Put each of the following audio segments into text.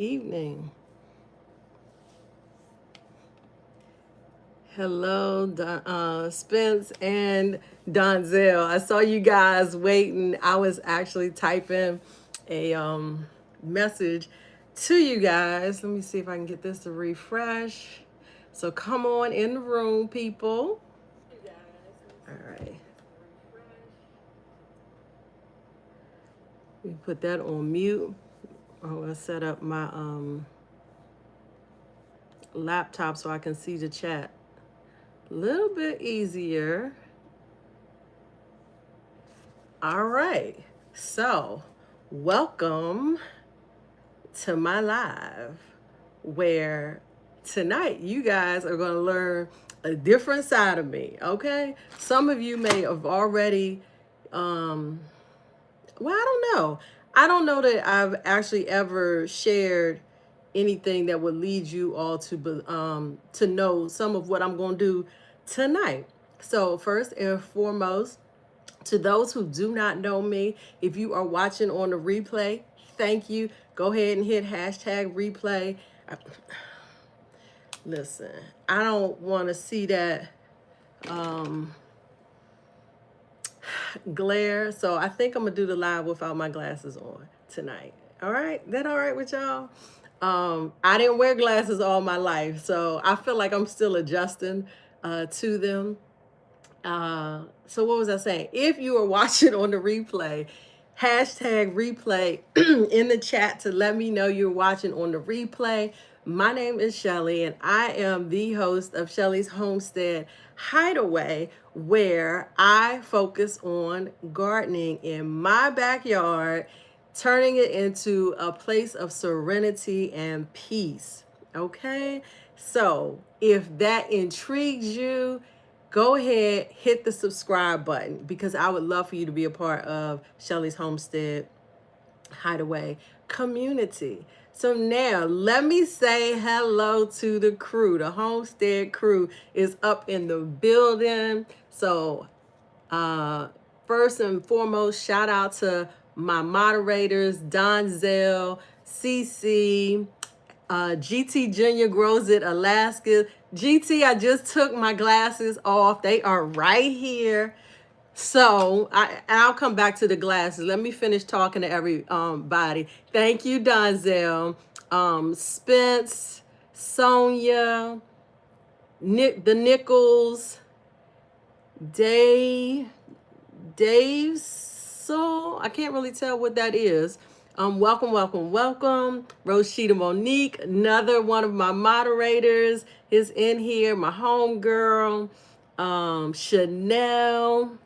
Evening. Hello, Spence and Donzel. I saw you guys waiting. I was actually typing a message to you guys. Let me see if I can get this to refresh. So come on in the room, people. All right. We put that on mute. I'm gonna set up my laptop so I can see the chat a little bit easier. All right. So, welcome to my live where tonight you guys are going to learn a different side of me, okay? Some of you may have already well, I don't know. I don't know that I've actually ever shared anything that would lead you all to know some of what I'm going to do tonight. So, first and foremost, to those who do not know me, if you are watching on the replay, thank you. Go ahead and hit hashtag replay. Listen, I don't want to see that glare. So I think I'm going to do the live without my glasses on tonight. All right? That all right with y'all? I didn't wear glasses all my life, so I feel like I'm still adjusting to them. So what was I saying? If you are watching on the replay, hashtag replay in the chat to let me know you're watching on the replay. My name is Shelly, and I am the host of Shelly's Homestead Hideaway, where I focus on gardening in my backyard, turning it into a place of serenity and peace. Okay? So if that intrigues you, go ahead, hit the subscribe button because I would love for you to be a part of Shelly's Homestead Hideaway community. So now let me say hello to the crew. The Homestead crew is up in the building. So first and foremost, shout out to my moderators, Donzel, CC, GT Junior Grows It, Alaska. GT, I just took my glasses off. They are right here. So I'll come back to the glasses. Let me finish talking to everybody. Thank you, Donzel, Spence, Sonia, Nick, the Nichols, Dave. So I can't really tell what that is. Welcome. Roshita Monique, another one of my moderators, is in here. My homegirl, Chanel.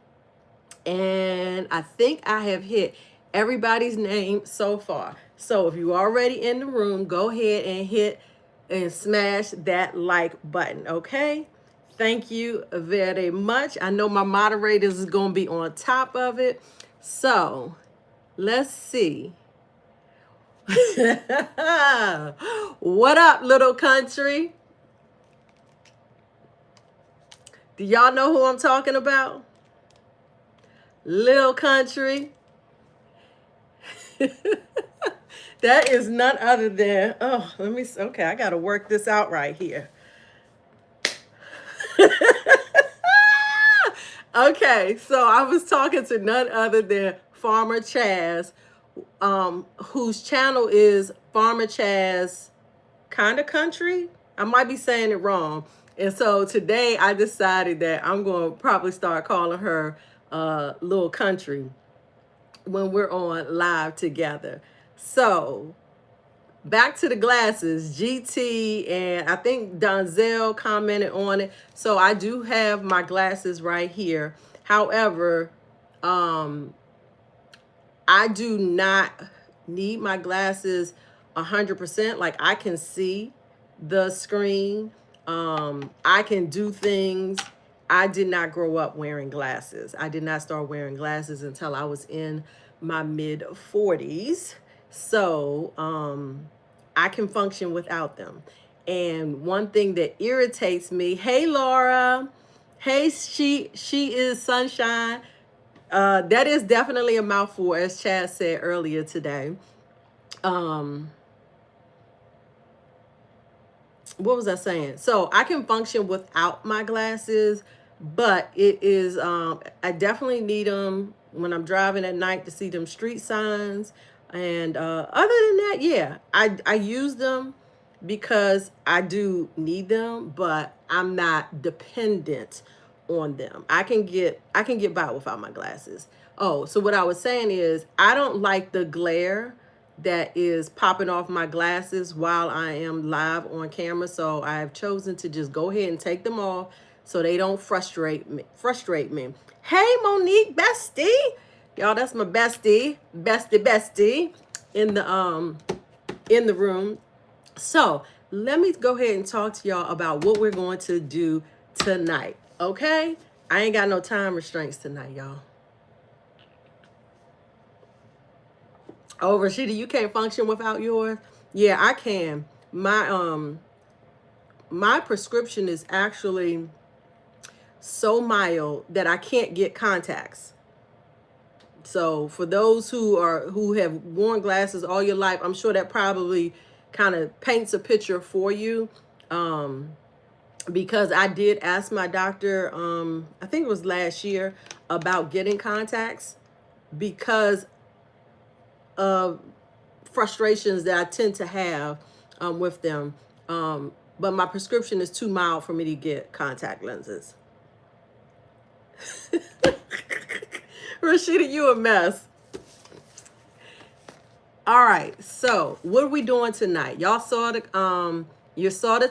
And I think I have hit everybody's name so far. So if you're already in the room, go ahead and hit and smash that like button, okay? Thank you very much. I know my moderators is going to be on top of it. So let's see. What up, little country? Do y'all know who I'm talking about? Little country. That is none other than, okay, I got to work this out right here. Okay, so I was talking to none other than Farmer Chaz, whose channel is Farmer Chaz Kinda Country. I might be saying it wrong. And so today I decided that I'm going to probably start calling her Little Country when we're on live together. So back to the glasses. GT and I think Donzel commented on it. So I do have my glasses right here. However, I do not need my glasses 100%. Like I can see the screen. I can do things. I did not grow up wearing glasses. I did not start wearing glasses until I was in my mid 40s. So I can function without them. And one thing that irritates me, hey Laura, hey she is Sunshine. That is definitely a mouthful, as Chad said earlier today. what was I saying? So I can function without my glasses, but it is I definitely need them when I'm driving at night to see them street signs. And other than that, yeah, I use them because I do need them, but I'm not dependent on them. I can get by without my glasses. Oh, so what I was saying is I don't like the glare that is popping off my glasses while I am live on camera. So I have chosen to just go ahead and take them off so they don't frustrate me. Hey Monique, bestie. Y'all, that's my bestie in the room. So let me go ahead and talk to y'all about what we're going to do tonight. Okay? I ain't got no time restraints tonight, y'all. Oh, Rashida, you can't function without yours? Yeah, I can. My prescription is actually so mild that I can't get contacts. So for those who have worn glasses all your life, I'm sure that probably kind of paints a picture for you. Because I did ask my doctor, I think it was last year, about getting contacts because of frustrations that I tend to have with them. But my prescription is too mild for me to get contact lenses. Rashida, you a mess. All right, so what are we doing tonight? Y'all saw the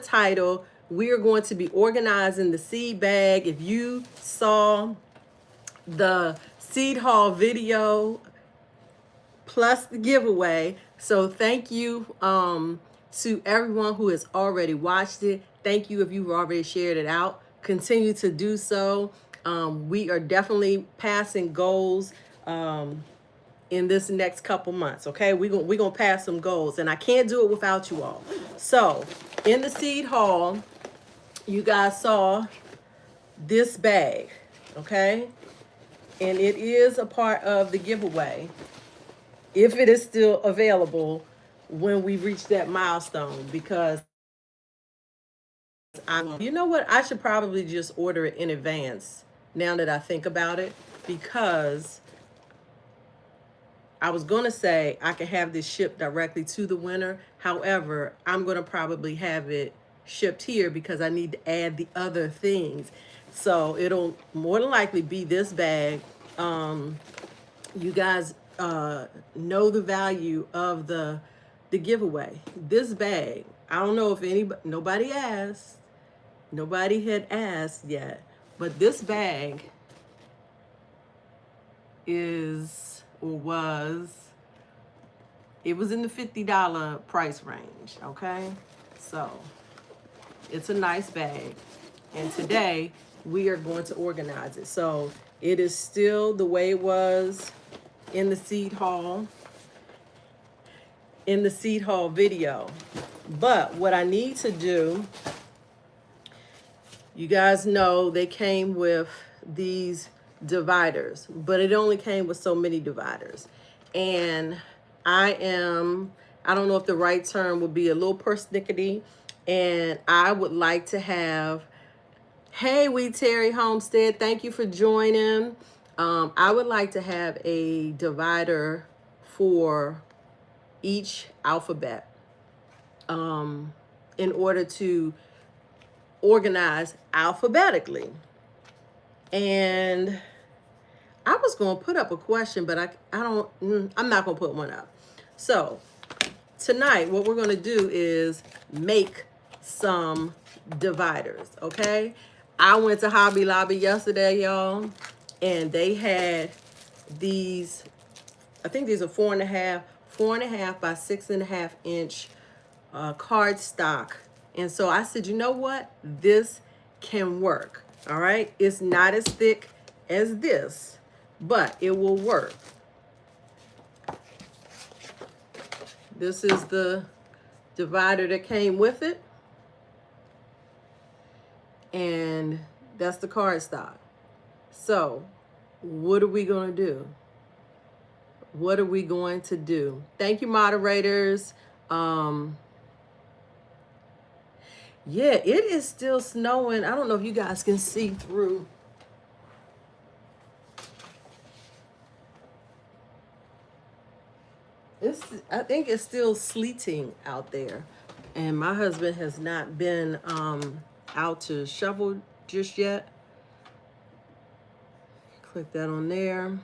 title. We are going to be organizing the seed bag. If you saw the seed haul video plus the giveaway, so thank you to everyone who has already watched it. Thank you if you've already shared it out. Continue to do so. We are definitely passing goals in this next couple months. Okay, we're gonna pass some goals, and I can't do it without you all. So in the seed haul, you guys saw this bag, okay, and it is a part of the giveaway if it is still available when we reach that milestone. Because you know what, I should probably just order it in advance now that I think about it, because I was going to say I can have this shipped directly to the winner. However, I'm going to probably have it shipped here because I need to add the other things. So it'll more than likely be this bag. You guys know the value of the giveaway. This bag, I don't know if nobody asked. Nobody had asked yet. But this bag is or was it was in the $50 price range, okay? So it's a nice bag. And today we are going to organize it. So it is still the way it was in the seed haul, video. But what I need to do, you guys know they came with these dividers, but it only came with so many dividers. And I don't know if the right term would be, a little persnickety, and I would like to have, hey, Terry Homestead, thank you for joining. I would like to have a divider for each alphabet in order to organize alphabetically. And I was going to put up a question, but I'm not going to put one up. So tonight, what we're going to do is make some dividers, okay? I went to Hobby Lobby yesterday, y'all, and they had these, I think these are 4.5 by 6.5 inch cardstock. And so I said, you know what? This can work, all right? It's not as thick as this, but it will work. This is the divider that came with it. And that's the cardstock. So what are we going to do? What are we going to do? Thank you, moderators. Yeah, it is still snowing. I don't know if you guys can see through. It's, I think it's still sleeting out there. And my husband has not been out to shovel just yet. Click that on there.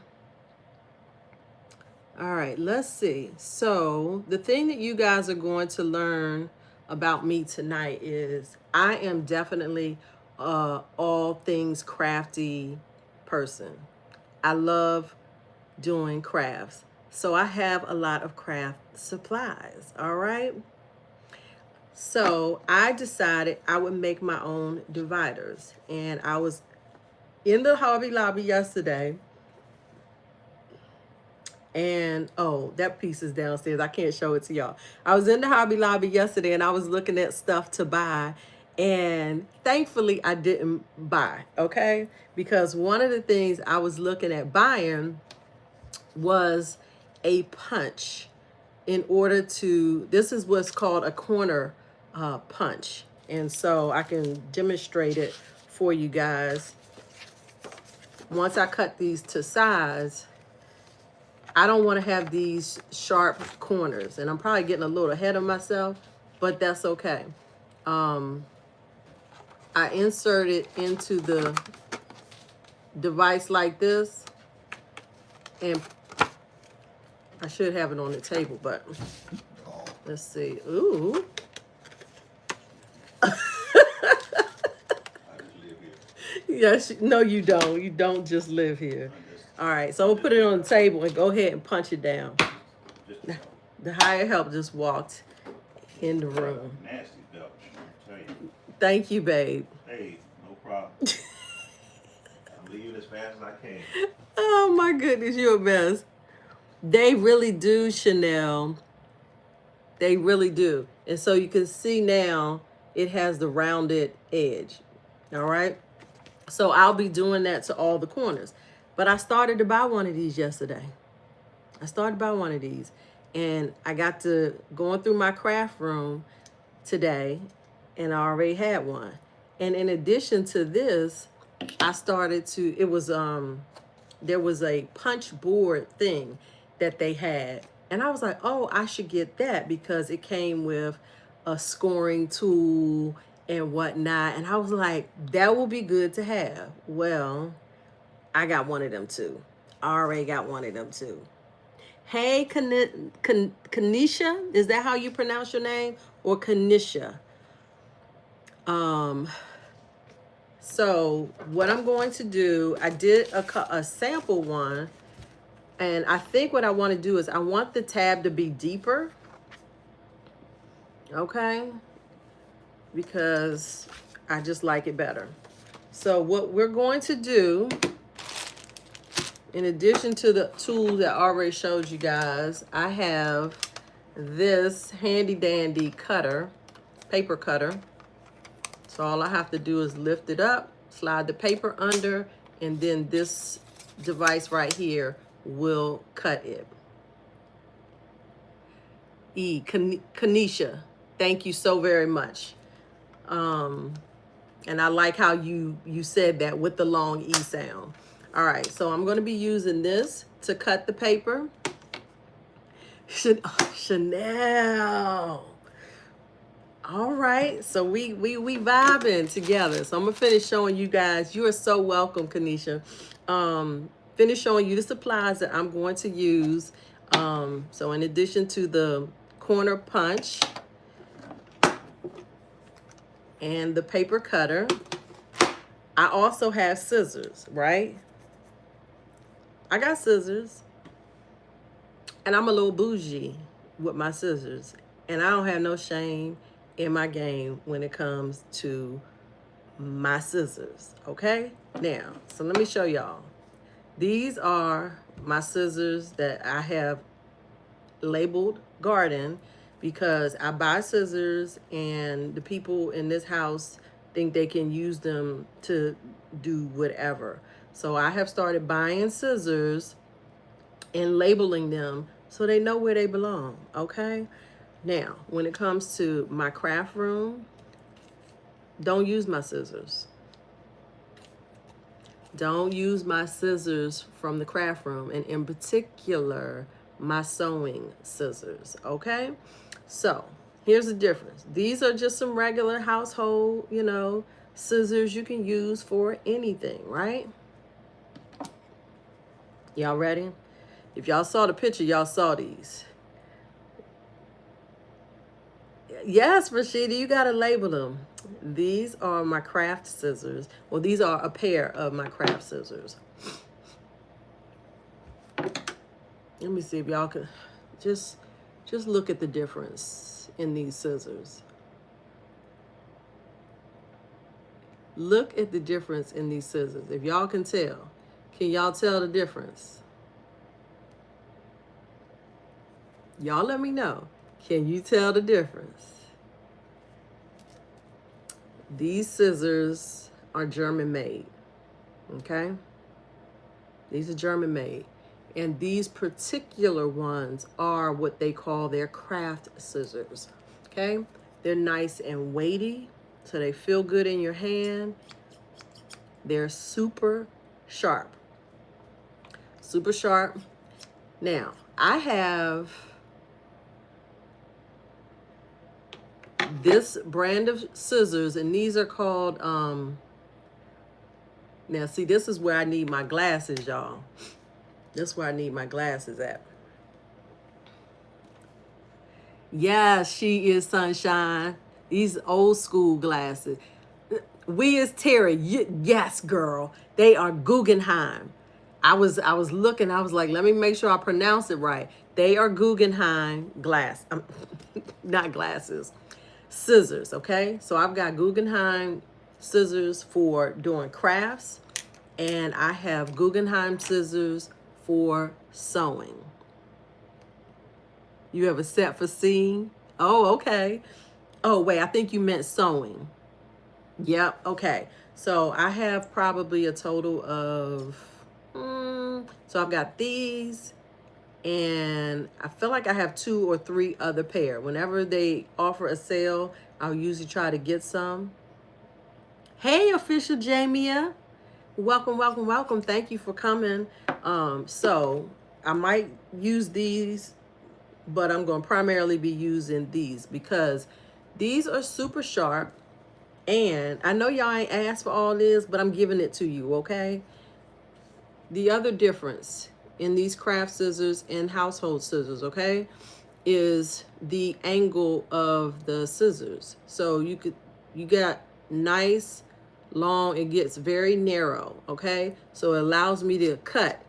All right, let's see. So, the thing that you guys are going to learn about me tonight is I am definitely all things crafty person. I love doing crafts. So, I have a lot of craft supplies. All right. So, I decided I would make my own dividers. And I was in the Hobby Lobby yesterday. And oh, that piece is downstairs. I can't show it to y'all. I was in the Hobby Lobby yesterday and I was looking at stuff to buy. And thankfully, I didn't buy, okay? Because one of the things I was looking at buying was a punch in order to, this is what's called a corner punch. And so I can demonstrate it for you guys. Once I cut these to size, I don't want to have these sharp corners, and I'm probably getting a little ahead of myself, but that's okay. I insert it into the device like this, and I should have it on the table, but let's see. Ooh. Yes, no, you don't. You don't just live here. All right, so I'm gonna put it on the table and go ahead and punch it down. The higher help just walked in the room. Nasty Dutch, I'll tell you. Thank you, babe. Hey, no problem. I'm leaving as fast as I can. Oh my goodness, you're a mess. They really do, Chanel. They really do. And so you can see now it has the rounded edge. All right. So I'll be doing that to all the corners. But I started to buy one of these yesterday. I started to buy one of these. And I got to going through my craft room today, and I already had one. And in addition to this, I started to, it was there was a punch board thing that they had, and I was like, oh, I should get that because it came with a scoring tool and whatnot. And I was like, that will be good to have. Well, I got one of them too. I already got one of them too. Hey, Kanisha, is that how you pronounce your name? Or Kanisha? So what I'm going to do, I did a sample one, and I think what I want to do is I want the tab to be deeper, okay? Because I just like it better. So what we're going to do, in addition to the tool that I already showed you guys, I have this handy dandy cutter, paper cutter. So all I have to do is lift it up, slide the paper under, and then this device right here will cut it. Kanisha, thank you so very much. And I like how you said that with the long E sound. All right, so I'm going to be using this to cut the paper. Chanel. All right, so we vibing together. So I'm gonna finish showing you guys. You are so welcome, Kanisha. Finish showing you the supplies that I'm going to use. So in addition to the corner punch and the paper cutter, I also have scissors, right? I got scissors, and I'm a little bougie with my scissors, and I don't have no shame in my game when it comes to my scissors, okay? Now, so let me show y'all. These are my scissors that I have labeled garden because I buy scissors and the people in this house think they can use them to do whatever. So I have started buying scissors and labeling them so they know where they belong, okay? Now, when it comes to my craft room, Don't use my scissors. Don't use my scissors from the craft room, and in particular, my sewing scissors, okay? So, here's the difference. These are just some regular household, scissors you can use for anything, right? Y'all ready? If y'all saw the picture, y'all saw these. Yes, Rashida, you got to label them. These are my craft scissors. Well, these are a pair of my craft scissors. Let me see if y'all can just look at the difference in these scissors. Look at the difference in these scissors. If y'all can tell, can y'all tell the difference? Y'all let me know. Can you tell the difference? These scissors are German made, okay? These are German made. And these particular ones are what they call their craft scissors, okay? They're nice and weighty, so they feel good in your hand. They're super sharp. Super sharp. Now, I have this brand of scissors, and these are called, now see, this is where I need my glasses, y'all. This is where I need my glasses at. Yeah, she is sunshine. These old school glasses. We is Terry. Yes, girl. They are Guggenheim. I was looking, I was like, let me make sure I pronounce it right. They are Guggenheim not glasses. Scissors, okay? So I've got Guggenheim scissors for doing crafts, and I have Guggenheim scissors for sewing. You have a set for seam? Oh, okay. Oh, wait, I think you meant sewing. Yep, okay. So I have probably a total of, so I've got these, and I feel like I have 2 or 3 other pair. Whenever they offer a sale, I'll usually try to get some. Hey, official Jamia. Welcome, welcome, welcome. Thank you for coming. So I might use these, but I'm going to primarily be using these because these are super sharp. And I know y'all ain't asked for all this, but I'm giving it to you, okay? The other difference in these craft scissors and household scissors, okay, is the angle of the scissors. So you got nice, long, it gets very narrow, okay? So it allows me to cut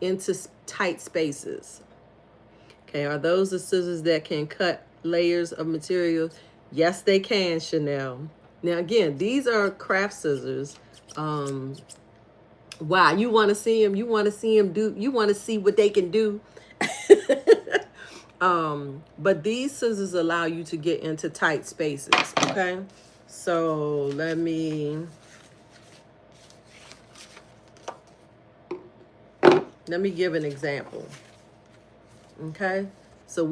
into tight spaces. Okay, are those the scissors that can cut layers of material? Yes, they can, Chanel. Now, again, these are craft scissors. Wow, you want to see them? You want to see them do? You want to see what they can do? But these scissors allow you to get into tight spaces, okay? So let me give an example, okay? So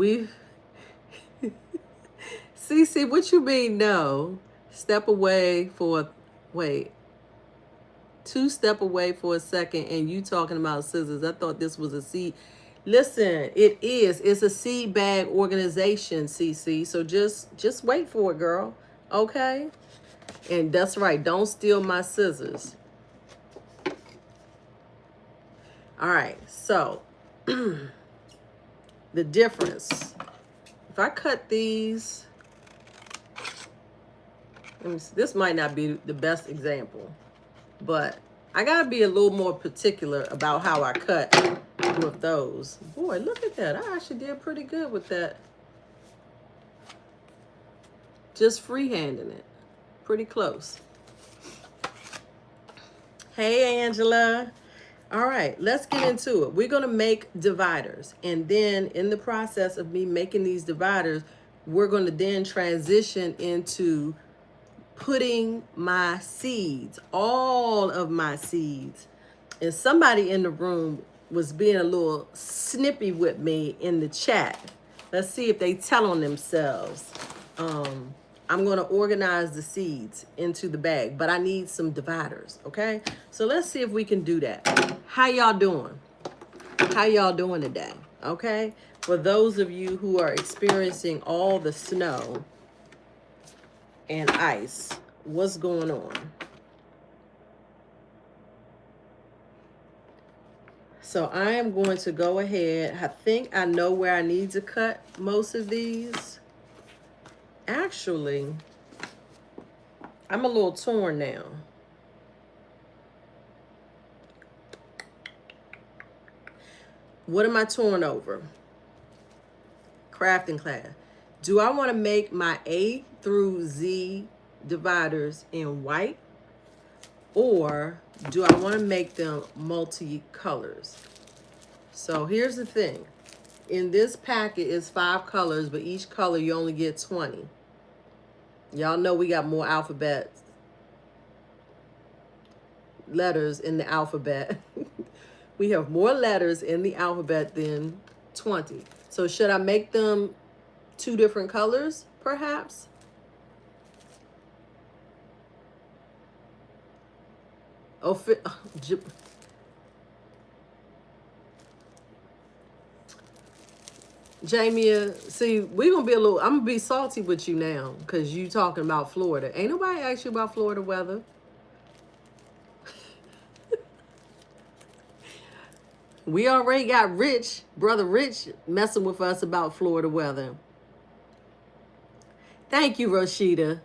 Cece, what you mean no? Step away for, wait. 2 step away for a second, and you talking about scissors. I thought this was a seed. Listen, it is. It's a seed bag organization, CC. So just wait for it, girl. Okay? And that's right. Don't steal my scissors. All right. So the difference. If I cut these, let me see, this might not be the best example, but I gotta be a little more particular about how I cut with those. Boy, look at that. I actually did pretty good with that. Just freehanding it. Pretty close. Hey, Angela. All right, let's get into it. We're gonna make dividers. And then in the process of me making these dividers, we're gonna then transition into putting my seeds, all of my seeds. And somebody in the room was being a little snippy with me in the chat. Let's see if they tell on themselves. I'm going to organize the seeds into the bag, but I need some dividers, okay? So let's see if we can do that. How y'all doing? How y'all doing today? Okay? For those of you who are experiencing all the snow and ice, what's going on? So I am going to go ahead. I think I know where I need to cut most of these. Actually, I'm a little torn now. What am I torn over? Crafting class. Do I want to make my A through Z dividers in white? Or do I want to make them multi-colors? So here's the thing. In this packet is 5 colors, but each color you only get 20. Y'all know we got more alphabet letters in the alphabet. We have more letters in the alphabet than 20. So should I make them 2 different colors, perhaps? Oh, Jamie, see, we're going to be I'm going to be salty with you now because you talking about Florida. Ain't nobody asked you about Florida weather. We already got Brother Rich, messing with us about Florida weather. Thank you, Rashida.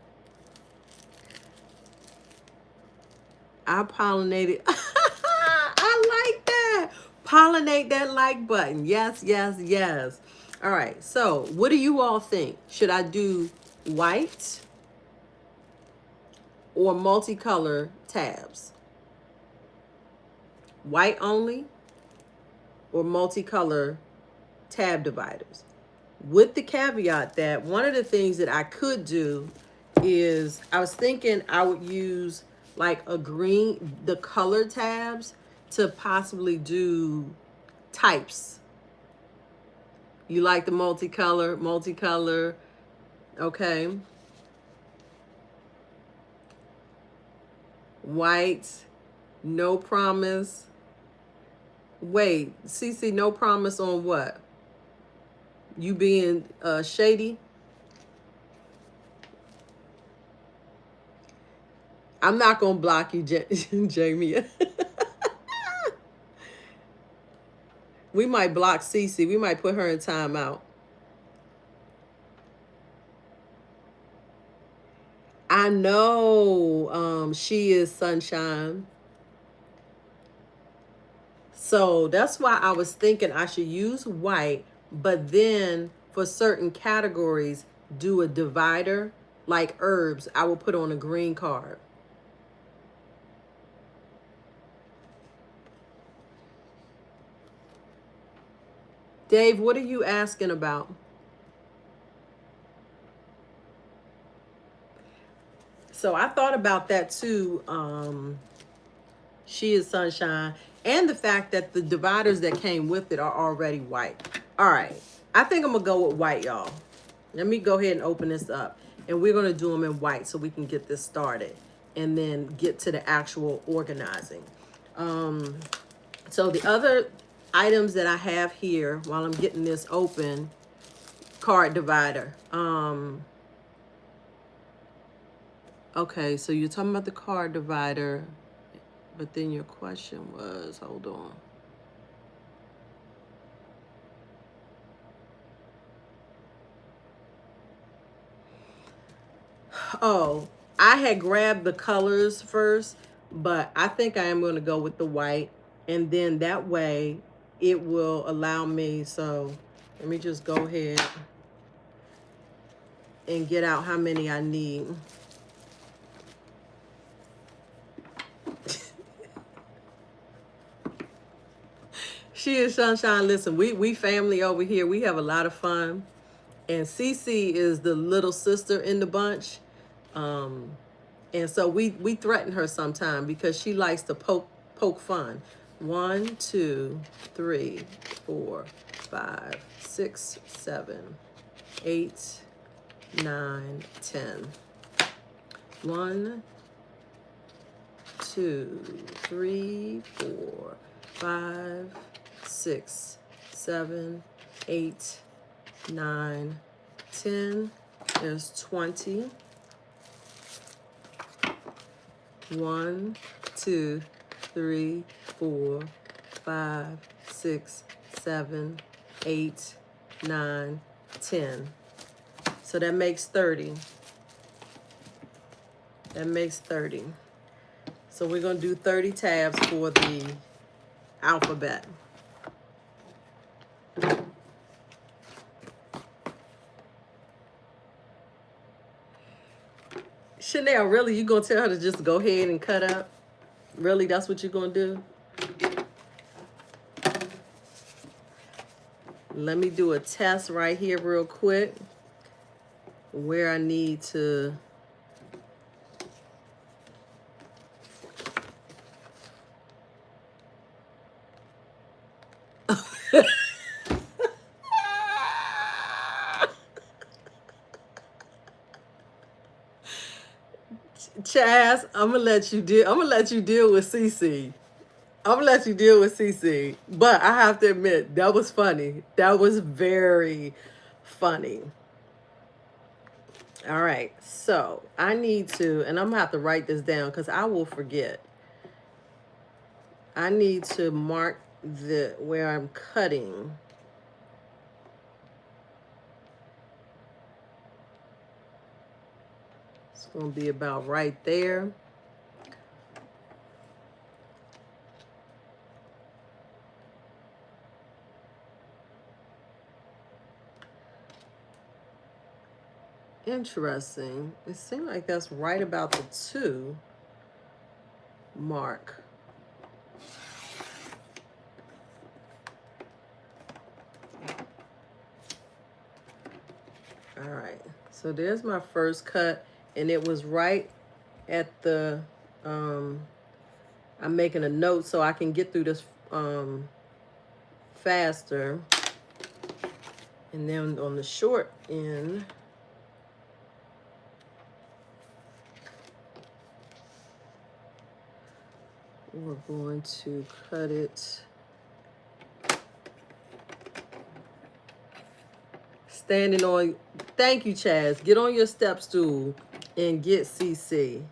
I pollinated. I like that. Pollinate that like button. Yes, yes, yes. All right. So what do you all think? Should I do white or multicolor tabs? White only or multicolor tab dividers? With the caveat that one of the things that I could do is I was thinking I would use like the color tabs to possibly do types. You like the multicolor, okay. White, no promise. Wait, CC, no promise on what? You being shady? I'm not going to block you, Jamie. We might block Cece. We might put her in timeout. I know she is sunshine. So that's why I was thinking I should use white, but then for certain categories, do a divider. Like herbs, I will put on a green card. Dave, what are you asking about? So I thought about that too. She is sunshine. And the fact that the dividers that came with it are already white. All right. I think I'm going to go with white, y'all. Let me go ahead and open this up. And we're going to do them in white so we can get this started. And then get to the actual organizing. So the other items that I have here while I'm getting this open, card divider. Okay, so you're talking about the card divider, but then your question was, hold on. Oh, I had grabbed the colors first, but I think I am going to go with the white. And then that way it will allow me. So let me just go ahead and get out how many I need. She is sunshine. Listen, we family over here. We have a lot of fun. And Cece is the little sister in the bunch. And so we threaten her sometime because she likes to poke fun. 1, 2, 3, 4, 5, 6, 7, 8, 9, 10. 1, 2, 3, 4, 5, 6, 7, 8, 9, 10. There's 20. 1, 2, 3, 4, 5, 6, 7, 8, 9, 10. So that makes 30. That makes 30. So we're going to do 30 tabs for the alphabet. Chanel, really, you going to tell her to just go ahead and cut up? Really, that's what you're going to do? Let me do a test right here real quick where I need to... Chaz, I'm gonna let you deal with CC. I'm gonna let you deal with CC. But I have to admit, that was funny. That was very funny. All right, so I need to, and I'm gonna have to write this down because I will forget. I need to mark where I'm cutting. It's gonna be about right there. Interesting. It seems like that's right about the 2 mark. All right, so there's my first cut, and it was right at the, I'm making a note so I can get through this faster. And then on the short end, we're going to cut it. Standing on, thank you, Chaz. Get on your step stool and get CC.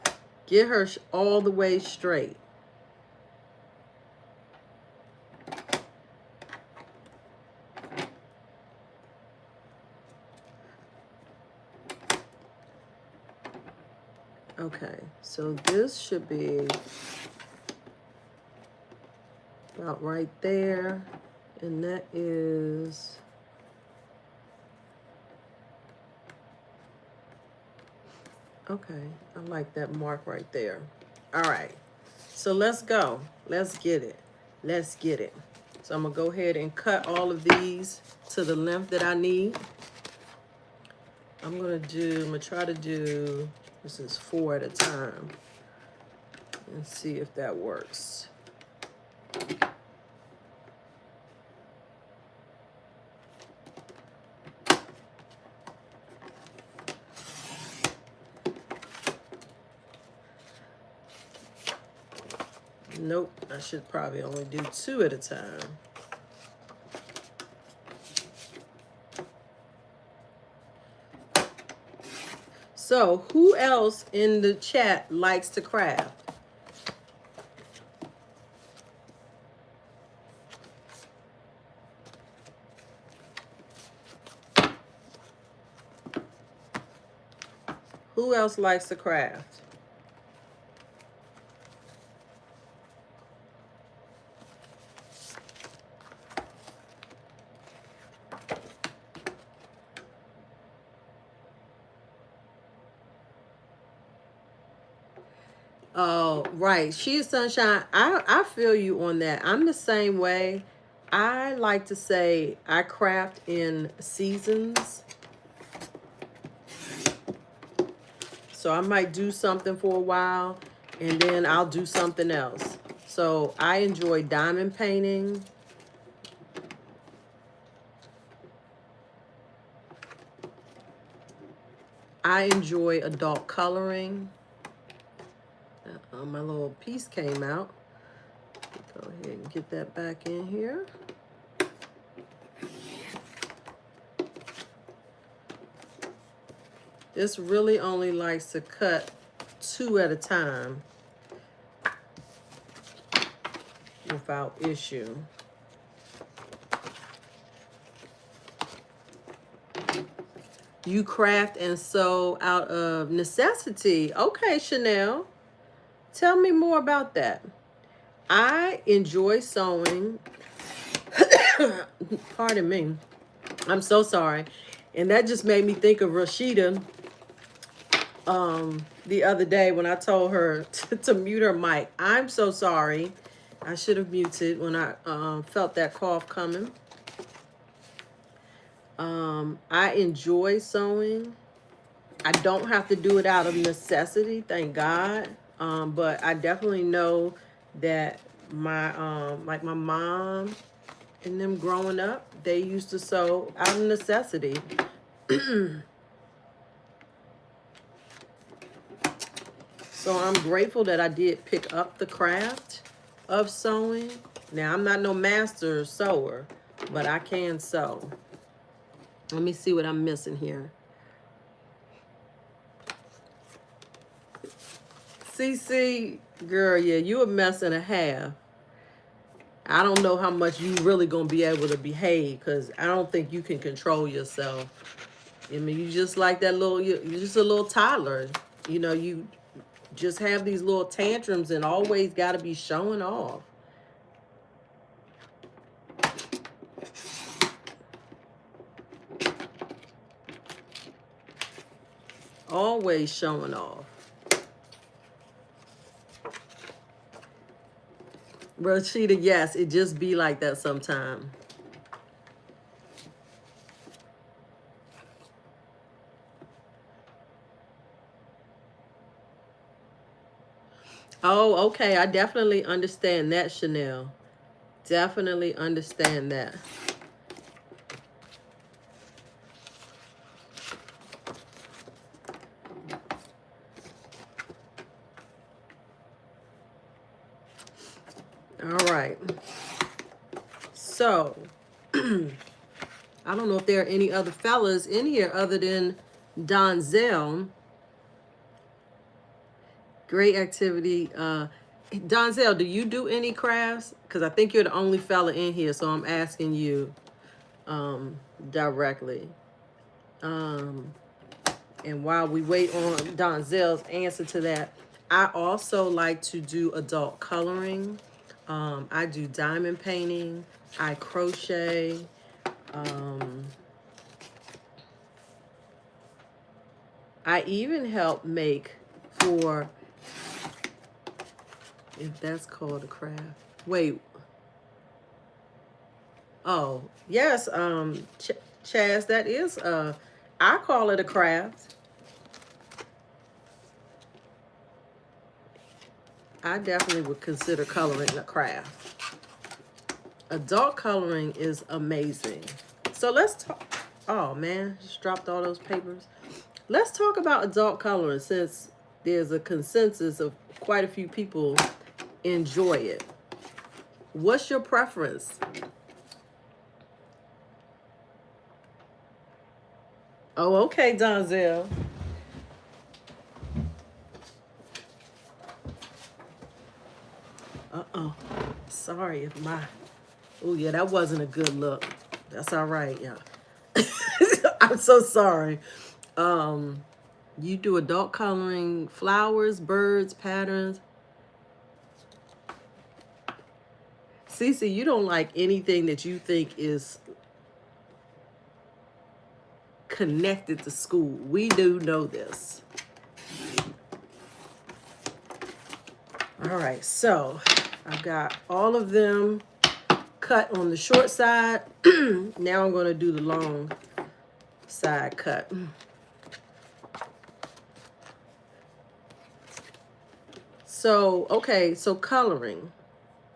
Get her all the way straight. Okay, so this should be about right there. And that is... Okay, I like that mark right there. All right, so let's go. Let's get it. Let's get it. So I'm gonna go ahead and cut all of these to the length that I need. I'm gonna try to do, this is 4 at a time, and see if that works. Nope, I should probably only do 2 at a time. So, who else in the chat likes to craft? Who else likes to craft? Oh, right. She is sunshine. I feel you on that. I'm the same way. I like to say I craft in seasons. So I might do something for a while and then I'll do something else. So I enjoy diamond painting. I enjoy adult coloring. My little piece came out. Go ahead and get that back in here. This really only likes to cut 2 at a time without issue. You craft and sew out of necessity. Okay, Chanel. Tell me more about that. I enjoy sewing. Pardon me. I'm so sorry. And that just made me think of Rashida the other day when I told her to mute her mic. I'm so sorry. I should have muted when I felt that cough coming. I enjoy sewing. I don't have to do it out of necessity, thank God. But I definitely know that my like my mom and them growing up, they used to sew out of necessity. So I'm grateful that I did pick up the craft of sewing. Now, I'm not no master sewer, but I can sew. Let me see what I'm missing here. CC, girl, yeah, you a mess and a half. I don't know how much you really gonna be able to behave, because I don't think you can control yourself. I mean, you just like that little, you're just a little toddler. You know, you just have these little tantrums and always got to be showing off. Always showing off. Rashida, yes, it just be like that sometime. Oh, okay. I definitely understand that, Chanel. Definitely understand that. All right. So, I don't know if there are any other fellas in here other than Donzel. Great activity. Donzel, do you do any crafts? Because I think you're the only fella in here, so I'm asking you directly. And while we wait on Donzel's answer to that, I also like to do adult coloring. I do diamond painting. I crochet. I even help make for, if that's called a craft. Wait. Oh, yes, Chaz, that is, I call it a craft. I definitely would consider coloring a craft. Adult coloring is amazing. So let's talk. Oh, man, just dropped all those papers. Let's talk about adult coloring, since there's a consensus of quite a few people enjoy it. What's your preference? Oh, okay, Donzel. Uh-oh. Sorry if my... Oh, yeah, that wasn't a good look. That's all right, y'all. I'm so sorry. You do adult coloring, flowers, birds, patterns. Cece, you don't like anything that you think is connected to school. We do know this. All right, so I've got all of them cut on the short side. Now I'm going to do the long side cut. So, okay, so coloring.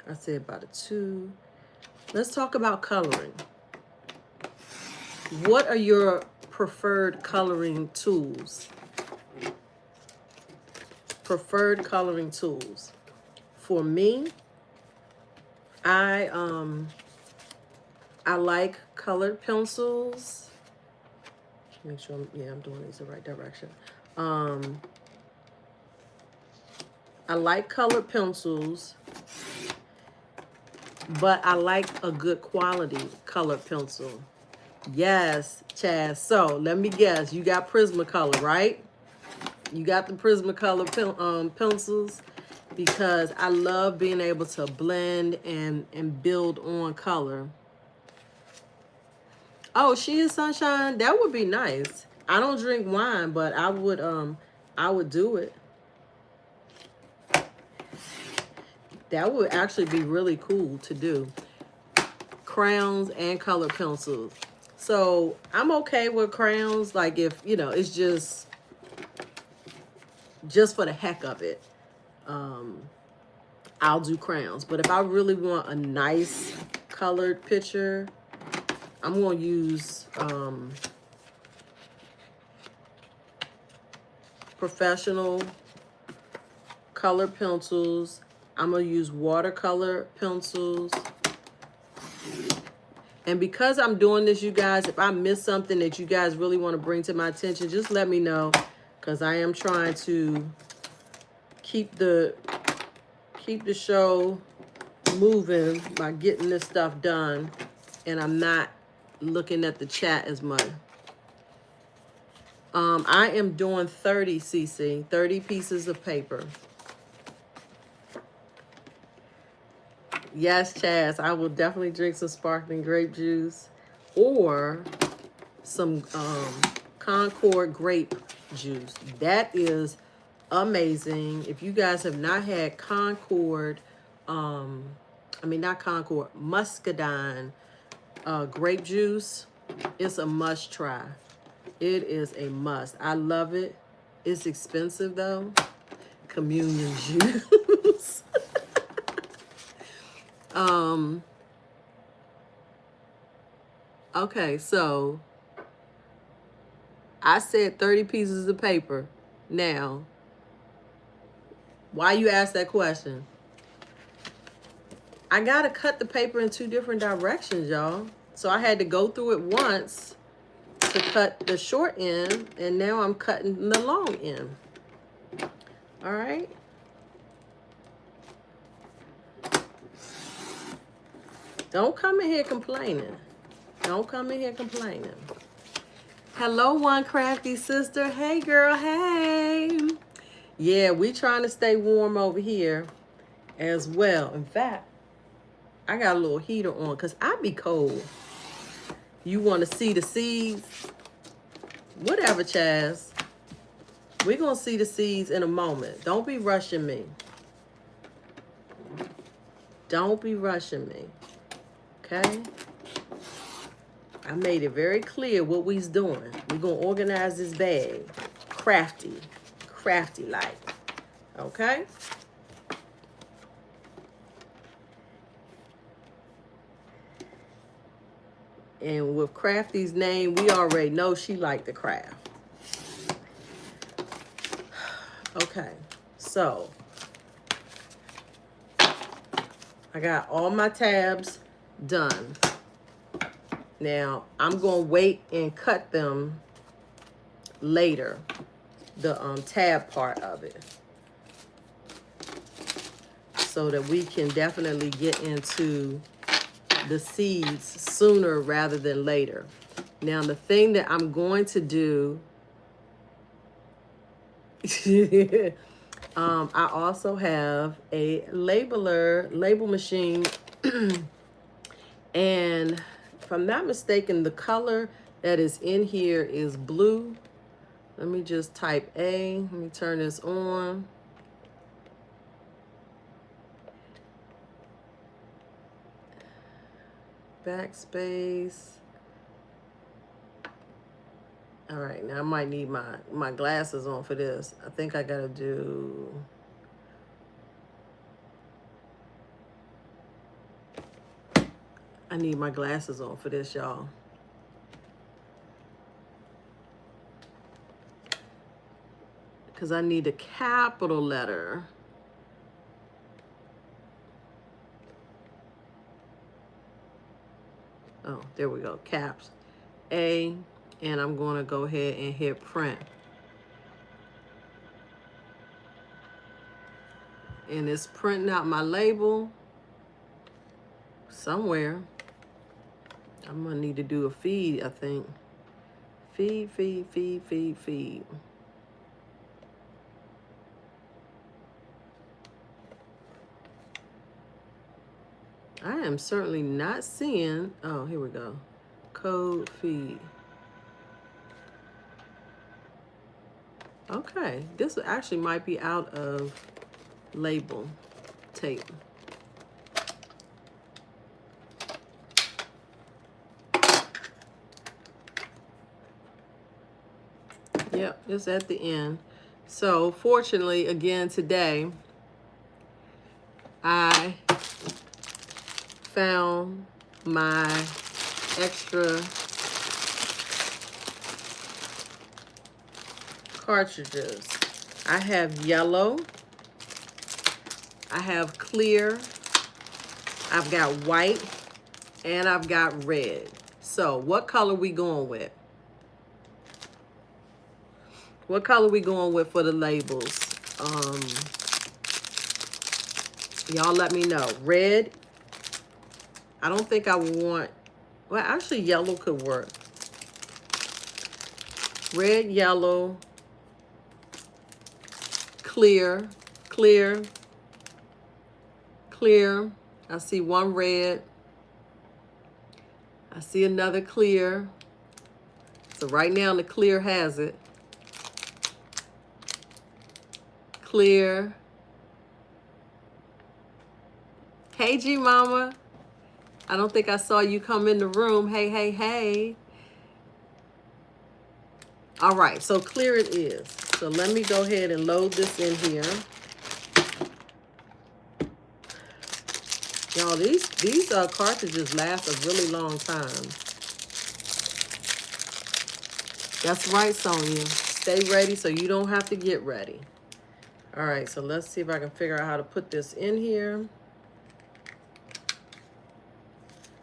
I said about a 2. Let's talk about coloring. What are your preferred coloring tools? preferred coloring tools. For me, I like colored pencils. Make sure I'm doing these the right direction. I like colored pencils, but I like a good quality colored pencil. Yes, Chaz. So let me guess. You got Prismacolor, right? You got the Prismacolor pencils, because I love being able to blend and build on color. Oh, she is Sunshine. That would be nice. I don't drink wine, but I would do it. That would actually be really cool to do. Crayons and colored pencils. So I'm okay with crayons, like if, it's just for the heck of it. I'll do crayons. But if I really want a nice colored picture, I'm going to use professional color pencils. I'm going to use watercolor pencils. And because I'm doing this, you guys, if I miss something that you guys really want to bring to my attention, just let me know, because I am trying to keep the show moving by getting this stuff done, and I'm not looking at the chat as much. I am doing 30 cc, 30 pieces of paper. Yes, Chaz, I will definitely drink some sparkling grape juice or some Concord grape juice. That is amazing. If you guys have not had Concord, not Concord, Muscadine grape juice, it's a must try. It is a must. I love it. It's expensive though. Communion juice. Okay, so I said 30 pieces of paper. Now, why you ask that question? I gotta cut the paper in 2 different directions, y'all. So I had to go through it once to cut the short end, and now I'm cutting the long end. All right. Don't come in here complaining. Don't come in here complaining. Hello, one crafty sister. Hey, girl. Hey. Yeah, we trying to stay warm over here as well. In fact, I got a little heater on because I be cold. You want to see the seeds? Whatever, Chaz. We're going to see the seeds in a moment. Don't be rushing me. Don't be rushing me. Okay? I made it very clear what we's doing. We're going to organize this bag. Crafty. Crafty like. Okay? And with Crafty's name, we already know she liked the craft. Okay, so I got all my tabs done. Now, I'm going to wait and cut them later, the tab part of it, so that we can definitely get into the seeds sooner rather than later. Now, the thing that I'm going to do, I also have a label machine, and if I'm not mistaken, the color that is in here is blue. Let me just type A. Let me turn this on. Backspace. All right, now I might need my glasses on for this. I think I gotta do... I need my glasses on for this, y'all. because I need a capital letter. Oh, there we go, caps. A, and I'm going to go ahead and hit print. And it's printing out my label somewhere. I'm going to need to do a feed, I think. Feed, feed, feed, feed, feed. I am certainly not seeing, oh, here we go. Code feed. Okay, this actually might be out of label tape. Yep, it's at the end. So fortunately, again, today, I found my extra cartridges. I have yellow, I have clear, I've got white, and I've got red. So what color we going with? What color we going with for the labels? Y'all let me know. Red. I don't think I want, well, actually yellow could work. Red, yellow, clear, clear, clear. I see one red. I see another clear. So right now the clear has it. Clear. Hey, G Mama. I don't think I saw you come in the room. Hey, hey, hey. All right, so clear it is. So let me go ahead and load this in here. Y'all, these cartridges last a really long time. That's right, Sonia. Stay ready so you don't have to get ready. All right, so let's see if I can figure out how to put this in here.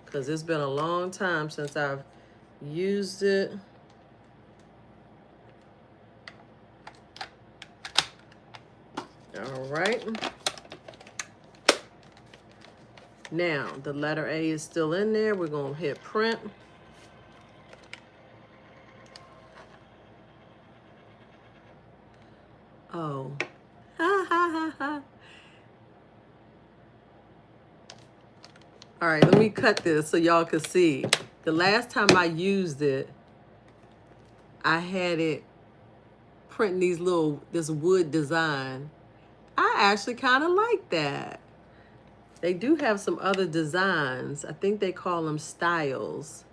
Because it's been a long time since I've used it. All right. Now, the letter A is still in there. We're going to hit print. Oh. Ha, ha, ha, ha. All right, let me cut this so y'all can see. The last time I used it, I had it printing this wood design. I actually kind of like that. They do have some other designs. I think they call them styles.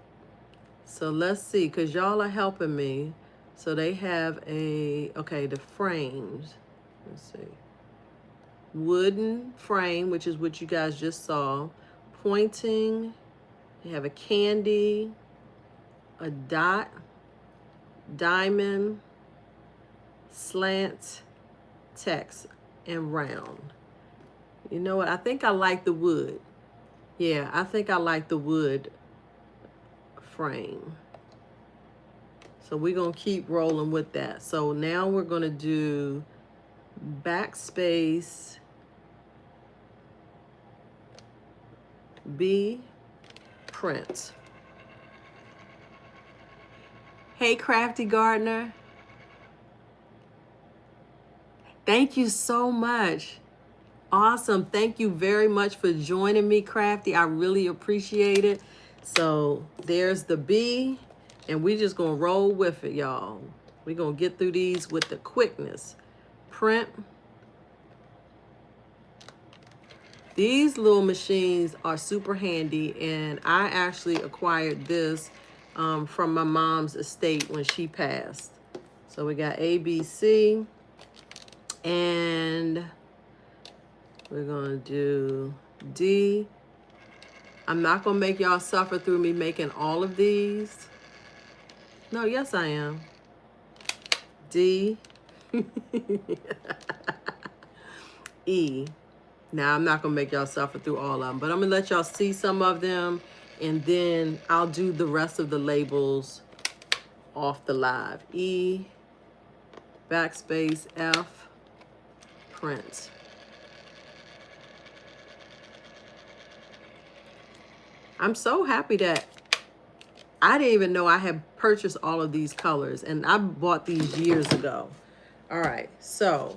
So let's see, because y'all are helping me. So they have okay, the frames. Let's see. Wooden frame, which is what you guys just saw. Pointing. You have a candy, a dot, diamond, slant, text, and round. You know what? I think I like the wood. Yeah, I think I like the wood frame. So we're going to keep rolling with that. So now we're going to do backspace, B, print. Hey, Crafty Gardener. Thank you so much. Awesome. Thank you very much for joining me, Crafty. I really appreciate it. So there's the B, and we just going to roll with it, y'all. We're going to get through these with the quickness. Print. These little machines are super handy, and I actually acquired this from my mom's estate when she passed. So we got A, B, C, and we're going to do D. I'm not going to make y'all suffer through me making all of these. No, yes, I am. D. E. Now, I'm not going to make y'all suffer through all of them, but I'm going to let y'all see some of them, and then I'll do the rest of the labels off the live. E, backspace, F, print. I'm so happy that I didn't even know I had purchased all of these colors, and I bought these years ago. All right, so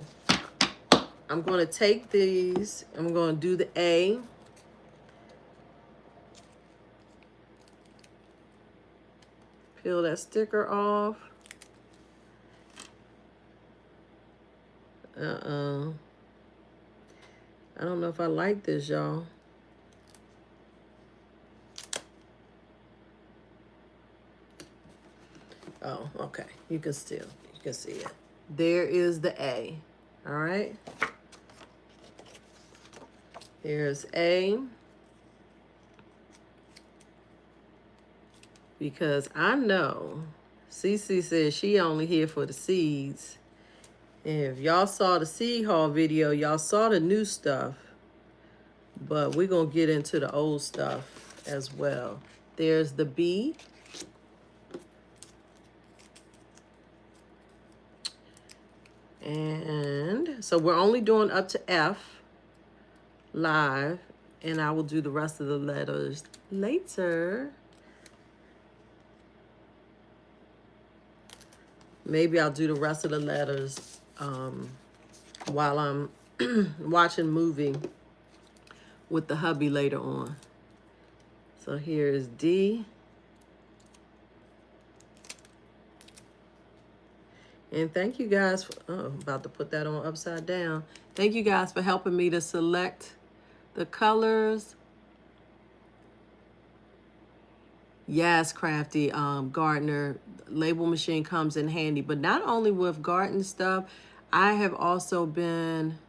I'm going to take these. I'm going to do the A. Peel that sticker off. I don't know if I like this, y'all. Oh, okay. You can see it. There is the A. All right. There's A. Because I know Cece says she only here for the seeds. And if y'all saw the seed haul video, y'all saw the new stuff. But we're going to get into the old stuff as well. There's the B. And so we're only doing up to F live. And I will do the rest of the letters later. Maybe I'll do the rest of the letters while I'm watching movie with the hubby later on. So here is D. And thank you guys for, about to put that on upside down. Thank you guys for helping me to select the colors. Yes, Crafty, Gardner, label machine comes in handy. But not only with garden stuff, I have also been...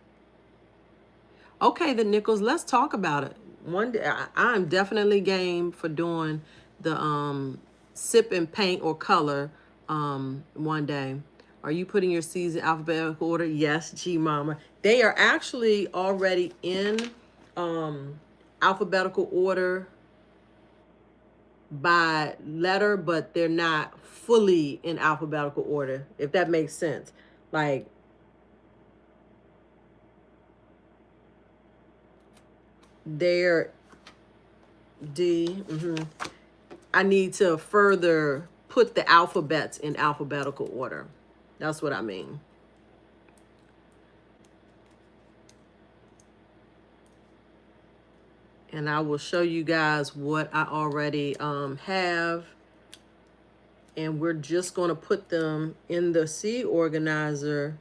Okay, the Nichols, let's talk about it. One day, I'm definitely game for doing the sip and paint or color one day. Are you putting your seeds in alphabetical order? Yes, G Mama. They are actually already in alphabetical order by letter, but they're not fully in alphabetical order, if that makes sense. Like, they're D. I need to further put the alphabets in alphabetical order. That's what I mean. And I will show you guys what I already have. And we're just going to put them in the seed organizer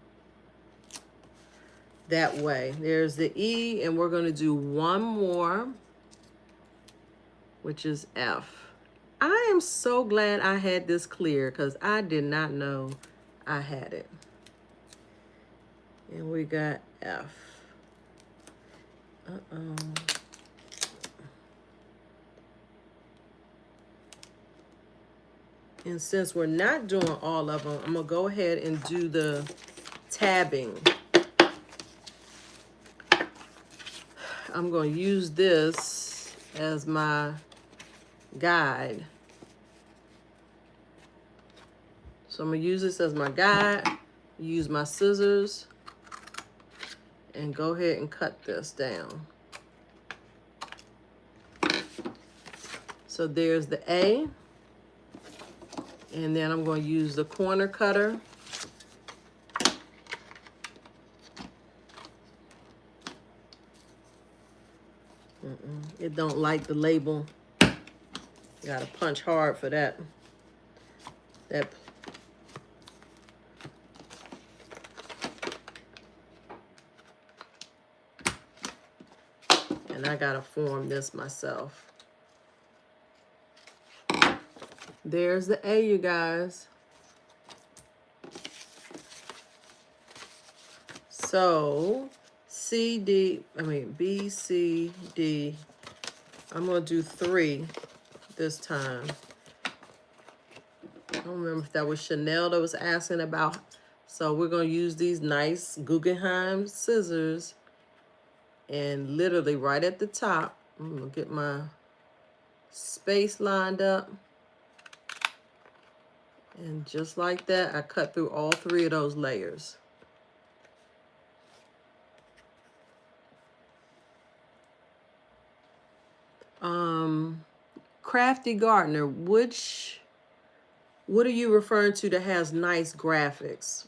that way. There's the E, and we're going to do one more, which is F. I am so glad I had this clear because I did not know I had it. And we got F. And since we're not doing all of them, I'm going to go ahead and do the tabbing. I'm going to use this as my guide. So I'm going to use this as my guide, use my scissors, and go ahead and cut this down. So there's the A. And then I'm going to use the corner cutter. It don't like the label. Got to punch hard for that. And I got to form this myself. There's the A, you guys. So B, C, D. I'm going to do 3 this time. I don't remember if that was Chanel that was asking about So we're going to use these nice Guggenheim scissors, and literally right at the top, I'm going to get my space lined up. And just like that, I cut through all 3 of those layers. Crafty Gardener, what are you referring to that has nice graphics?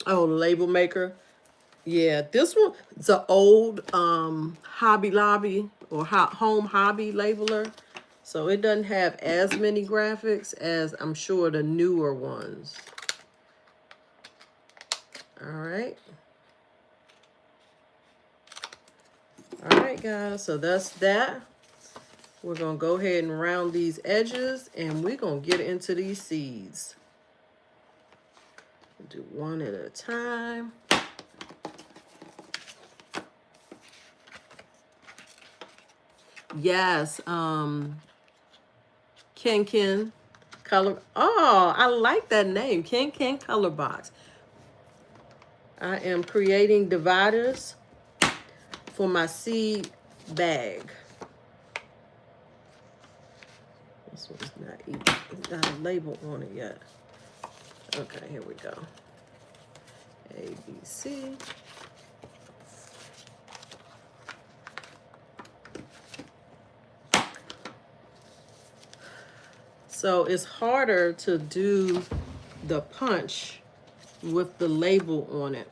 Oh, label maker. Yeah, this one is an old Hobby Lobby or Home Hobby labeler. So it doesn't have as many graphics as I'm sure the newer ones. All right. All right, guys. So that's that. We're going to go ahead and round these edges, and we're going to get into these seeds. We'll do one at a time. Yes, Ken Color. Oh, I like that name, Ken Color Box. I am creating dividers for my seed bag. This one's not even got a label on it yet. Okay, here we go. A, B, C. So it's harder to do the punch with the label on it.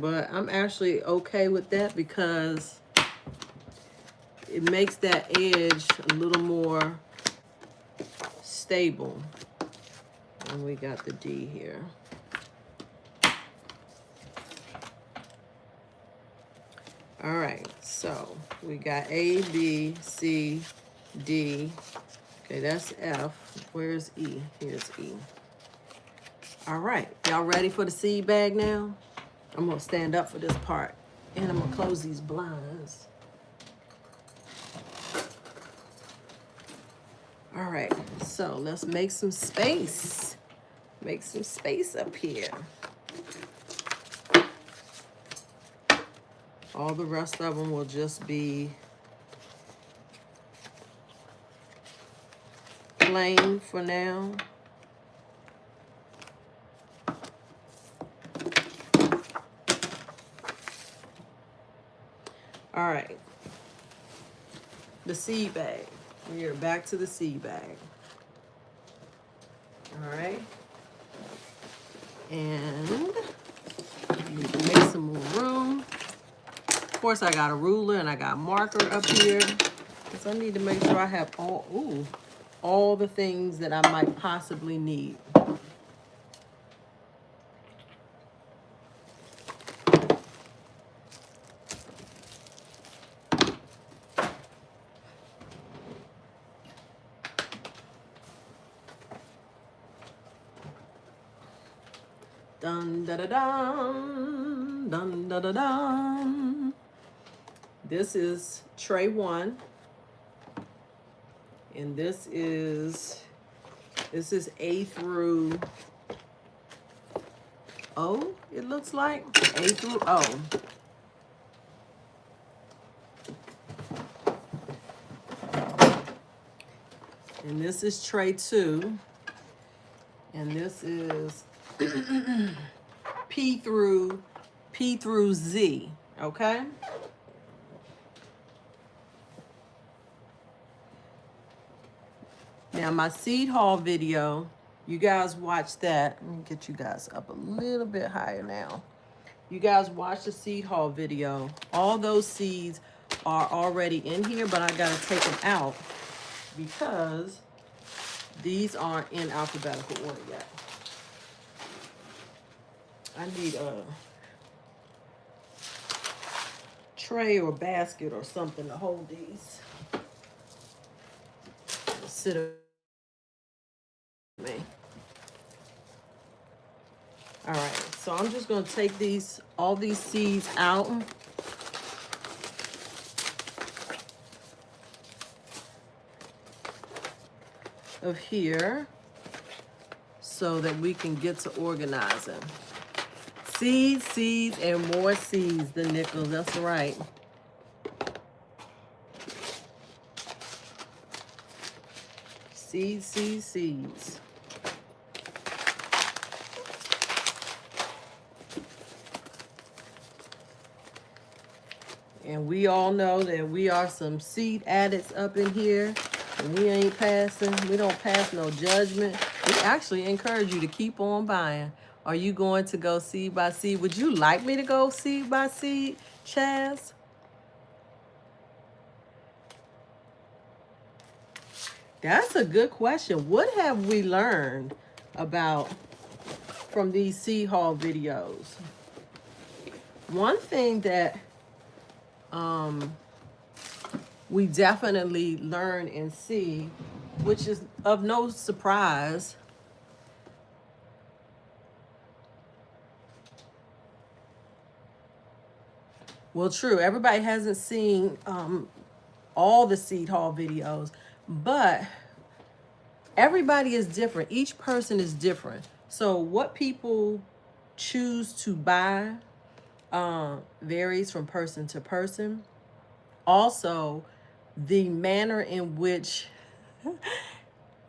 But I'm actually okay with that because it makes that edge a little more stable. And we got the D here. All right, so we got A, B, C, D. Okay, that's F. Where's E? Here's E. All right, y'all ready for the seed bag now? I'm gonna stand up for this part, and I'm gonna close these blinds. All right, so let's make some space. Make some space up here. All the rest of them will just be plain for now. All right, the seed bag. We are back to the seed bag. All right, and need to make some more room. Of course, I got a ruler and I got a marker up here because I need to make sure I have all the things that I might possibly need. Dun da da dun, dun da da dun. This is tray 1, and this is A through O. It looks like A through O. And this is tray 2, and this is P through Z, okay? Now my seed haul video, you guys watch that. Let me get you guys up a little bit higher now. You guys watch the seed haul video. All those seeds are already in here, but I gotta take them out because these aren't in alphabetical order yet. I need a tray or basket or something to hold these. Sit me. All right, so I'm just gonna take all these seeds out. of here so that we can get to organizing. Seeds, seeds, and more seeds, the nickels. That's right. Seeds, seeds, seeds. And we all know that we are some seed addicts up in here. And we ain't passing. We don't pass no judgment. We actually encourage you to keep on buying. Are you going to go seed by seed? Would you like me to go seed by seed, Chaz? That's a good question. What have we learned about from these seed haul videos? One thing that we definitely learn and see, which is of no surprise, well, true, everybody hasn't seen all the seed haul videos, but everybody is different. Each person is different. So what people choose to buy varies from person to person. Also, the manner in which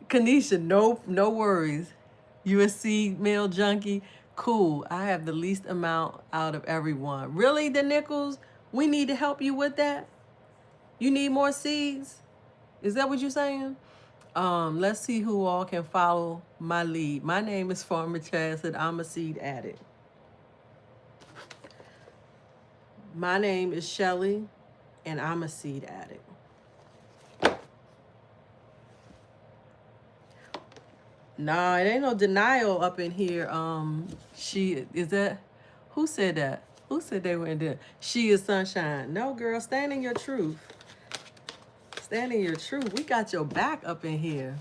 Kanisha, no worries. You a seed meal junkie? Cool. I have the least amount out of everyone. Really, the nickels? We need to help you with that? You need more seeds? Is that what you're saying? Let's see who all can follow my lead. My name is Farmer Chaz, and I'm a seed addict. My name is Shelly, and I'm a seed addict. Nah, it ain't no denial up in here. She is that who said that? Who said they were in there? She is sunshine. No, girl, stand in your truth. Stand in your truth. We got your back up in here.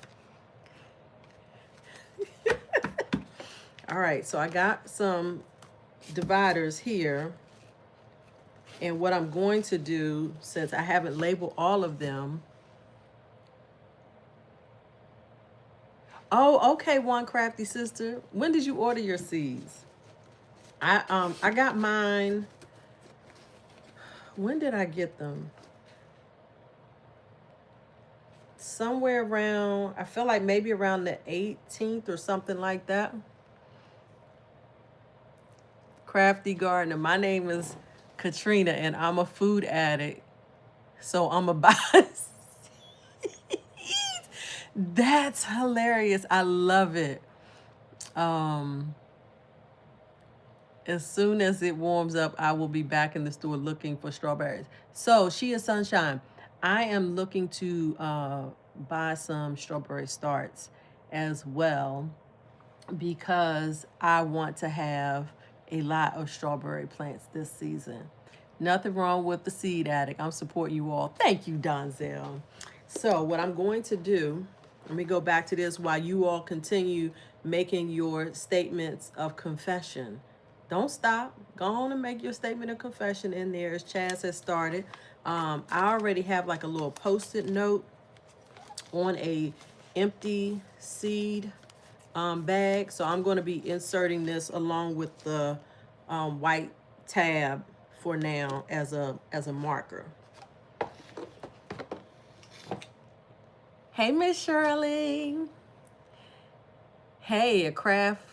All right, so I got some dividers here. And what I'm going to do, since I haven't labeled all of them. Oh, okay, one crafty sister. When did you order your seeds? I got mine. When did I get them? Somewhere around, I feel like maybe around the 18th or something like that. Crafty Gardener. My name is Katrina, and I'm a food addict. So I'm a buy. That's hilarious. I love it. As soon as it warms up, I will be back in the store looking for strawberries. So she is sunshine. I am looking to buy some strawberry starts as well because I want to have a lot of strawberry plants this season. Nothing wrong with the seed addict. I'm supporting you all. Thank you, Donzel. So what I'm going to do, let me go back to this while you all continue making your statements of confession. Don't stop. Go on and make your statement of confession in there as Chaz has started. I already have like a little post-it note on a empty seed bag. So I'm going to be inserting this along with the white tab for now as a marker. Hey, Miss Shirley. Hey, a craft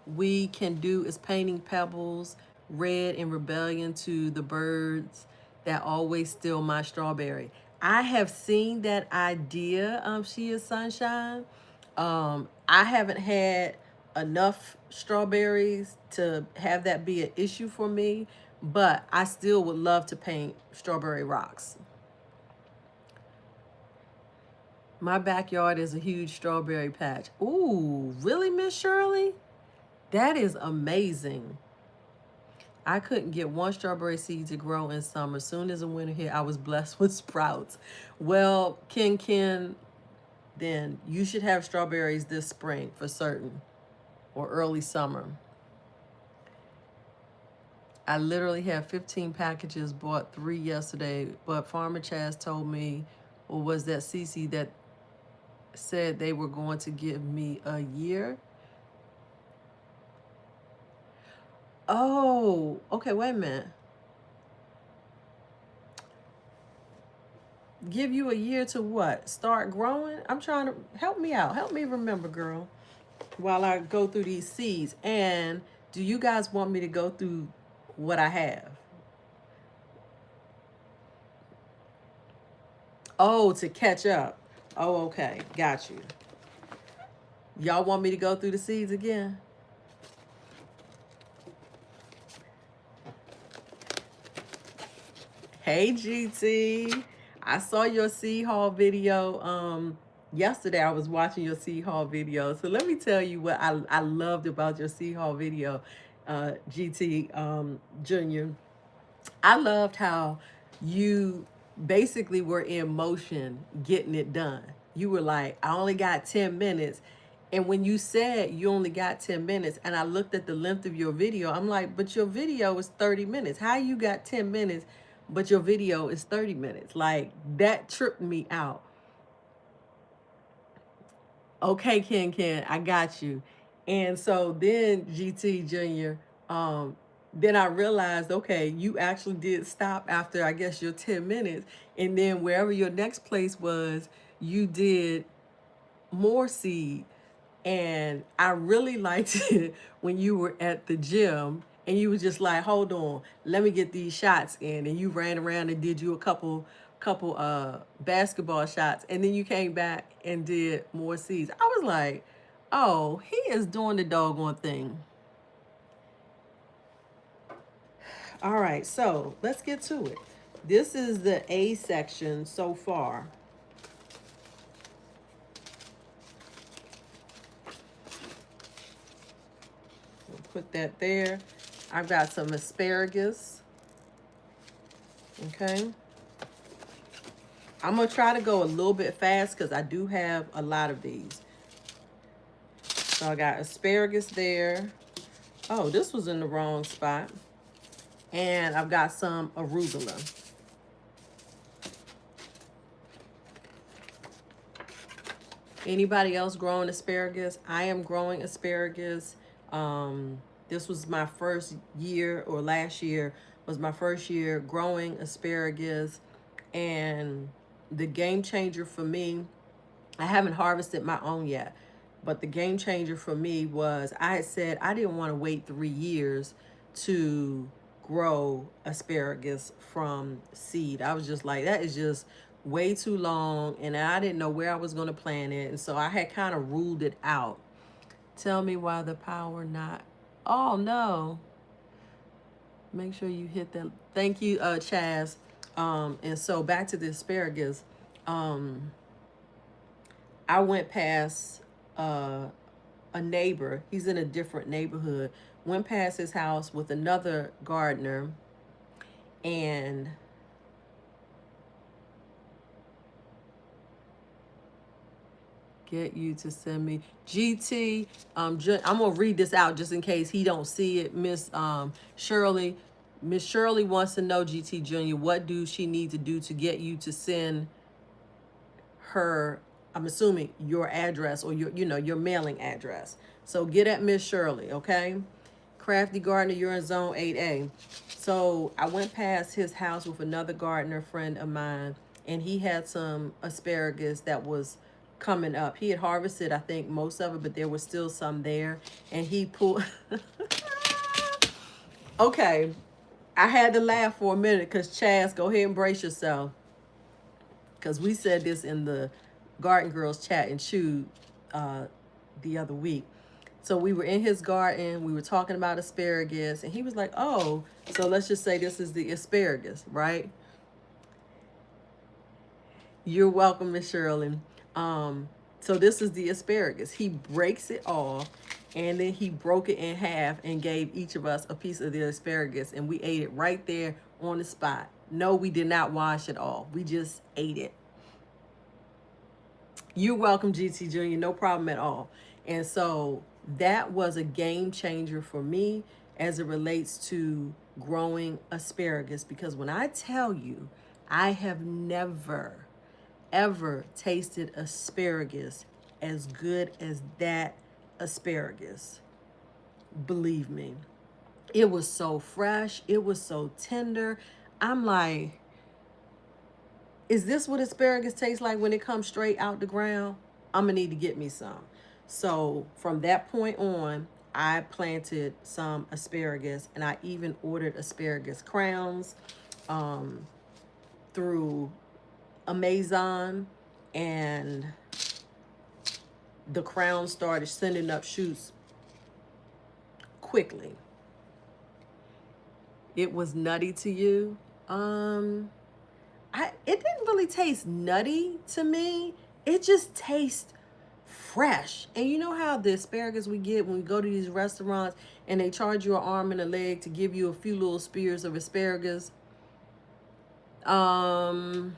we can do is painting pebbles red in rebellion to the birds that always steal my strawberry. I have seen that idea, She is Sunshine. I haven't had enough strawberries to have that be an issue for me, but I still would love to paint strawberry rocks. My backyard is a huge strawberry patch. Ooh, really, Miss Shirley? That is amazing. I couldn't get one strawberry seed to grow in summer. Soon as the winter hit, I was blessed with sprouts. Well, Ken, then you should have strawberries this spring for certain, or early summer. I literally have 15 packages, bought 3 yesterday, but Farmer Chaz told me, or was that Cece, that said they were going to give me a year. Oh, okay, wait a minute. Give you a year to what? Start growing? I'm trying to help me out. Help me remember, girl, while I go through these seeds. And do you guys want me to go through what I have? Oh, to catch up. Oh, okay. Got you. Y'all want me to go through the seeds again? Hey, GT. I saw your seed haul video. Yesterday I was watching your seed haul video. So let me tell you what I loved about your seed haul video, GT Junior. I loved how you basically were in motion getting it done. You were like, I only got 10 minutes. And when you said you only got 10 minutes, and I looked at the length of your video, I'm like, but your video is 30 minutes. How you got 10 minutes, but your video is 30 minutes? Like, that tripped me out. Okay, Ken, I got you. And so then GT Junior, then I realized, okay, you actually did stop after I guess your 10 minutes. And then wherever your next place was, you did more seed. And I really liked it when you were at the gym and you were just like, hold on, let me get these shots in. And you ran around and did you a couple basketball shots, and then you came back and did more seeds. I was like, oh, he is doing the doggone thing. All right, so let's get to it. This is the A section so far. We'll put that there. I've got some asparagus. Okay. I'm going to try to go a little bit fast because I do have a lot of these. So I got asparagus there. Oh, this was in the wrong spot. And I've got some arugula. Anybody else growing asparagus? I am growing asparagus. This was my first year, or last year was my first year growing asparagus. And the game changer for me, I haven't harvested my own yet, but the game changer for me was I had said I didn't want to wait 3 years to grow asparagus from seed. I was just like, that is just way too long, and I didn't know where I was going to plant it, and so I had kind of ruled it out. Tell me why the power not. Oh no. Make sure you hit that. Thank you, Chaz. And so back to the asparagus. I went past a neighbor. He's in a different neighborhood. Went past his house with another gardener, and get you to send me GT. I'm gonna read this out just in case he don't see it. Miss Shirley. Miss Shirley wants to know, GT Junior, what do she need to do to get you to send her, I'm assuming, your address, or your mailing address. So get at Miss Shirley, okay? Crafty Gardener, you're in zone 8A. So I went past his house with another gardener friend of mine, and he had some asparagus that was coming up. He had harvested, I think, most of it, but there was still some there. And he pulled... Okay, I had to laugh for a minute because Chaz, go ahead and brace yourself. Because we said this in the Garden Girls Chat and Chew the other week. So we were in his garden, we were talking about asparagus, and he was like, oh, so let's just say this is the asparagus, right? You're welcome, Miss Shirley. So this is the asparagus. He breaks it off, and then he broke it in half and gave each of us a piece of the asparagus, and we ate it right there on the spot. No, we did not wash it off. We just ate it. You're welcome, GT Junior. No problem at all. And so that was a game changer for me as it relates to growing asparagus, because when I tell you, I have never, ever tasted asparagus as good as that asparagus. Believe me. It was so fresh. It was so tender. I'm like, is this what asparagus tastes like when it comes straight out the ground? I'm going to need to get me some. So from that point on, I planted some asparagus, and I even ordered asparagus crowns through Amazon, and the crowns started sending up shoots quickly. It was nutty to you. It didn't really taste nutty to me. It just tastes fresh. And you know how the asparagus we get when we go to these restaurants and they charge you an arm and a leg to give you a few little spears of asparagus? I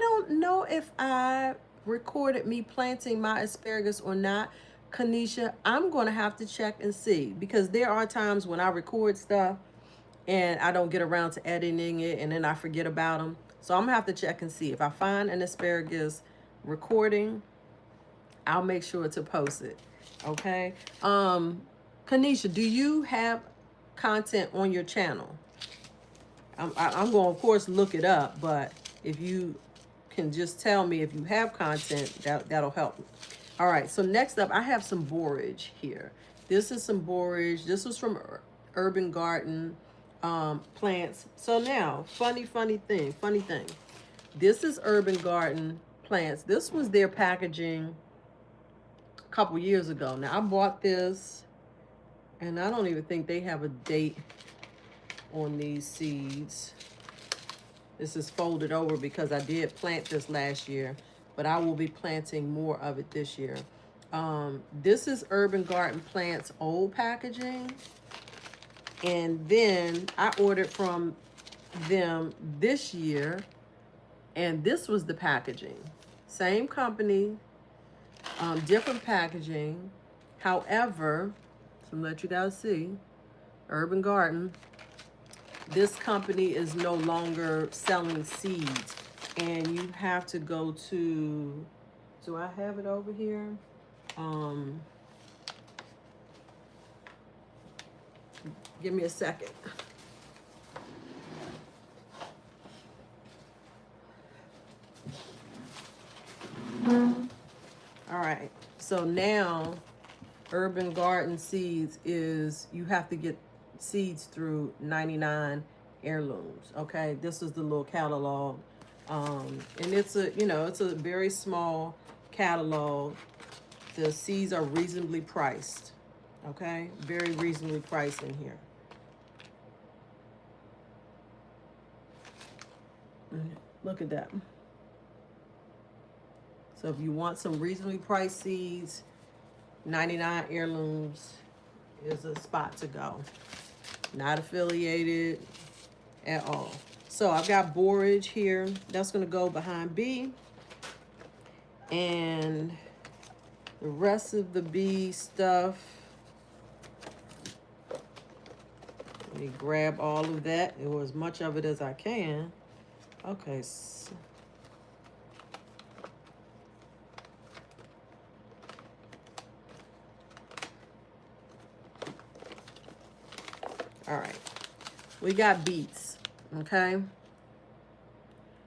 don't know if I recorded me planting my asparagus or not, Kanisha. I'm going to have to check and see, because there are times when I record stuff and I don't get around to editing it, and then I forget about them. So I'm going to have to check and see. If I find an asparagus recording, I'll make sure to post it. Okay. Kanisha, do you have content on your channel? I'm going to, of course, look it up, but if you can just tell me if you have content, that'll help me. All right, so next up, I have some borage here. This is some borage. This was from Urban Garden plants. So now, funny thing. This is Urban Garden plants. This was their packaging a couple years ago. Now, I bought this, and I don't even think they have a date on these seeds. This is folded over because I did plant this last year, but I will be planting more of it this year. This is Urban Garden Plants old packaging. And then I ordered from them this year, and this was the packaging. Same company, different packaging. However, so I'm gonna let you guys see, Urban Garden, this company is no longer selling seeds, and you have to go to, do I have it over here? Give me a second. All right, so now Urban Garden Seeds is, you have to get seeds through 99 Heirlooms. Okay, this is the little catalog, and it's a, it's a very small catalog. The seeds are reasonably priced. Okay, very reasonably priced in here. Look at that. So if you want some reasonably priced seeds, 99 Heirlooms is a spot to go. Not affiliated at all. So I've got borage here. That's going to go behind B. And the rest of the B stuff, let me grab all of that, or as much of it as I can. Okay. All right. We got beets. Okay.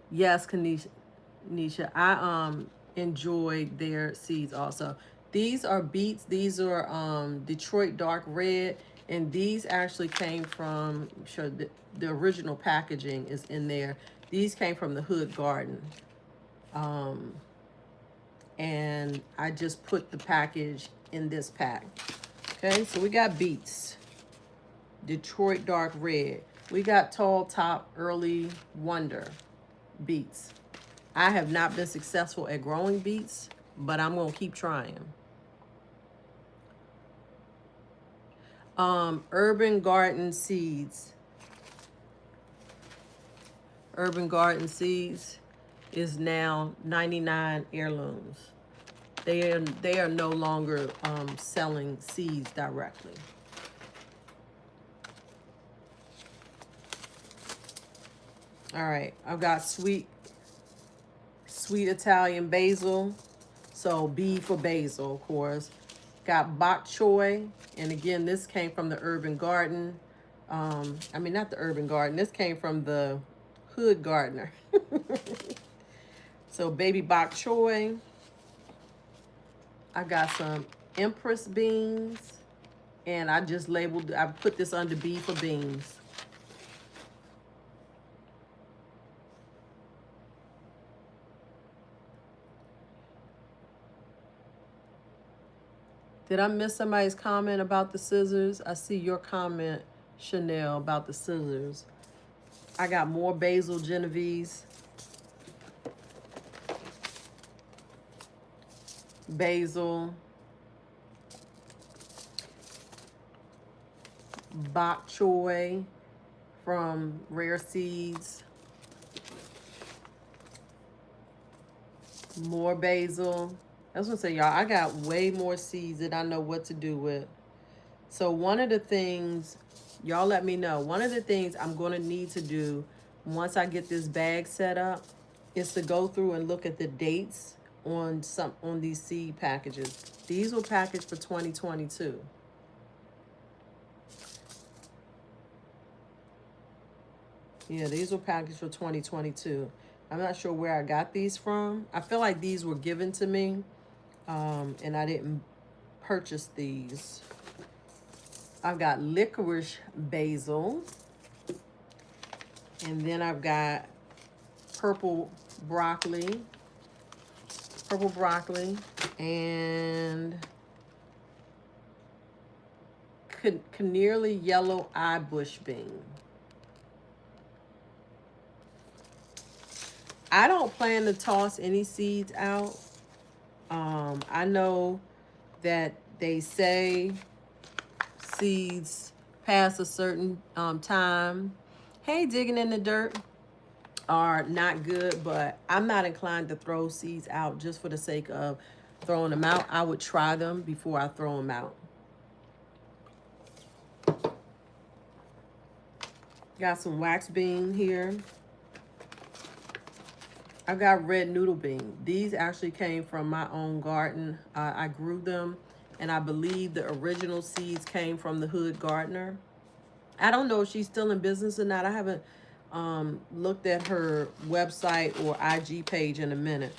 Yes, Kanisha, I enjoyed their seeds also. These are beets. These are Detroit Dark Red, and these actually came from, I'm sure the original packaging is in there. These came from the Hood Garden. And I just put the package in this pack. Okay, so we got beets. Detroit Dark Red. We got Tall Top Early Wonder beets. I have not been successful at growing beets, but I'm going to keep trying. Urban Garden Seeds. Urban Garden Seeds is now 99 Heirlooms. They are no longer selling seeds directly. All right, I've got sweet Italian basil. So B for basil, of course. Got bok choy, and again, this came from the urban garden. I mean, not the urban garden. This came from the hood gardener. So baby bok choy. I got some empress beans, and I just labeled. I put this under B for beans. Did I miss somebody's comment about the scissors? I see your comment, Chanel, about the scissors. I got more basil Genovese. Basil. Bok choy from Rare Seeds. More basil. I was gonna say, y'all, I got way more seeds that I know what to do with. So one of the things, y'all let me know, one of the things I'm gonna need to do once I get this bag set up is to go through and look at the dates on these seed packages. These were packaged for 2022. Yeah, these were packaged for 2022. I'm not sure where I got these from. I feel like these were given to me, and I didn't purchase these. I've got licorice basil, and then I've got purple broccoli, and nearly yellow eye bush bean. I don't plan to toss any seeds out. I know that they say seeds past a certain time, hey, digging in the dirt, are not good, but I'm not inclined to throw seeds out just for the sake of throwing them out. I would try them before I throw them out. Got some wax bean here. I've got red noodle bean. These actually came from my own garden. I grew them, and I believe the original seeds came from the hood gardener. I don't know if she's still in business or not. I haven't looked at her website or IG page in a minute,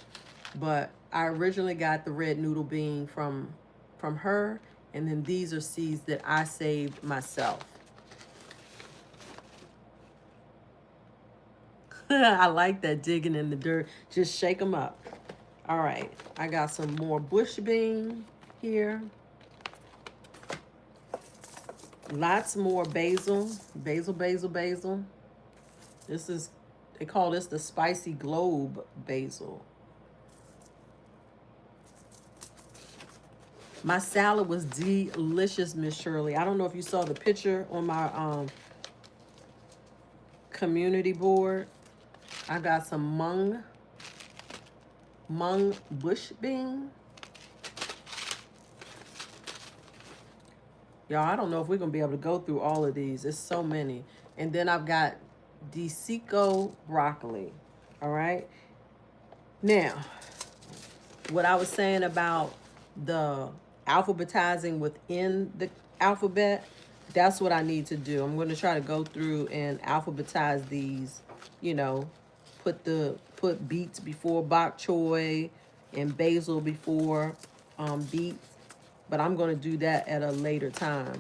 but I originally got the red noodle bean from her, and then these are seeds that I saved myself. I like that, digging in the dirt. Just shake them up. All right, I got some more bush bean here. Lots more basil. Basil. This is, they call this the spicy globe basil. My salad was delicious, Miss Shirley. I don't know if you saw the picture on my community board. I got some mung bush bean. Y'all, I don't know if we're going to be able to go through all of these. There's so many. And then I've got Desico broccoli. All right. Now, what I was saying about the alphabetizing within the alphabet, that's what I need to do. I'm going to try to go through and alphabetize these, you know, put beets before bok choy and basil before beets. But I'm going to do that at a later time.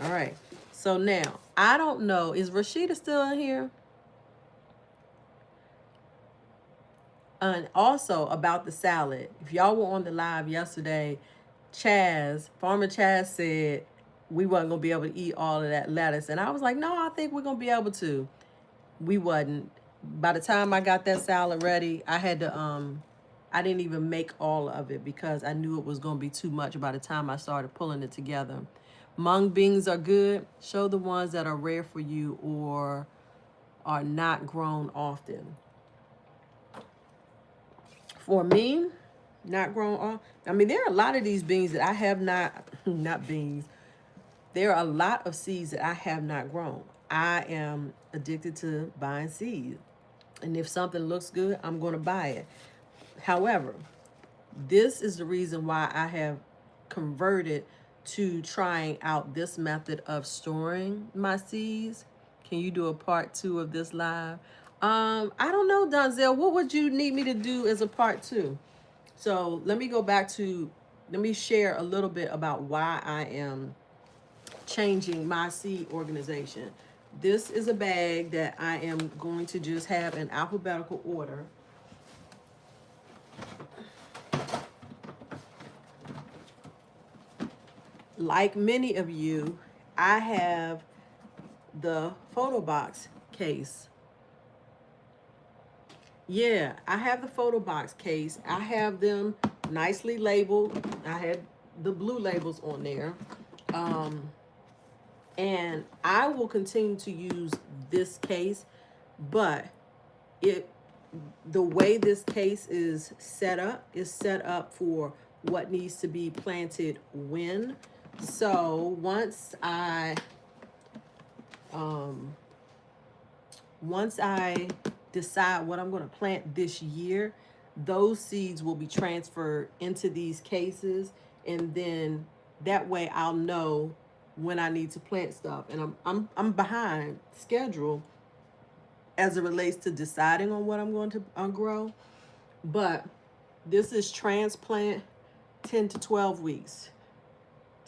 All right. So now, I don't know. Is Rashida still in here? And also about the salad. If y'all were on the live yesterday, Farmer Chaz said we wasn't going to be able to eat all of that lettuce. And I was like, no, I think we're going to be able to. We wasn't. By the time I got that salad ready, I had to, I didn't even make all of it because I knew it was going to be too much by the time I started pulling it together. Mung beans are good. Show the ones that are rare for you or are not grown often. For me, not grown often. I mean, there are a lot of these beans that I have not beans. There are a lot of seeds that I have not grown. I am addicted to buying seeds. And if something looks good, I'm going to buy it. However, this is the reason why I have converted to trying out this method of storing my seeds. Can you do a part 2 of this live? I don't know, Donzel. What would you need me to do as a part 2? So let me go back to, let me share a little bit about why I am changing my seed organization. This is a bag that I am going to just have in alphabetical order. Like many of you, I have the photo box case. Yeah, I have the photo box case. I have them nicely labeled. I had the blue labels on there. And I will continue to use this case, but it the way this case is set up for what needs to be planted when. So once I decide what I'm going to plant this year, those seeds will be transferred into these cases, and then that way I'll know when I need to plant stuff. And I'm behind schedule as it relates to deciding on what I'm going to grow, but this is transplant 10 to 12 weeks,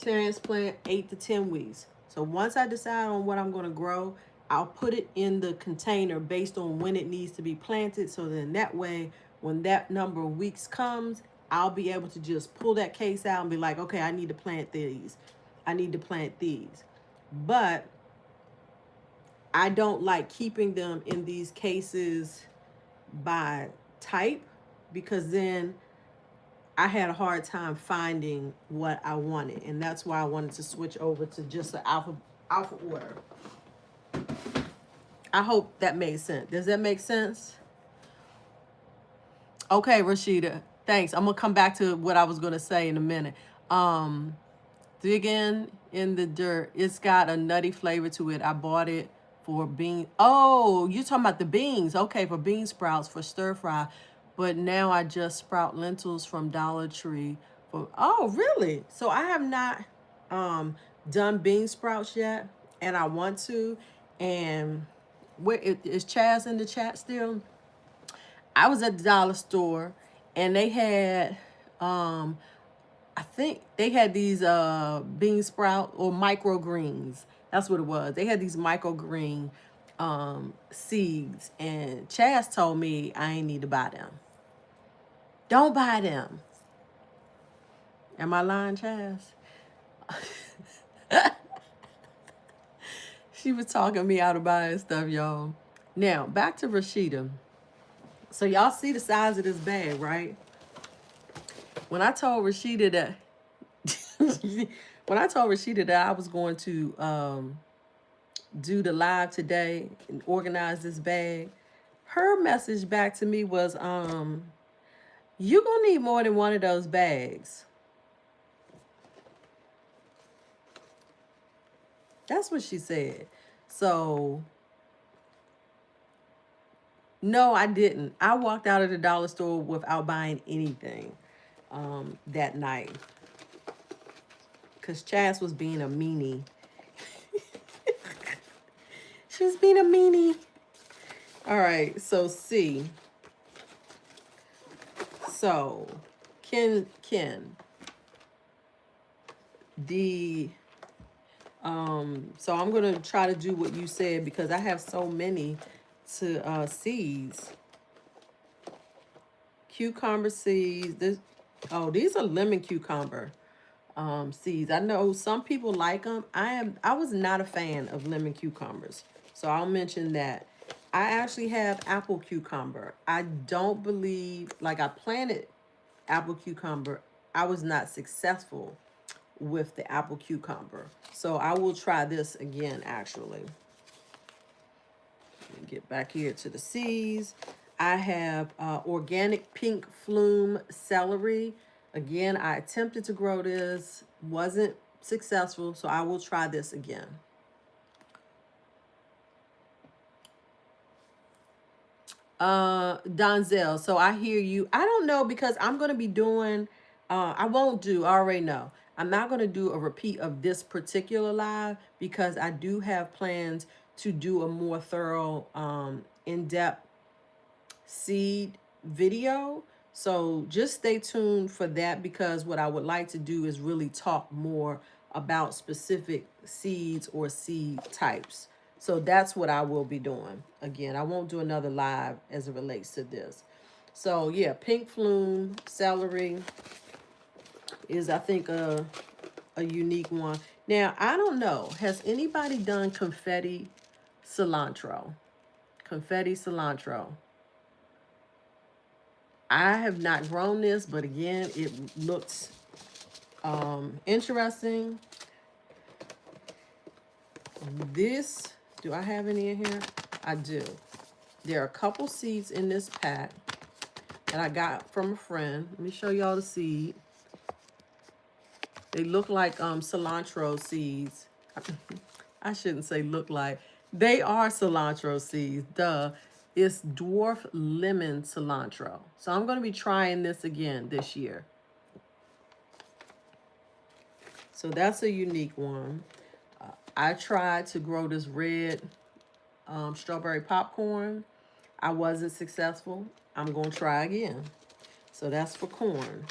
transplant 8 to 10 weeks. So once I decide on what I'm going to grow, I'll put it in the container based on when it needs to be planted. So then that way, when that number of weeks comes, I'll be able to just pull that case out and be like, okay, I need to plant these. I need to plant these. But I don't like keeping them in these cases by type, because then I had a hard time finding what I wanted. And that's why I wanted to switch over to just the alpha order. I hope that made sense. Does that make sense? Okay, Rashida. Thanks. I'm gonna come back to what I was gonna say in a minute. Digging in the dirt. It's got a nutty flavor to it. I bought it for bean. Oh, you're talking about the beans. Okay, for bean sprouts for stir fry. But now I just sprout lentils from Dollar Tree. Oh, really? So I have not done bean sprouts yet, and I want to. And where is Chaz in the chat still? I was at the dollar store, and they had I think they had these bean sprout or microgreens. That's what it was. They had these microgreen seeds, and Chaz told me I ain't need to buy them. Don't buy them. Am I lying, Chaz? She was talking me out of buying stuff, y'all. Now, back to Rashida. So y'all see the size of this bag, right? When I told Rashida that I was going to do the live today and organize this bag, her message back to me was, you're gonna need more than one of those bags. That's what she said. So no, I didn't. I walked out of the dollar store without buying anything that night, because Chaz was being a meanie. She was being a meanie. All right, so C. So, Ken, the so I'm gonna try to do what you said, because I have so many to seeds. Cucumber seeds. These are lemon cucumber seeds. I know some people like them. I was not a fan of lemon cucumbers, so I'll mention that. I actually have apple cucumber. I don't believe, like, I planted apple cucumber. I was not successful with the apple cucumber, so I will try this again. Actually, let me get back here to the seeds. I have organic pink flume celery. Again, I attempted to grow this, wasn't successful, so I will try this again. Donzel, so I hear you. I don't know because I'm going to be doing, I won't do, I already know. I'm not going to do a repeat of this particular live because I do have plans to do a more thorough, in-depth seed video. So just stay tuned for that because what I would like to do is really talk more about specific seeds or seed types. So that's what I will be doing. Again, I won't do another live as it relates to this. So yeah, pink flume celery is I think a unique one. Now, I don't know. Has anybody done confetti cilantro? Confetti cilantro. I have not grown this, but again, it looks interesting. This, do I have any in here? I do. There are a couple seeds in this pack that I got from a friend. Let me show y'all the seed. They look like cilantro seeds. I shouldn't say look like. They are cilantro seeds. Duh. It's dwarf lemon cilantro. So I'm going to be trying this again this year. So that's a unique one. I tried to grow this red strawberry popcorn. I wasn't successful. I'm going to try again. So that's for corn.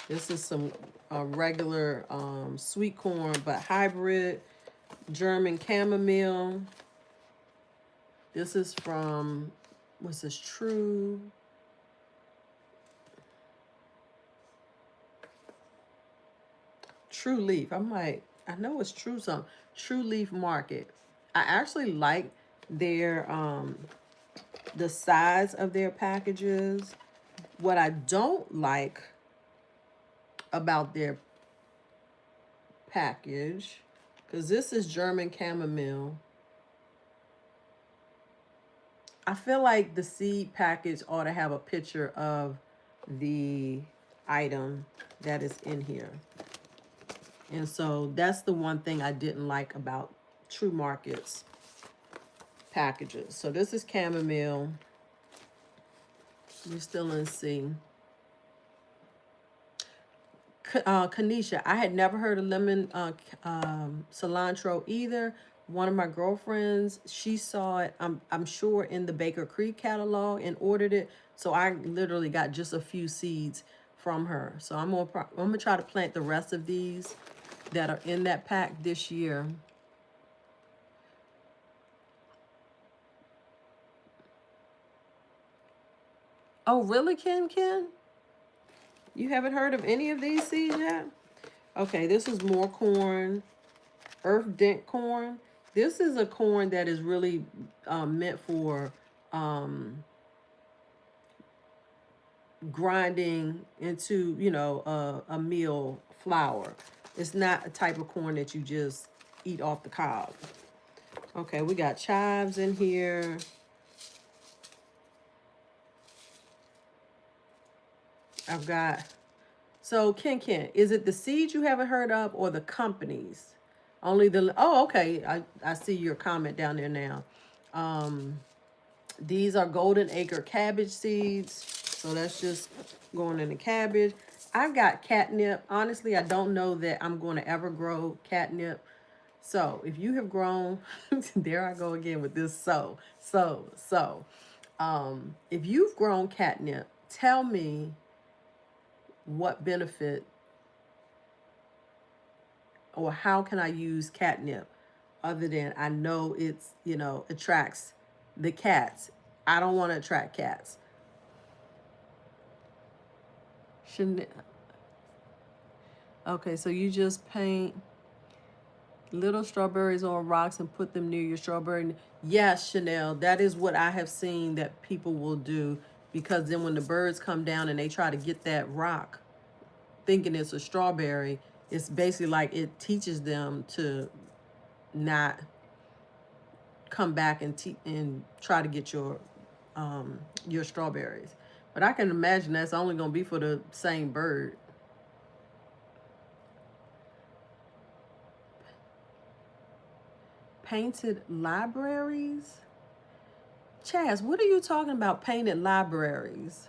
This is some regular sweet corn, but hybrid German chamomile. This is from, what's this, True Leaf. I'm like, I know it's True something. True Leaf Market. I actually like their the size of their packages. What I don't like about their package, because this is German chamomile. I feel like the seed package ought to have a picture of the item that is in here. And so that's the one thing I didn't like about True Market's packages. So this is chamomile. We're still in C. Kanisha, I had never heard of lemon cilantro either. One of my girlfriends, she saw it, I'm sure, in the Baker Creek catalog and ordered it. So I literally got just a few seeds from her. So I'm gonna try to plant the rest of these that are in that pack this year. Oh, really, Ken? You haven't heard of any of these seeds yet? Okay, this is more corn, Earth Dent corn. This is a corn that is really meant for grinding into, you know, a meal flour. It's not a type of corn that you just eat off the cob. Okay, we got chives in here. I've got, so Ken, is it the seeds you haven't heard of or the companies? Only the, oh, okay, I see your comment down there now. These are Golden Acre cabbage seeds. So that's just going in the cabbage. I've got catnip. Honestly, I don't know that I'm going to ever grow catnip. So if you have grown, there I go again with this if you've grown catnip, tell me what benefit or how can I use catnip other than I know it's, you know, attracts the cats. I don't want to attract cats. Shouldn't it? Okay, so you just paint little strawberries on rocks and put them near your strawberry. Yes, Chanel, that is what I have seen that people will do, because then when the birds come down and they try to get that rock thinking it's a strawberry, it's basically like it teaches them to not come back and try to get your strawberries. But I can imagine that's only going to be for the same bird. Painted libraries? Chaz, what are you talking about, painted libraries?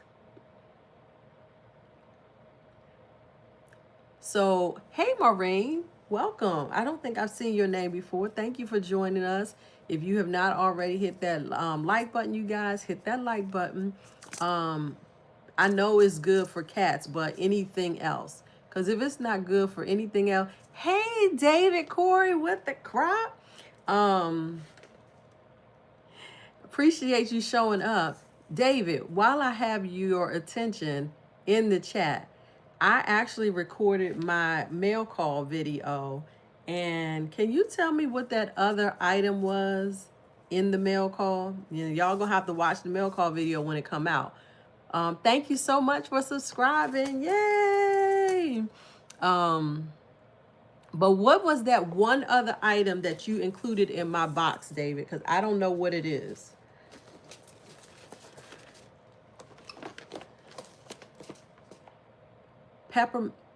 So, hey, Maureen, welcome. I don't think I've seen your name before. Thank you for joining us. If you have not already hit that like button, you guys, hit that like button. I know it's good for cats, but anything else. Because if it's not good for anything else, hey, David Corey with the crop. Appreciate you showing up. David, while I have your attention in the chat, I actually recorded my mail call video. And can you tell me what that other item was in the mail call? You know, y'all gonna have to watch the mail call video when it come out. Thank you so much for subscribing. Yay! But what was that one other item that you included in my box, David? Because I don't know what it is.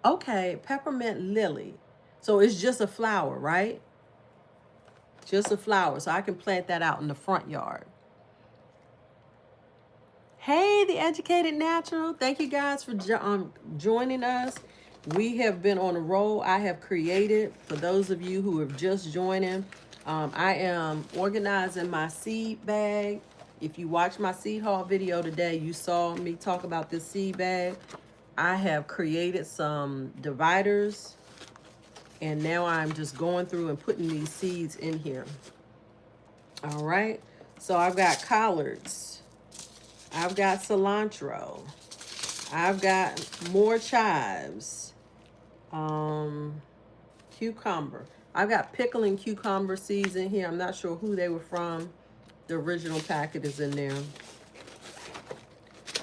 Okay, peppermint lily. So it's just a flower, right? Just a flower. So I can plant that out in the front yard. Hey, the Educated Natural. Thank you guys for joining us. We have been on a roll. I have created, for those of you who are just joining, I am organizing my seed bag. If you watched my seed haul video today, you saw me talk about this seed bag. I have created some dividers, and now I'm just going through and putting these seeds in here. All right. So I've got collards. I've got cilantro. I've got more chives. Cucumber. I've got pickling cucumber seeds in here. I'm not sure who they were from. The original packet is in there.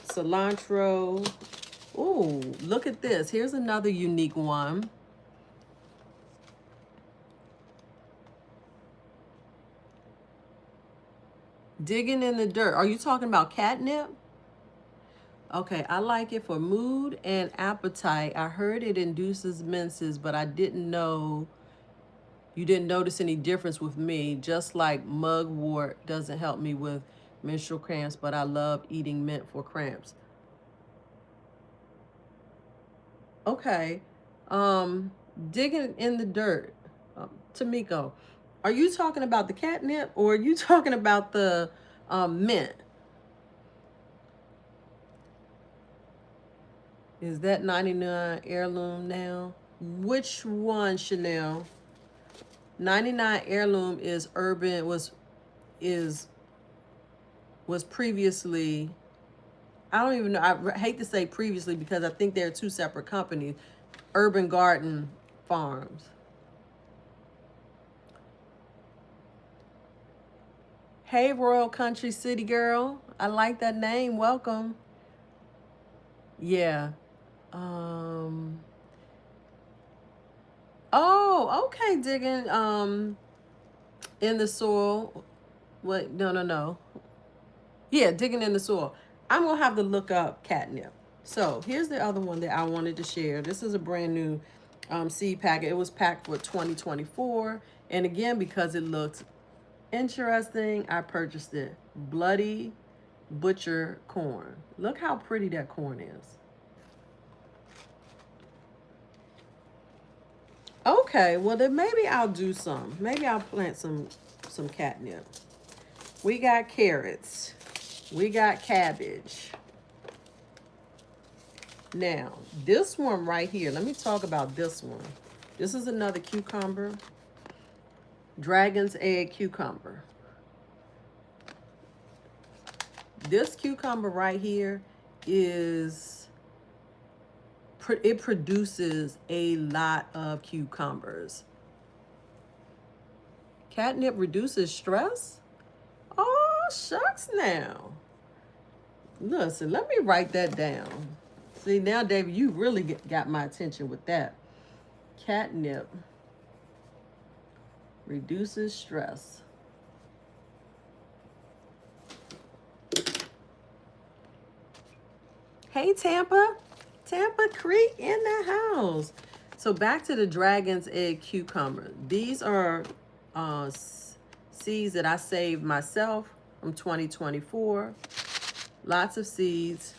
Cilantro. Ooh, look at this. Here's another unique one. Digging in the dirt. Are you talking about catnip? Okay, I like it for mood and appetite. I heard it induces menses, but I didn't know you didn't notice any difference with me. Just like mugwort doesn't help me with menstrual cramps, but I love eating mint for cramps. Okay, digging in the dirt. Tamiko, are you talking about the catnip or are you talking about the mint? Is that 99 heirloom now? Which one, Chanel? 99 heirloom is urban, was previously, I don't even know, I hate to say previously because I think they're two separate companies. Urban Garden Farms. Hey, Royal Country City Girl. I like that name. Welcome. Yeah. Oh, okay, digging in the soil. Wait, no. Yeah, digging in the soil. I'm gonna have to look up catnip. So here's the other one that I wanted to share. This is a brand new seed packet. It was packed for 2024. And again, because it looked interesting, I purchased it. Bloody Butcher corn. Look how pretty that corn is. Okay, well then maybe I'll do some. Maybe I'll plant some catnip. We got carrots. We got cabbage. Now, this one right here, let me talk about this one. This is another cucumber. Dragon's egg cucumber. This cucumber right here is, it produces a lot of cucumbers. Catnip reduces stress? Oh, shucks now. Listen, let me write that down. See, now, David, you really got my attention with that. Catnip reduces stress. Hey, Tampa. Tampa Creek in the house. So back to the dragon's egg cucumber. These are seeds that I saved myself from 2024. Lots of seeds.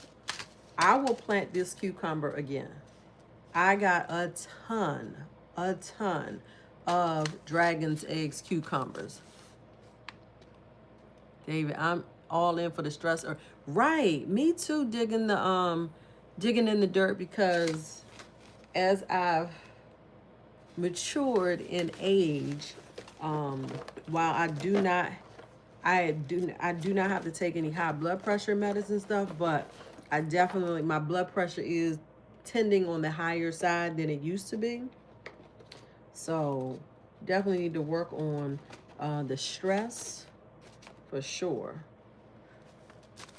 I will plant this cucumber again. I got a ton of dragon's eggs cucumbers. David, I'm all in for the stress. Right, me too, digging in the dirt, because as I've matured in age, while I do not have to take any high blood pressure medicine stuff, but I definitely, my blood pressure is tending on the higher side than it used to be. So definitely need to work on the stress for sure.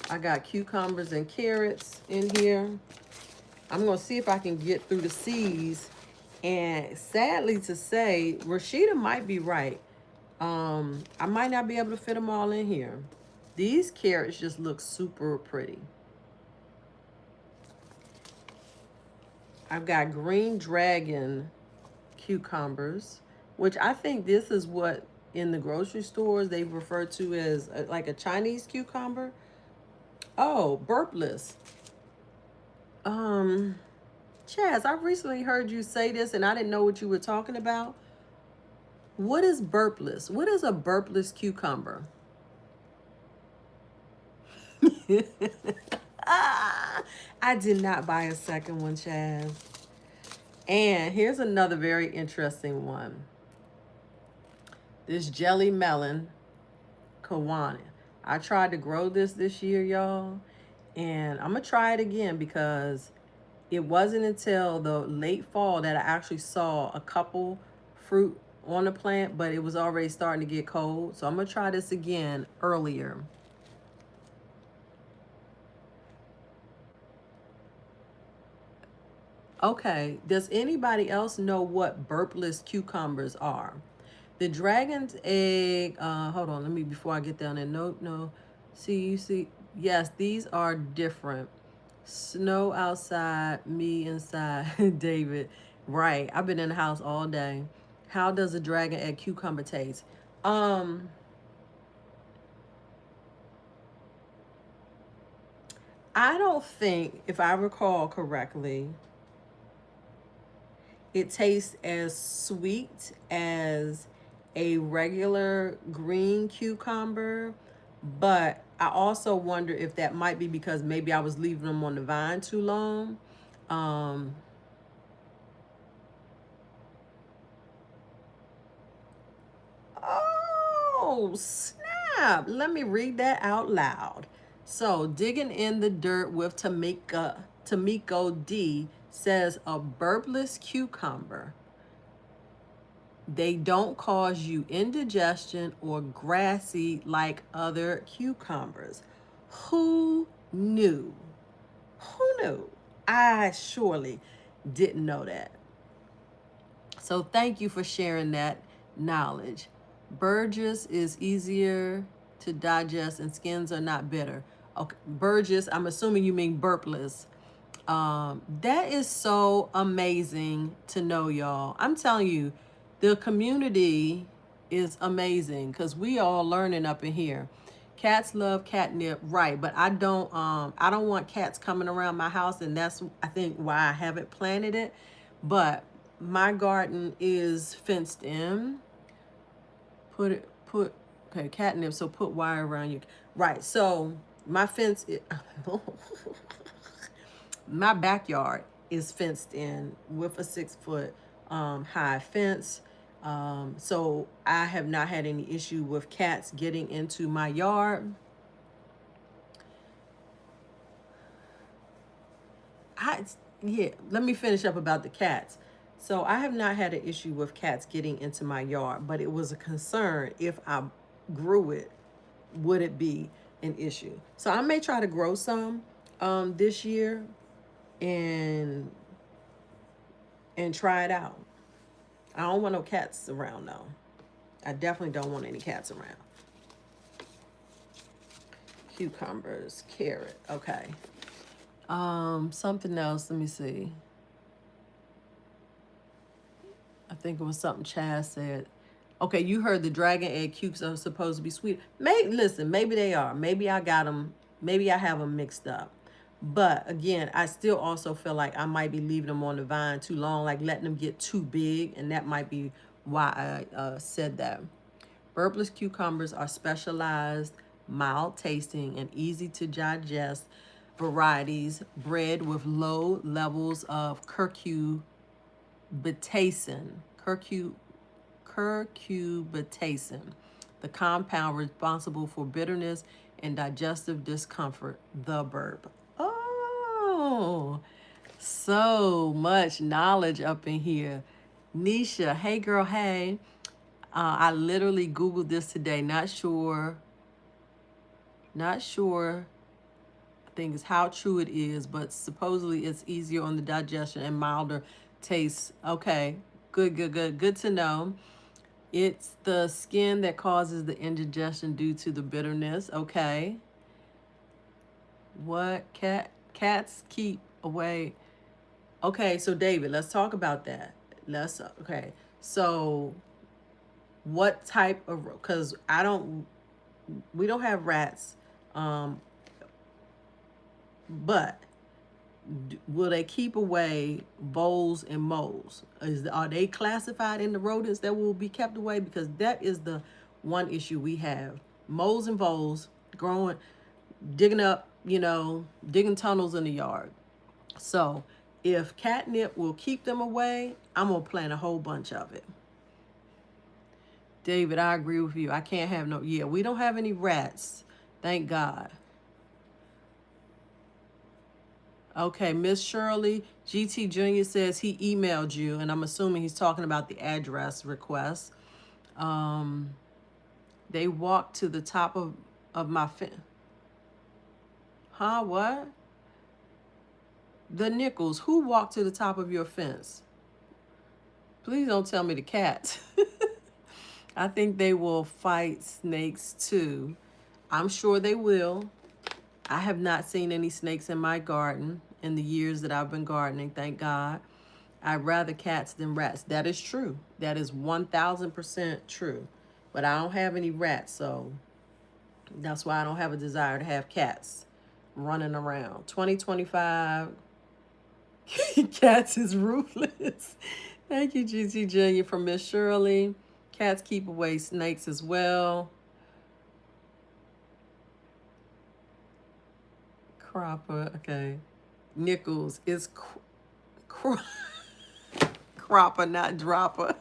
I got cucumbers and carrots in here. I'm going to see if I can get through the seeds. And sadly to say, Rashida might be right. I might not be able to fit them all in here. These carrots just look super pretty. I've got green dragon cucumbers, which I think this is what in the grocery stores they refer to as like a Chinese cucumber. Oh, burpless. Chaz, I've recently heard you say this and I didn't know what you were talking about. What is burpless? What is a burpless cucumber? I did not buy a second one, Chaz. And here's another very interesting one. This jelly melon, Kawana. I tried to grow this year, y'all. And I'm going to try it again because it wasn't until the late fall that I actually saw a couple fruit on the plant, but it was already starting to get cold. So I'm going to try this again earlier. Okay, does anybody else know what burpless cucumbers are? The dragon's egg, hold on, let me, before I get down there, no. See, you see, yes, these are different. Snow outside, me inside, David. Right, I've been in the house all day. How does a dragon egg cucumber taste? I don't think, if I recall correctly, it tastes as sweet as a regular green cucumber, but I also wonder if that might be because maybe I was leaving them on the vine too long. Oh, snap. Let me read that out loud. So, digging in the dirt with Tamiko D says a burpless cucumber. They don't cause you indigestion or grassy like other cucumbers. Who knew? Who knew? I surely didn't know that. So thank you for sharing that knowledge. Burgess is easier to digest and skins are not bitter. Okay, Burgess, I'm assuming you mean burpless. That is so amazing to know, y'all. I'm telling you, the community is amazing because we all learning up in here. Cats love catnip, right? But I don't want cats coming around my house, and that's, I think, why I haven't planted it. But my garden is fenced in. Okay, catnip. So put wire around you, right? So my fence. My backyard is fenced in with a 6-foot high fence. So I have not had any issue with cats getting into my yard. Let me finish up about the cats. So I have not had an issue with cats getting into my yard, but it was a concern if I grew it, would it be an issue? So I may try to grow some this year and try it out. I don't want no cats around though. I definitely don't want any cats around. Cucumbers, carrot, okay. Something else, let me see. I think it was something Chaz said. Okay, you heard the dragon egg cukes are supposed to be sweet. Listen, maybe they are. Maybe I got them. Maybe I have them mixed up. But again, I still also feel like I might be leaving them on the vine too long, like letting them get too big, and that might be why I said that. Herbless cucumbers are specialized, mild tasting, and easy to digest varieties bred with low levels of curcumin curcu, curcubitation, the compound responsible for bitterness and digestive discomfort, the burp. Oh, so much knowledge up in here. Nisha, hey girl, hey. I literally Googled this today. Not sure things how true it is, but supposedly it's easier on the digestion and milder taste. Okay, good to know. It's the skin that causes the indigestion due to the bitterness. Okay. What cats keep away? Okay, so David, let's talk about that. Okay. So what type of, because we don't have rats, um, but will they keep away voles and moles? Are they classified in the rodents that will be kept away? Because that is the one issue we have. Moles and voles growing, digging up, digging tunnels in the yard. So if catnip will keep them away, I'm going to plant a whole bunch of it. David, I agree with you. I can't have we don't have any rats. Thank God. Okay, Miss Shirley, GT Jr. says he emailed you, and I'm assuming he's talking about the address request. They walked to the top of my fence. Huh, what? The Nichols, who walked to the top of your fence? Please don't tell me the cats. I think they will fight snakes too. I'm sure they will. I have not seen any snakes in my garden in the years that I've been gardening, thank God. I'd rather cats than rats. That is true. That is 1000% true. But I don't have any rats, so that's why I don't have a desire to have cats running around. 2025, cats is ruthless. Thank you, GT Jr. from Miss Shirley. Cats keep away snakes as well. Cropper, okay. Nichols is cropper, not dropper.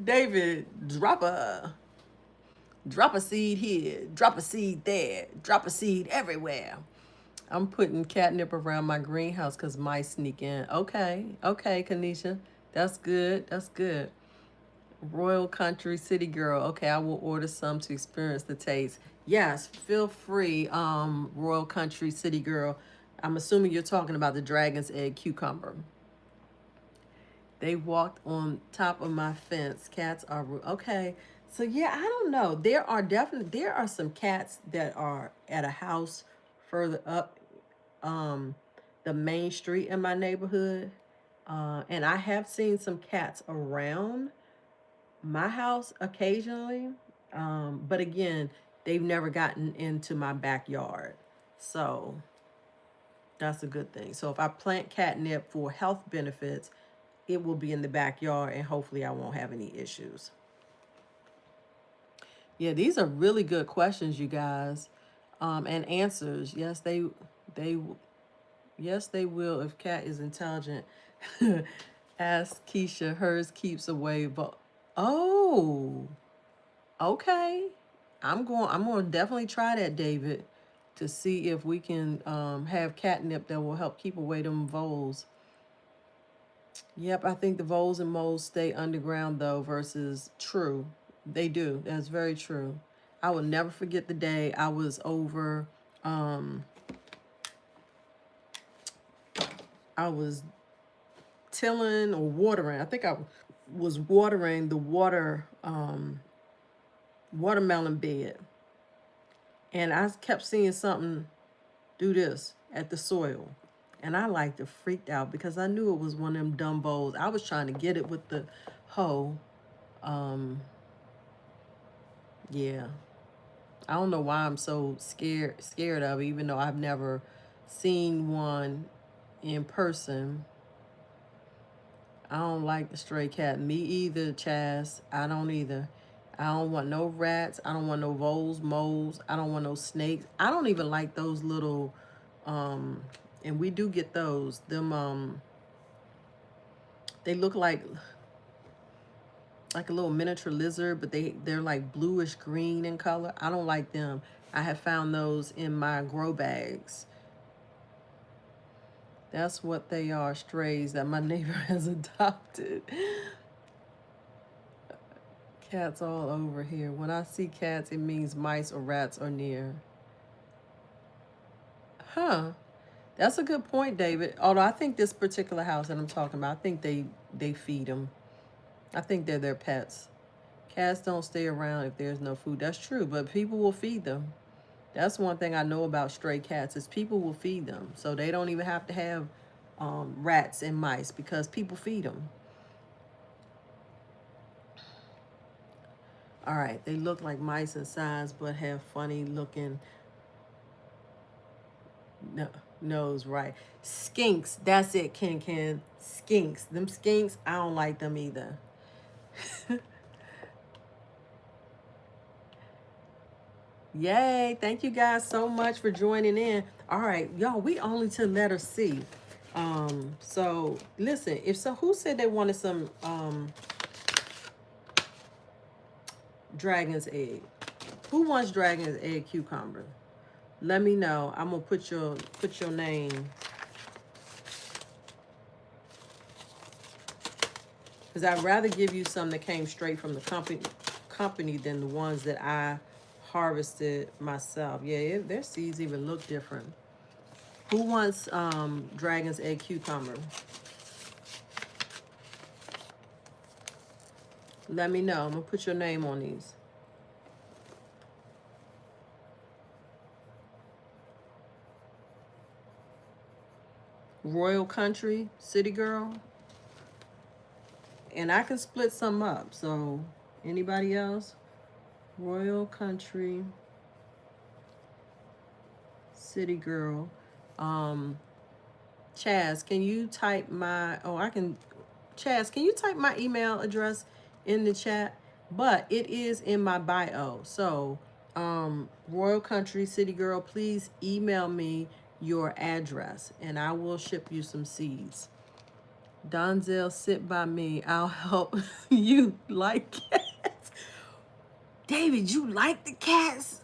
David, dropper. Drop a seed here, drop a seed there, drop a seed everywhere. I'm putting catnip around my greenhouse because mice sneak in. Okay, Kanisha. That's good. That's good. Royal Country City Girl. Okay, I will order some to experience the taste. Yes, feel free, Royal Country City Girl. I'm assuming you're talking about the dragon's egg cucumber. They walked on top of my fence. Cats are okay. So yeah, I don't know. There are some cats that are at a house further up the main street in my neighborhood. And I have seen some cats around my house occasionally. But again, they've never gotten into my backyard. So that's a good thing. So if I plant catnip for health benefits, it will be in the backyard and hopefully I won't have any issues. Yeah, these are really good questions, you guys. And answers. They yes, they will if cat is intelligent. Ask Keisha, hers keeps away, but oh, okay. I'm going to definitely try that, David, to see if we can have catnip that will help keep away them voles. Yep, I think the voles and moles stay underground though versus true. They do. That's very true. I will never forget the day I was over. I was tilling or watering. I think I was watering the watermelon bed, and I kept seeing something do this at the soil. And I like to freaked out because I knew it was one of them dumb voles. I was trying to get it with the hoe. Yeah. I don't know why I'm so scared of it, even though I've never seen one in person. I don't like the stray cat. Me either, Chaz. I don't either. I don't want no rats. I don't want no voles, moles. I don't want no snakes. I don't even like those little, um, and we do get those. Them, they look like a little miniature lizard, but they're like bluish green in color. I don't like them. I have found those in my grow bags. That's what they are, strays that my neighbor has adopted. Cats all over here. When I see cats, it means mice or rats are near. Huh. That's a good point, David. Although I think this particular house that I'm talking about, I think they feed them. I think they're their pets. Cats don't stay around if there's no food. That's true, but people will feed them. That's one thing I know about stray cats is people will feed them. So they don't even have to have rats and mice because people feed them. All right, they look like mice in size but have funny looking no, nose, right? Skinks, that's it, Ken. Skinks. Them skinks, I don't like them either. Yay, thank you guys so much for joining in. All right, y'all, we only to letter C. So listen, if so, who said they wanted some dragon's egg? Who wants dragon's egg cucumber? Let me know. I'm gonna put your name, because I'd rather give you some that came straight from the company than the ones that I harvested myself. Yeah, their seeds even look different. Who wants dragon's egg cucumber? Let me know. I'm gonna put your name on these. Royal Country, City Girl. And I can split some up. So anybody else? Royal Country, City Girl. Chaz, can you type my, Chaz, can you type my email address in the chat? But it is in my bio. So, Royal Country City Girl, please email me your address and I will ship you some seeds. Donzel, sit by me. I'll help you like cats. David, you like the cats?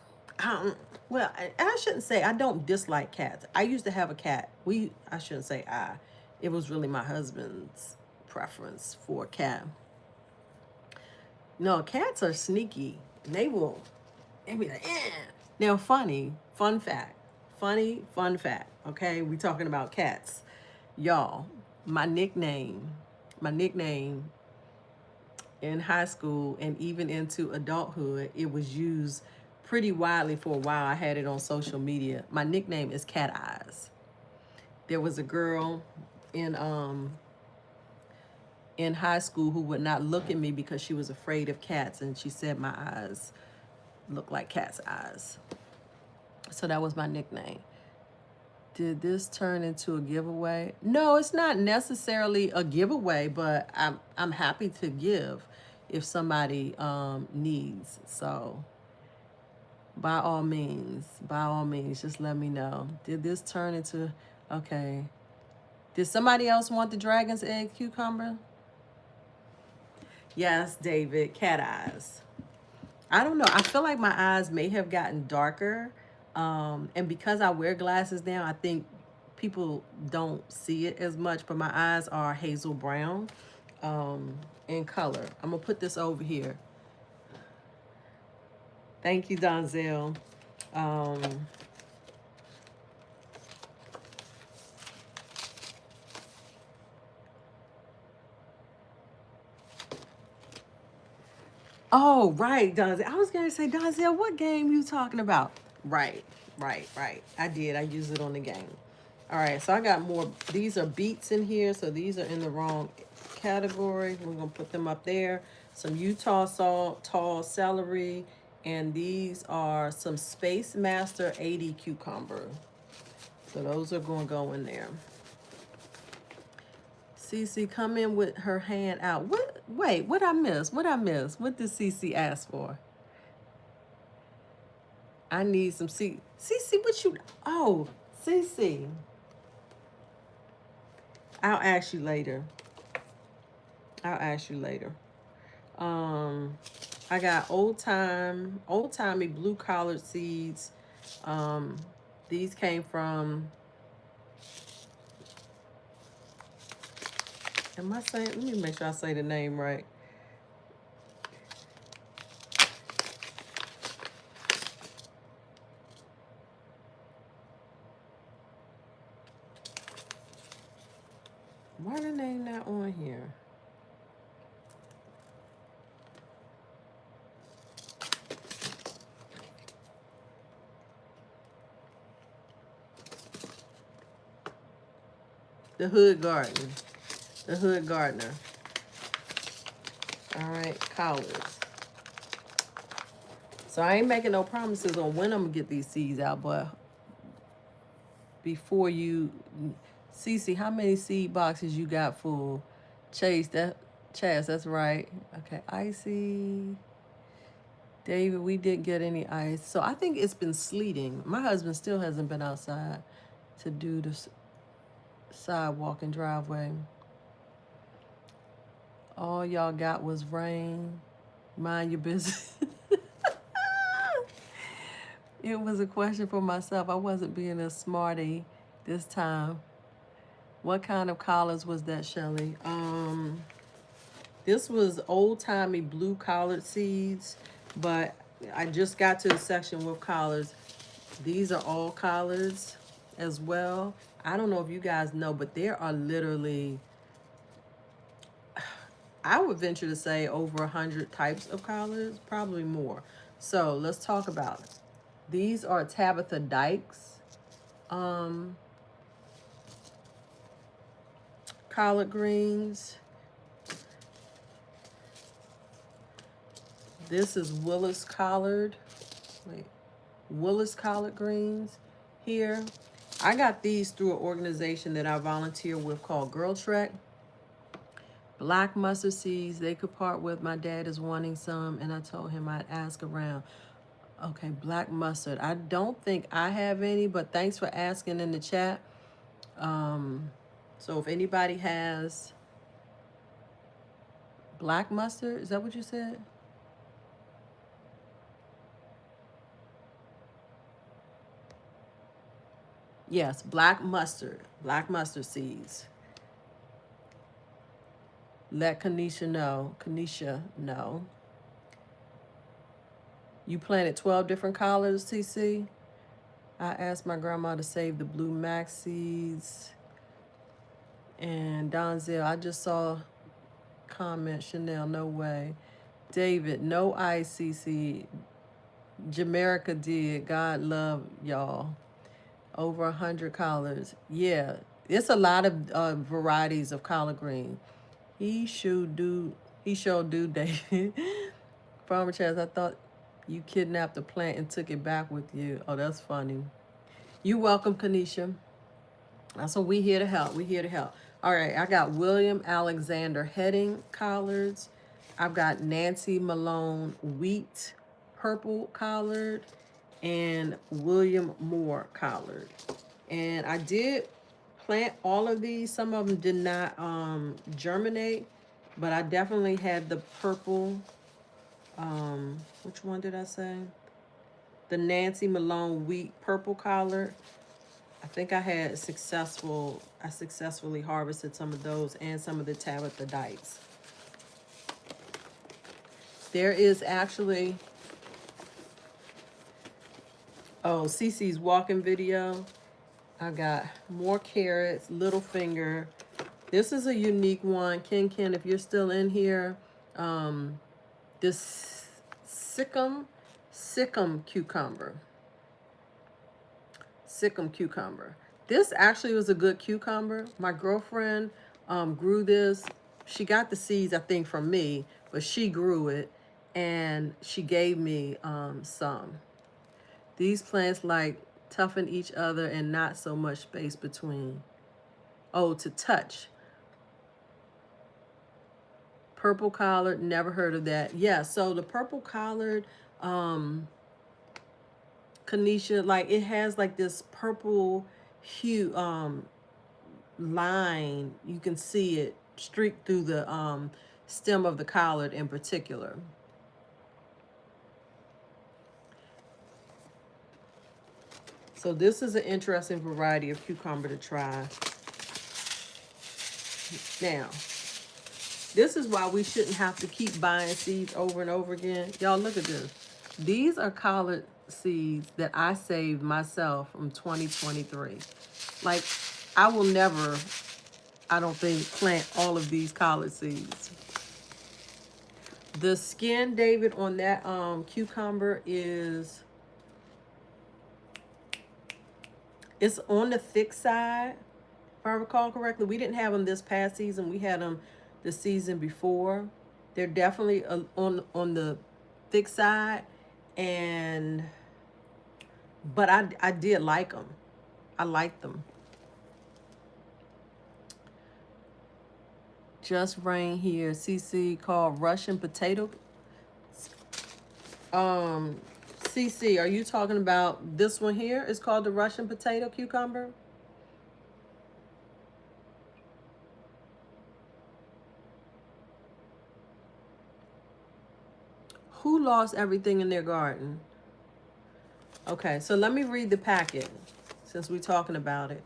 Well, I shouldn't say I don't dislike cats. I used to have a cat. I shouldn't say I. It was really my husband's preference for a cat. No, cats are sneaky. They be like, eh. Now, fun fact. Fun fact. Okay, we talking about cats. Y'all, my nickname in high school and even into adulthood, it was used pretty widely for a while. I had it on social media. My nickname is Cat Eyes. There was a girl in high school who would not look at me because she was afraid of cats, and she said my eyes look like cat's eyes. So that was my nickname. Did this turn into a giveaway? No, it's not necessarily a giveaway, but I'm happy to give if somebody needs. So by all means, just let me know. Did this turn into, okay. Did somebody else want the dragon's egg cucumber? Yes, David, cat eyes. I don't know. I feel like my eyes may have gotten darker. And because I wear glasses now, I think people don't see it as much, but my eyes are hazel brown in color. I'm going to put this over here. Thank you, Donzel. Oh, right, Donzel. I was going to say, Donzel, what game you talking about? Right. I did. I used it on the game. All right, so I got more. These are beets in here, so these are in the wrong category. We're going to put them up there. some Utah salt, tall celery, and these are some Space Master 80 cucumber. So those are going to go in there. Cece come in with her hand out. What? Wait, what I miss? What I miss? What did Cece ask for? I need some Cece, what you? Oh, Cece. I'll ask you later. I'll ask you later. I got old-timey blue collared seeds. These came from. Am I saying? Let me make sure I say the name right. Why the name not on here? The Hood Garden. The Hood Gardener. All right, collards. So I ain't making no promises on when I'm gonna get these seeds out, but before you, Cece, how many seed boxes you got full? Chase, that's right. Okay, Icy. David, we didn't get any ice. So I think it's been sleeting. My husband still hasn't been outside to do the sidewalk and driveway. All y'all got was rain. Mind your business. It was a question for myself. I wasn't being a smarty this time. What kind of collars was that, Shelly? This was old-timey blue collared seeds, but I just got to the section with collars. These are all collars as well. I don't know if you guys know, but there are literally, I would venture to say, over 100 types of collars, probably more. So let's talk about it. These are Tabitha Dykes collard greens. This is Willis collard. Wait, Willis collard greens here. I got these through an organization that I volunteer with called Girl Trek. Black mustard seeds, they could part with. My dad is wanting some, and I told him I'd ask around. Okay, black mustard. I don't think I have any, but thanks for asking in the chat. So if anybody has black mustard, is that what you said? Yes, black mustard seeds. Let Kanisha know. You planted 12 different collars, CC? I asked my grandma to save the blue max seeds. And Donzel, I just saw comment, Chanel, no way. David, no ice, CC. Jamaica did. God love y'all. Over 100 collars. Yeah, it's a lot of varieties of collard green. He sure do, David. Farmer Chaz, I thought you kidnapped the plant and took it back with you. Oh, that's funny. You welcome, Kanisha. That's what we here to help. We here to help. All right, I got William Alexander Heading collards. I've got Nancy Malone Wheat purple collard and William Moore collard. And I did plant all of these. Some of them did not germinate, but I definitely had the purple. Which one did I say? The Nancy Malone Wheat purple collard. I think I successfully harvested some of those and some of the Tabitha Dykes. There is actually, Cece's walking video. I got more carrots, little finger. This is a unique one. Ken, if you're still in here, this Sikkim cucumber. Sikkim cucumber. This actually was a good cucumber. My girlfriend grew this. She got the seeds, I think, from me, but she grew it and she gave me some. These plants like toughen each other and not so much space between. Oh, to touch. Purple collared, never heard of that. Yeah, so the purple collared Kanisha, like it has like this purple hue line. You can see it streak through the stem of the collard in particular. So this is an interesting variety of cucumber to try. Now, this is why we shouldn't have to keep buying seeds over and over again. Y'all, look at this. These are collard seeds that I saved myself from 2023. Like, I will never, I don't think, plant all of these collard seeds. The skin, David, on that cucumber is, it's on the thick side, if I recall correctly. We didn't have them this past season. We had them the season before. They're definitely on the thick side, and but I did like them. I liked them. Just rain here. CC called Russian potato. CC, are you talking about this one here? It's called the Russian potato cucumber. Who lost everything in their garden? Okay, so let me read the packet since we're talking about it.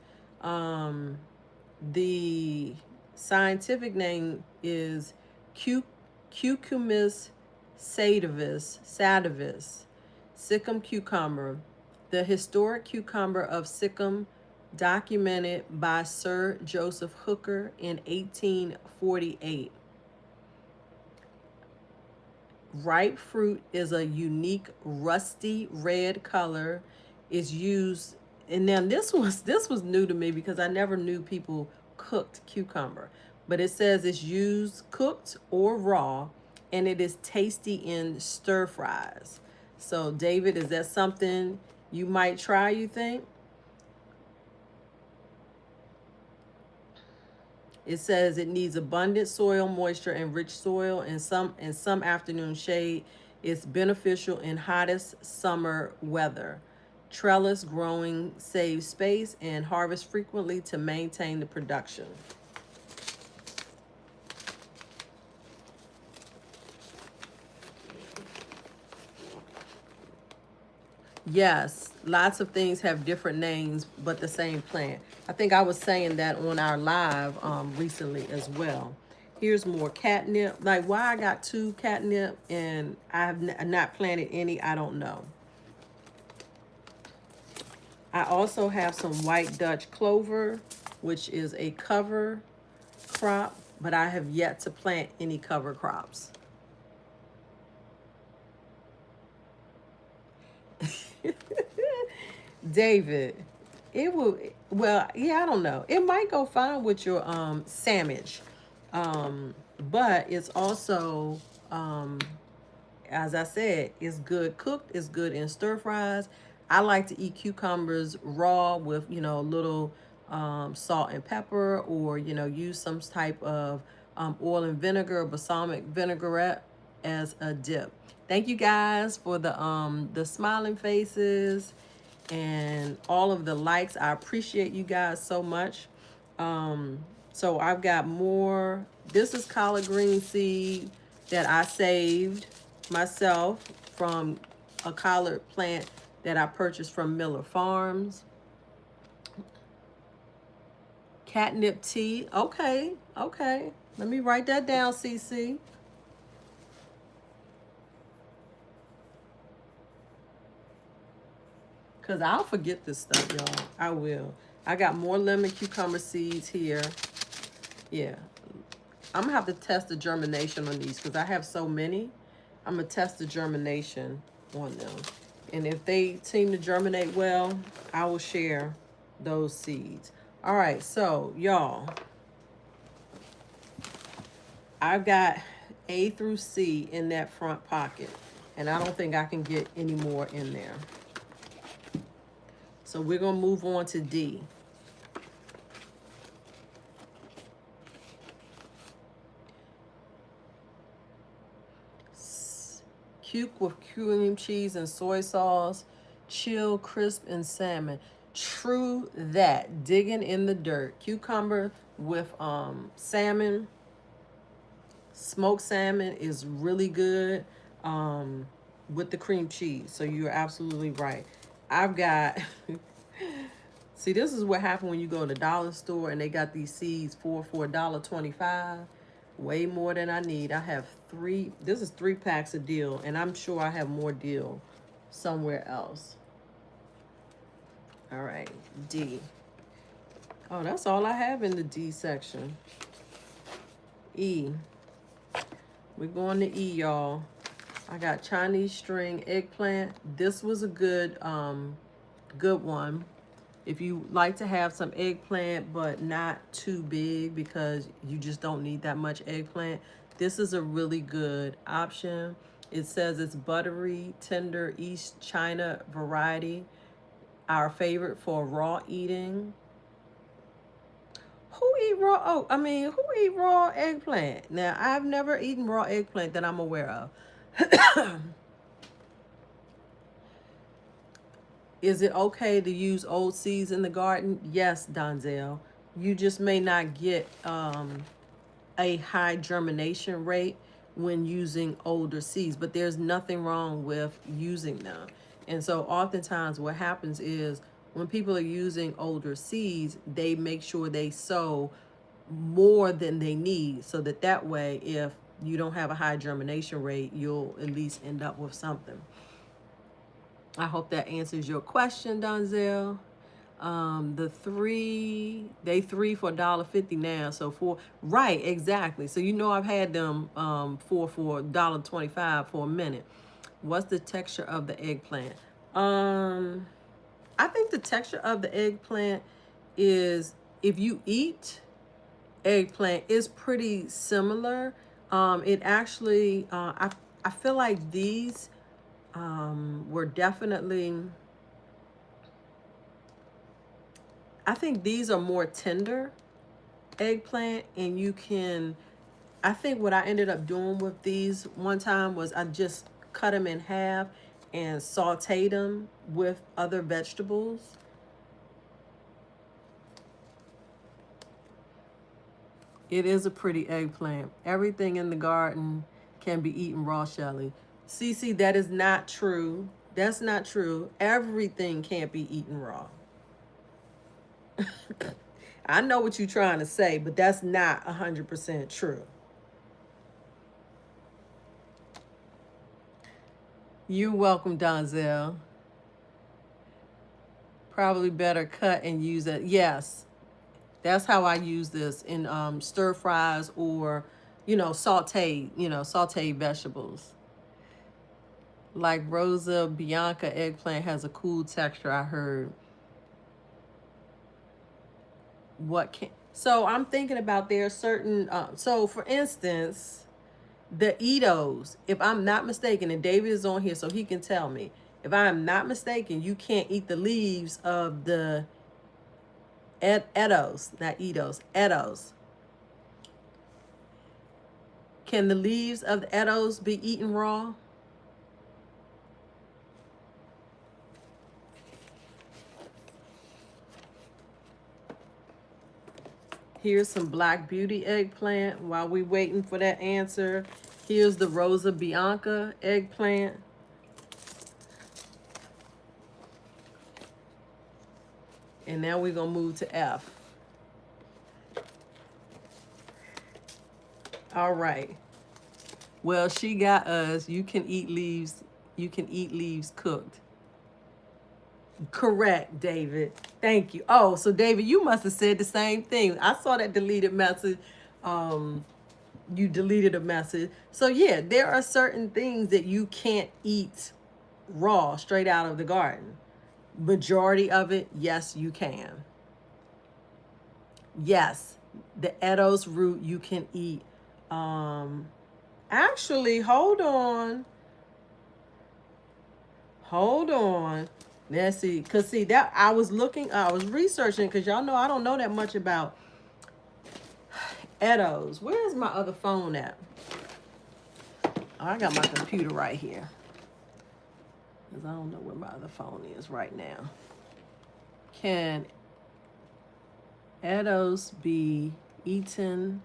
The scientific name is Cucumis sadavis, Sikkim cucumber, the historic cucumber of Sikkim, documented by Sir Joseph Hooker in 1848. Ripe fruit is a unique rusty red color. Is used, and now this was new to me because I never knew people cooked cucumber. But it says it's used cooked or raw, and it is tasty in stir fries. So David, is that something you might try, you think? It says it needs abundant soil moisture and rich soil and some afternoon shade. It's beneficial in hottest summer weather. Trellis growing saves space and harvest frequently to maintain the production. Yes, lots of things have different names, but the same plant. I think I was saying that on our live recently as well. Here's more catnip. Like, why I got 2 catnip and I have not planted any, I don't know. I also have some white Dutch clover, which is a cover crop, but I have yet to plant any cover crops. David, it will, well, yeah, I don't know. It might go fine with your sandwich. But it's also as I said, it's good cooked, it's good in stir fries. I like to eat cucumbers raw with, a little salt and pepper, or, use some type of oil and vinegar or balsamic vinaigrette as a dip. Thank you guys for the smiling faces and all of the likes. I appreciate you guys so much. So I've got more. This is collard green seed that I saved myself from a collard plant that I purchased from Miller Farms. Catnip tea. Okay, okay. Let me write that down, CC. Because I'll forget this stuff, y'all. I will. I got more lemon cucumber seeds here. Yeah. I'm going to have to test the germination on these because I have so many. I'm going to test the germination on them. And if they seem to germinate well, I will share those seeds. All right, so y'all, I've got A through C in that front pocket. And I don't think I can get any more in there. So we're going to move on to D. Cuke with cream cheese and soy sauce. Chill, crisp, and salmon. True that. Digging in the dirt. Cucumber with salmon. Smoked salmon is really good with the cream cheese. So you're absolutely right. I've got... See, this is what happened when you go to the dollar store and they got these seeds for $1.25. Way more than I need. I have 3. This is 3 packs of deal, and I'm sure I have more deal somewhere else. All right, D. Oh, that's all I have in the D section. E. We're going to E, y'all. I got Chinese string eggplant. This was a good one. If you like to have some eggplant, but not too big because you just don't need that much eggplant, this is a really good option. It says it's buttery, tender East China variety. Our favorite for raw eating. Who eat raw eggplant? Now, I've never eaten raw eggplant that I'm aware of. Is it okay to use old seeds in the garden? Yes, Donzel. You just may not get a high germination rate when using older seeds, but there's nothing wrong with using them. And so oftentimes what happens is when people are using older seeds, they make sure they sow more than they need so that way, if you don't have a high germination rate, you'll at least end up with something. I hope that answers your question, Donzel. The 3 for $1.50 now. So right, exactly. So I've had them for $1.25 for a minute. What's the texture of the eggplant? I think the texture of the eggplant is, if you eat eggplant, is pretty similar. It actually, I feel like these were definitely, I think these are more tender eggplant, and I think what I ended up doing with these one time was I just cut them in half and sauteed them with other vegetables. It is a pretty eggplant. Everything in the garden can be eaten raw, Shelly. Cece, that is not true. That's not true. Everything can't be eaten raw. I know what you're trying to say, but that's not 100% true. You're welcome, Donzel. Probably better cut and use it. Yes, that's how I use this in stir fries or, sauteed vegetables. Like Rosa Bianca eggplant has a cool texture, I heard. So I'm thinking about, there are certain, so for instance, the Edos, if I'm not mistaken, and David is on here so he can tell me, if I'm not mistaken, you can't eat the leaves of the Edos, not Edos, Edos. Can the leaves of the Edos be eaten raw? Here's some Black Beauty eggplant while we waiting for that answer. Here's the Rosa Bianca eggplant. And now we're going to move to F. All right. Well, she got us. You can eat leaves. You can eat leaves cooked. Correct, David. Thank you. Oh, so David, you must have said the same thing. I saw that deleted message. You deleted a message. So yeah, there are certain things that you can't eat raw, straight out of the garden. Majority of it, yes, you can. Yes, the Edos root you can eat Actually, hold on. Hold on. Let's see. Because, see, that I was looking, I was researching, because y'all know I don't know that much about Edos. Where's my other phone at? Oh, I got my computer right here. Because I don't know where my other phone is right now. Can Edos be eaten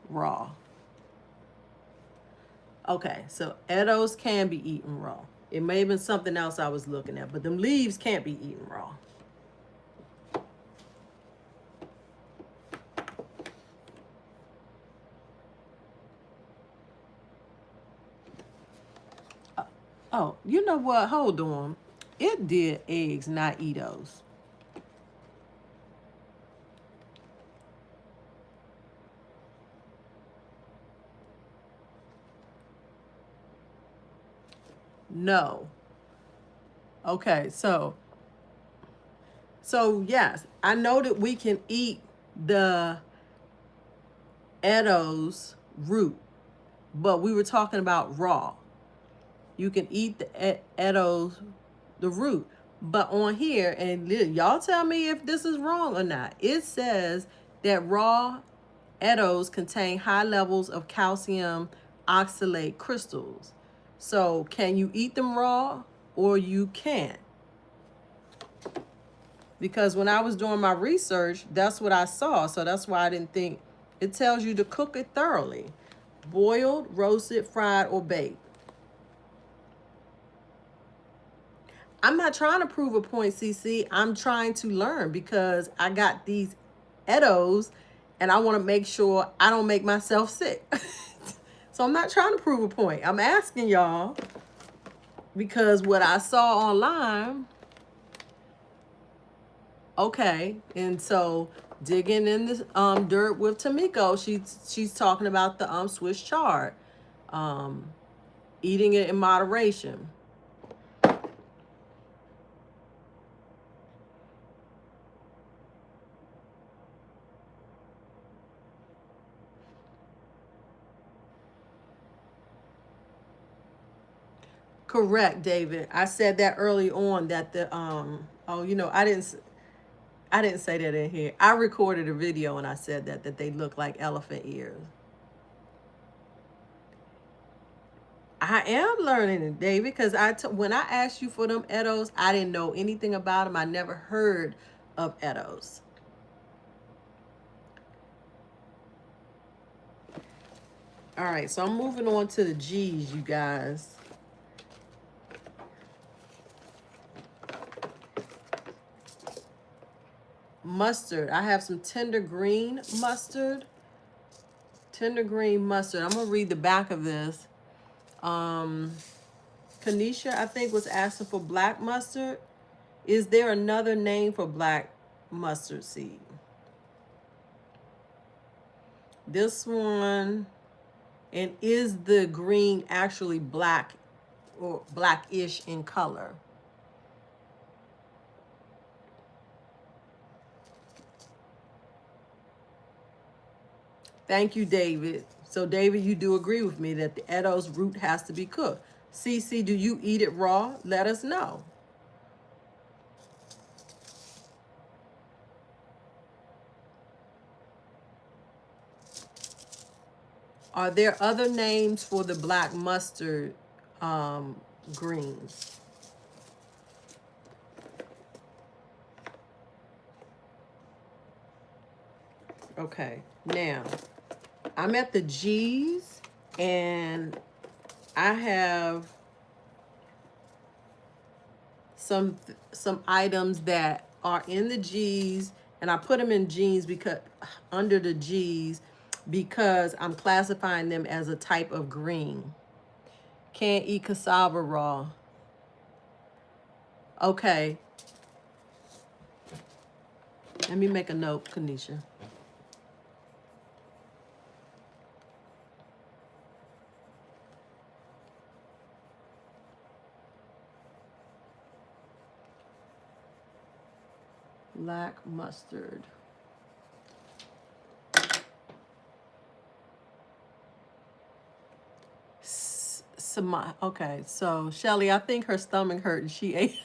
raw? Okay, so Edos can be eaten raw. It may have been something else I was looking at, but them leaves can't be eaten raw. Oh, you know what? Hold on. It did eggs, not Edos. No. Okay, so yes, I know that we can eat the Edos root, but we were talking about raw. You can eat the Edos, the root. But on here, and y'all tell me if this is wrong or not, it says that raw Edos contain high levels of calcium oxalate crystals. So can you eat them raw or you can't? Because when I was doing my research, that's what I saw. So that's why I didn't think. It tells you to cook it thoroughly. Boiled, roasted, fried, or baked. I'm not trying to prove a point, CC. I'm trying to learn because I got these Edos and I want to make sure I don't make myself sick. So I'm not trying to prove a point. I'm asking y'all because what I saw online, okay, and so digging in this dirt with Tamiko, she's talking about the Swiss chard, eating it in moderation. Correct, David. I said that early on that the oh, you know, I didn't say that in here. I recorded a video and I said that they look like elephant ears. I am learning it, David, because when I asked you for them Edos, I didn't know anything about them. I never heard of Edos. All right, so I'm moving on to the G's, you guys. Mustard. I have some tender green mustard. Tender green mustard. I'm going to read the back of this. Kanisha, I think, was asking for black mustard. Is there another name for black mustard seed? This one, and is the green actually black or blackish in color? Thank you, David. So, David, you do agree with me that the Edos root has to be cooked. Cece, do you eat it raw? Let us know. Are there other names for the black mustard greens? Okay, now I'm at the G's and I have some items that are in the G's, and I put them in G's because under the G's because I'm classifying them as a type of green. Can't eat cassava raw. Okay. Let me make a note, Kanisha. Black mustard. Okay, so Shelly, I think her stomach hurt and she ate.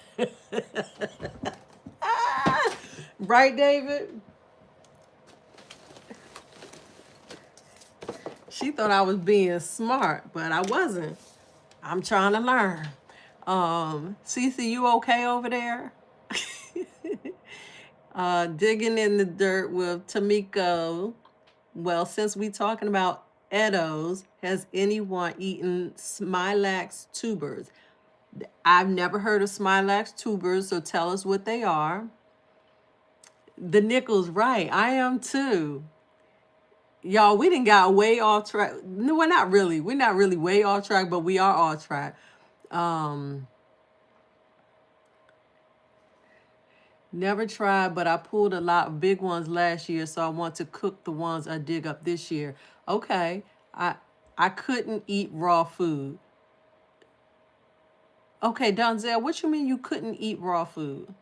Right, David? She thought I was being smart, but I wasn't. I'm trying to learn. Cece, you okay over there? Digging in the dirt with Tamiko. Well, since we talking about Eddos, has anyone eaten Smilax tubers? I've never heard of Smilax tubers, so tell us what they are. The Nickels, right? I am too. Y'all, we didn't got way off track. No, we're not really. We're not really way off track, but we are off track. Um, Never tried, but I pulled a lot of big ones last year, so I want to cook the ones I dig up this year. Okay. I I couldn't eat raw food. Okay, Donzel, what you mean you couldn't eat raw food?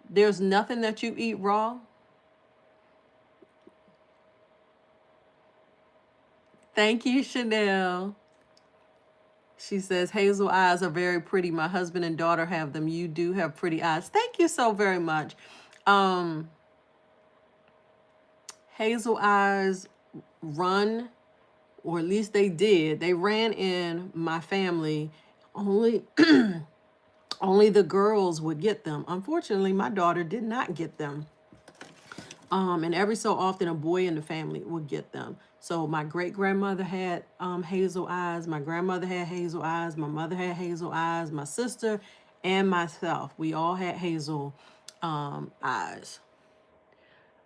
There's nothing that you eat raw? Thank you, Chanel. She says, hazel eyes are very pretty. My husband and daughter have them. You do have pretty eyes. Thank you so very much. Um, Hazel eyes run, or at least they did. They ran in my family. Only only the girls would get them. Unfortunately, my daughter did not get them. And every so often a boy in the family would get them. So my great grandmother had hazel eyes. My grandmother had hazel eyes. My mother had hazel eyes. My sister and myself, we all had hazel eyes.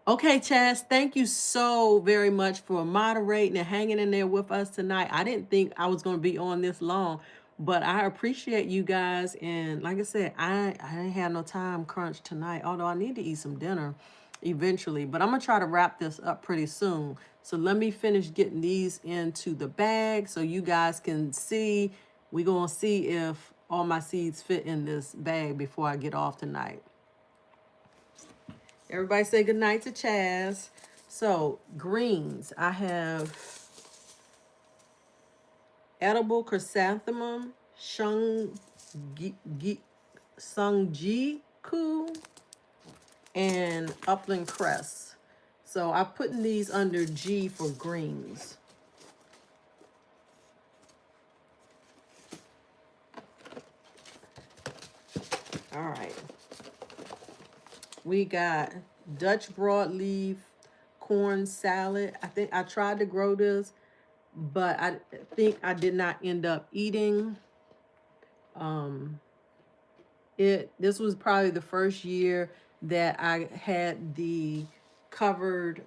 Okay, Chaz, thank you so very much for moderating and hanging in there with us tonight. I didn't think I was going to be on this long, but I appreciate you guys. And like I said, I didn't have no time crunch tonight, although I need to eat some dinner eventually. But I'm going to try to wrap this up pretty soon. So let me finish getting these into the bag so you guys can see. We're going to see if all my seeds fit in this bag before I get off tonight. Everybody say goodnight to Chaz. So, greens. I have edible chrysanthemum, sungjiku, and upland cress. So, I'm putting these under G for greens. All right. We got Dutch broadleaf corn salad. I think I tried to grow this, but I think I did not end up eating it. This was probably the first year that I had the covered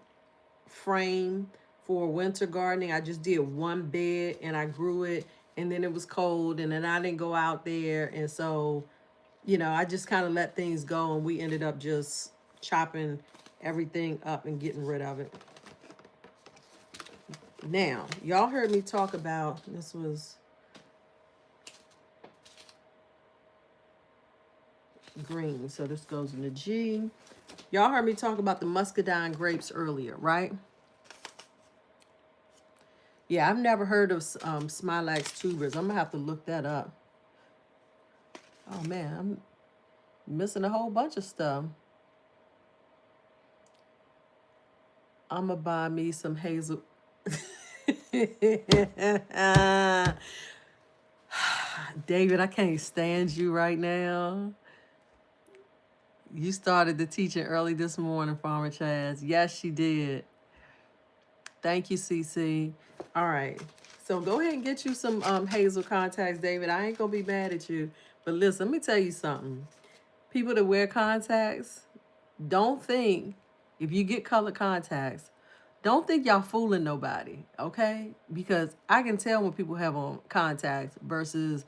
frame for winter gardening. I just did one bed and I grew it, and then it was cold, and then I didn't go out there, and so I just kind of let things go, and we ended up just chopping everything up and getting rid of it. Now, y'all heard me talk about, this was green, so this goes in the G. Y'all heard me talk about the muscadine grapes earlier, right? Yeah, I've never heard of Smilax tubers. I'm going to have to look that up. Oh, man, I'm missing a whole bunch of stuff. I'm going to buy me some hazel. David, I can't stand you right now. You started the teaching early this morning, Farmer Chaz. Yes, she did. Thank you, CC. All right. So go ahead and get you some hazel contacts, David. I ain't going to be mad at you. But listen, let me tell you something. People that wear contacts, don't think, if you get colored contacts, don't think y'all fooling nobody, okay? Because I can tell when people have on contacts versus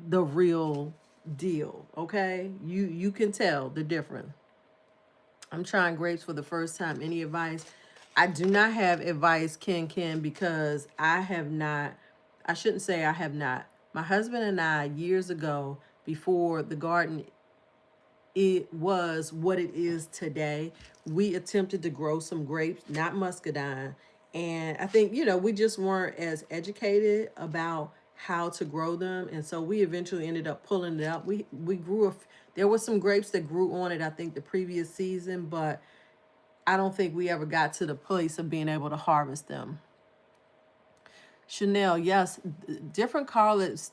the real deal, okay? You can tell the difference. I'm trying grapes for the first time. Any advice? I do not have advice, Ken, because I shouldn't say I have not. My husband and I, years ago, before the garden it was what it is today, we attempted to grow some grapes, not muscadine, And I think, we just weren't as educated about how to grow them. And so we eventually ended up pulling it up. We grew there were some grapes that grew on it, I think, the previous season, but I don't think we ever got to the place of being able to harvest them. Chanel, yes, different collards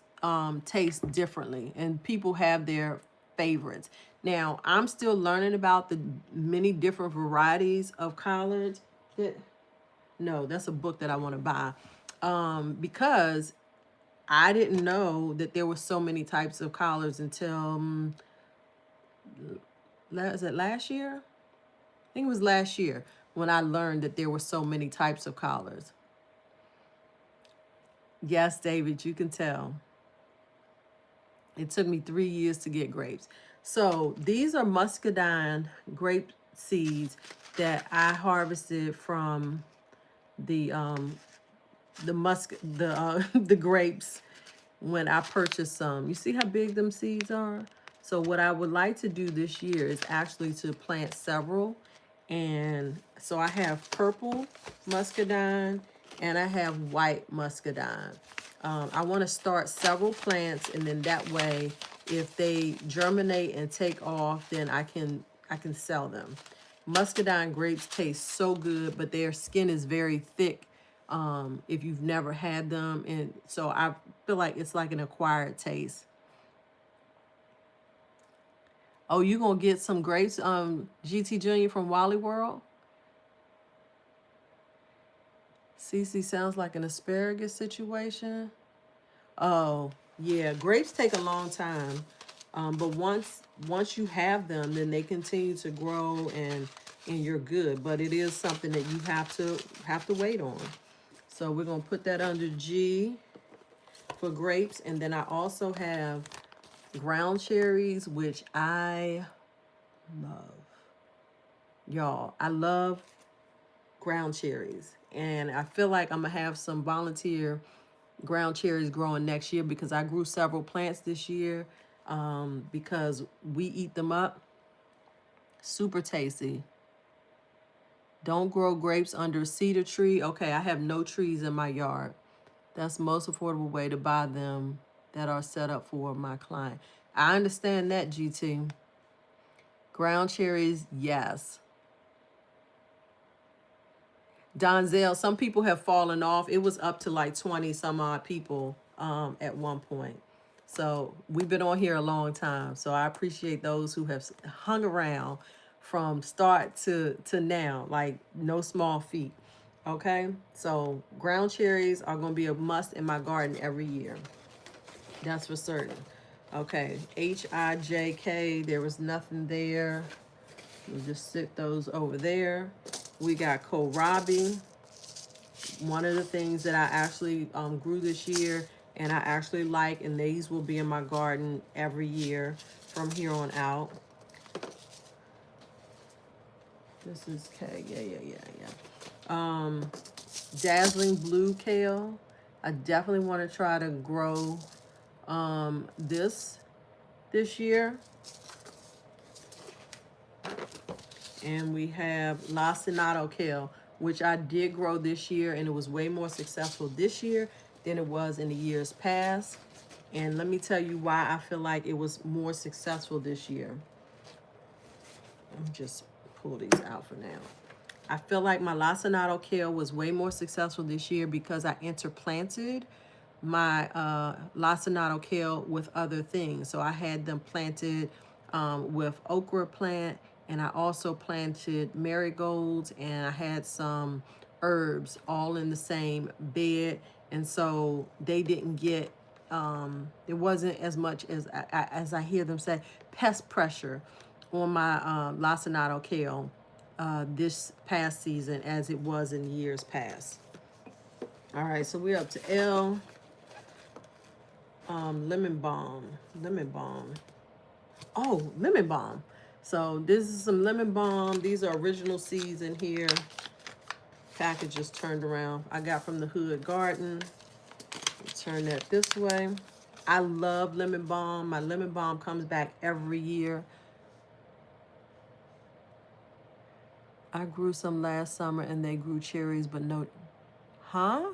taste differently, and people have their favorites. Now, I'm still learning about the many different varieties of collards. No, that's a book that I want to buy, because I didn't know that there were so many types of collards until is it last year? I think it was last year when I learned that there were so many types of collards. Yes, David, you can tell. It took me 3 years to get grapes. So these are muscadine grape seeds that I harvested from the the grapes when I purchased some. You see how big them seeds are? So what I would like to do this year is actually to plant several. And so I have purple muscadine and I have white muscadine. I want to start several plants, and then that way, if they germinate and take off, then I can sell them. Muscadine grapes taste so good, but their skin is very thick. If you've never had them, and so I feel like it's like an acquired taste. Oh, you gonna get some grapes, GT Junior from Wally World? Cece sounds like an asparagus situation. Oh, yeah, grapes take a long time, but once you have them, then they continue to grow and you're good. But it is something that you have to wait on. So we're gonna put that under G for grapes, and then I also have ground cherries, which I love. Y'all, I love ground cherries, and I feel like I'm gonna have some volunteer ground cherries growing next year because I grew several plants this year, because we eat them up. Super tasty. Don't grow grapes under a cedar tree. Okay, I have no trees in my yard. That's the most affordable way to buy them that are set up for my client. I understand that, GT. Ground cherries, yes. Donzel, some people have fallen off. It was up to like 20 some odd people at one point. So we've been on here a long time. So I appreciate those who have hung around from start to now, like no small feat. Okay, so ground cherries are going to be a must in my garden every year. That's for certain. Okay, HIJK, there was nothing there. We'll just sit those over there. We got kohlrabi, one of the things that I actually grew this year and I actually like, and these will be in my garden every year from here on out. This is K, yeah. Dazzling blue kale. I definitely want to try to grow this year. And we have lacinato kale, which I did grow this year, and it was way more successful this year than it was in the years past. And let me tell you why I feel like it was more successful this year. Let me just pull these out for now. I feel like my lacinato kale was way more successful this year because I interplanted my lacinato kale with other things. So I had them planted with okra plant, and I also planted marigolds, and I had some herbs all in the same bed. And so they didn't get, it wasn't as much as I hear them say, pest pressure on my lacinato kale this past season as it was in years past. All right, so we're up to L. Lemon balm. Oh, lemon balm. So this is some lemon balm. These are original seeds in here. Package just turned around. I got from the Hood Garden. Turn that this way. I love lemon balm. My lemon balm comes back every year. I grew some last summer and they grew cherries, but no, Huh?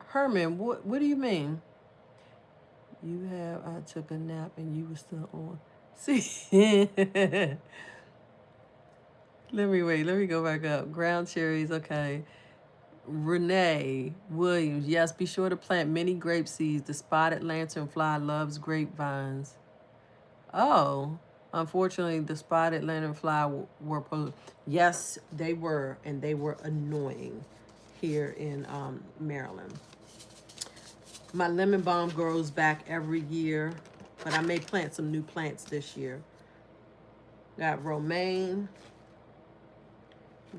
Herman, what do you mean? You have, I took a nap and you were still on. See? Let me go back up. Ground cherries, okay. Renee Williams, yes, be sure to plant many grape seeds. The spotted lanternfly loves grapevines. Oh, unfortunately, the spotted lanternfly were, yes, they were, and they were annoying here in Maryland. My lemon balm grows back every year, but I may plant some new plants this year. Got romaine.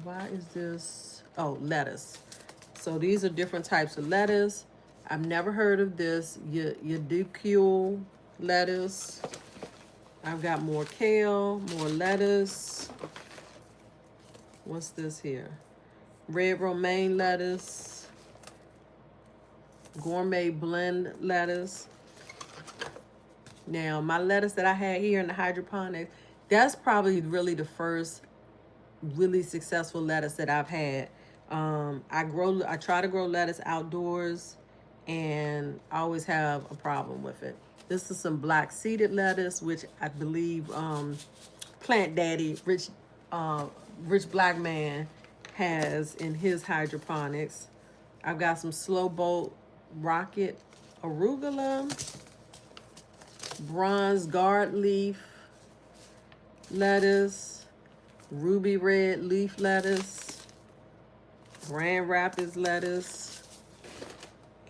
Why is this? Oh, lettuce. So these are different types of lettuce. I've never heard of this. Your Ducule lettuce. I've got more kale, more lettuce. What's this here? Red romaine lettuce. Gourmet blend lettuce. Now, my lettuce that I had here in the hydroponics, that's probably really the first really successful lettuce that I've had. I try to grow lettuce outdoors, and I always have a problem with it. This is some black seeded lettuce, which I believe Plant Daddy, Rich Black Man, has in his hydroponics. I've got some Slow Bolt Rocket Arugula, Bronze Guard Leaf lettuce, Ruby Red Leaf lettuce, Grand Rapids lettuce,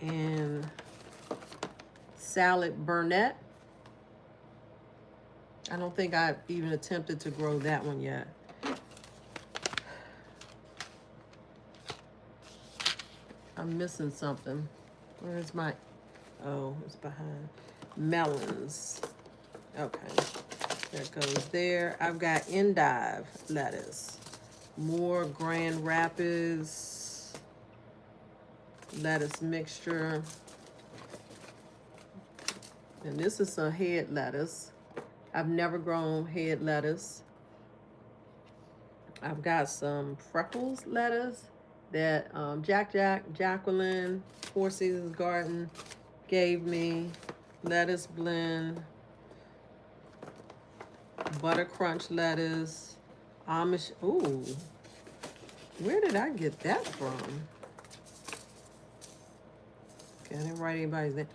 and Salad Burnett. I don't think I've even attempted to grow that one yet. I'm missing something. Where's my, oh, it's behind. Melons. Okay, that goes there. I've got endive lettuce. More Grand Rapids lettuce mixture. And this is some head lettuce. I've never grown head lettuce. I've got some Freckles lettuce that Jacqueline, Four Seasons Garden gave me. Lettuce blend, butter crunch lettuce, Amish. Ooh, where did I get that from? Okay, I didn't write anybody's name.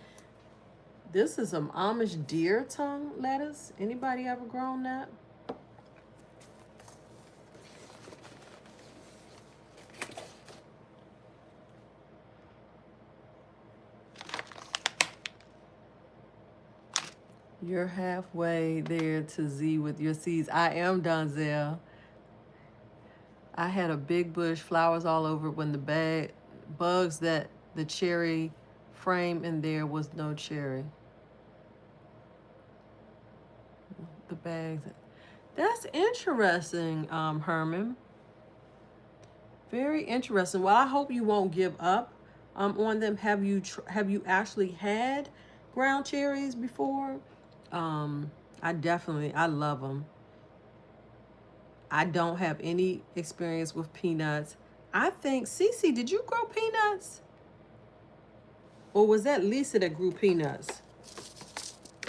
This is some Amish deer tongue lettuce. Anybody ever grown that? You're halfway there to Z with your seeds. I am, Donzel. I had a big bush, flowers all over when the bugs that the cherry frame in there was no cherry. The bags. That's interesting, Herman. Very interesting. Well, I hope you won't give up on them. Have you actually had ground cherries before? I love them. I don't have any experience with peanuts. I think, Cece, did you grow peanuts? Or was that Lisa that grew peanuts?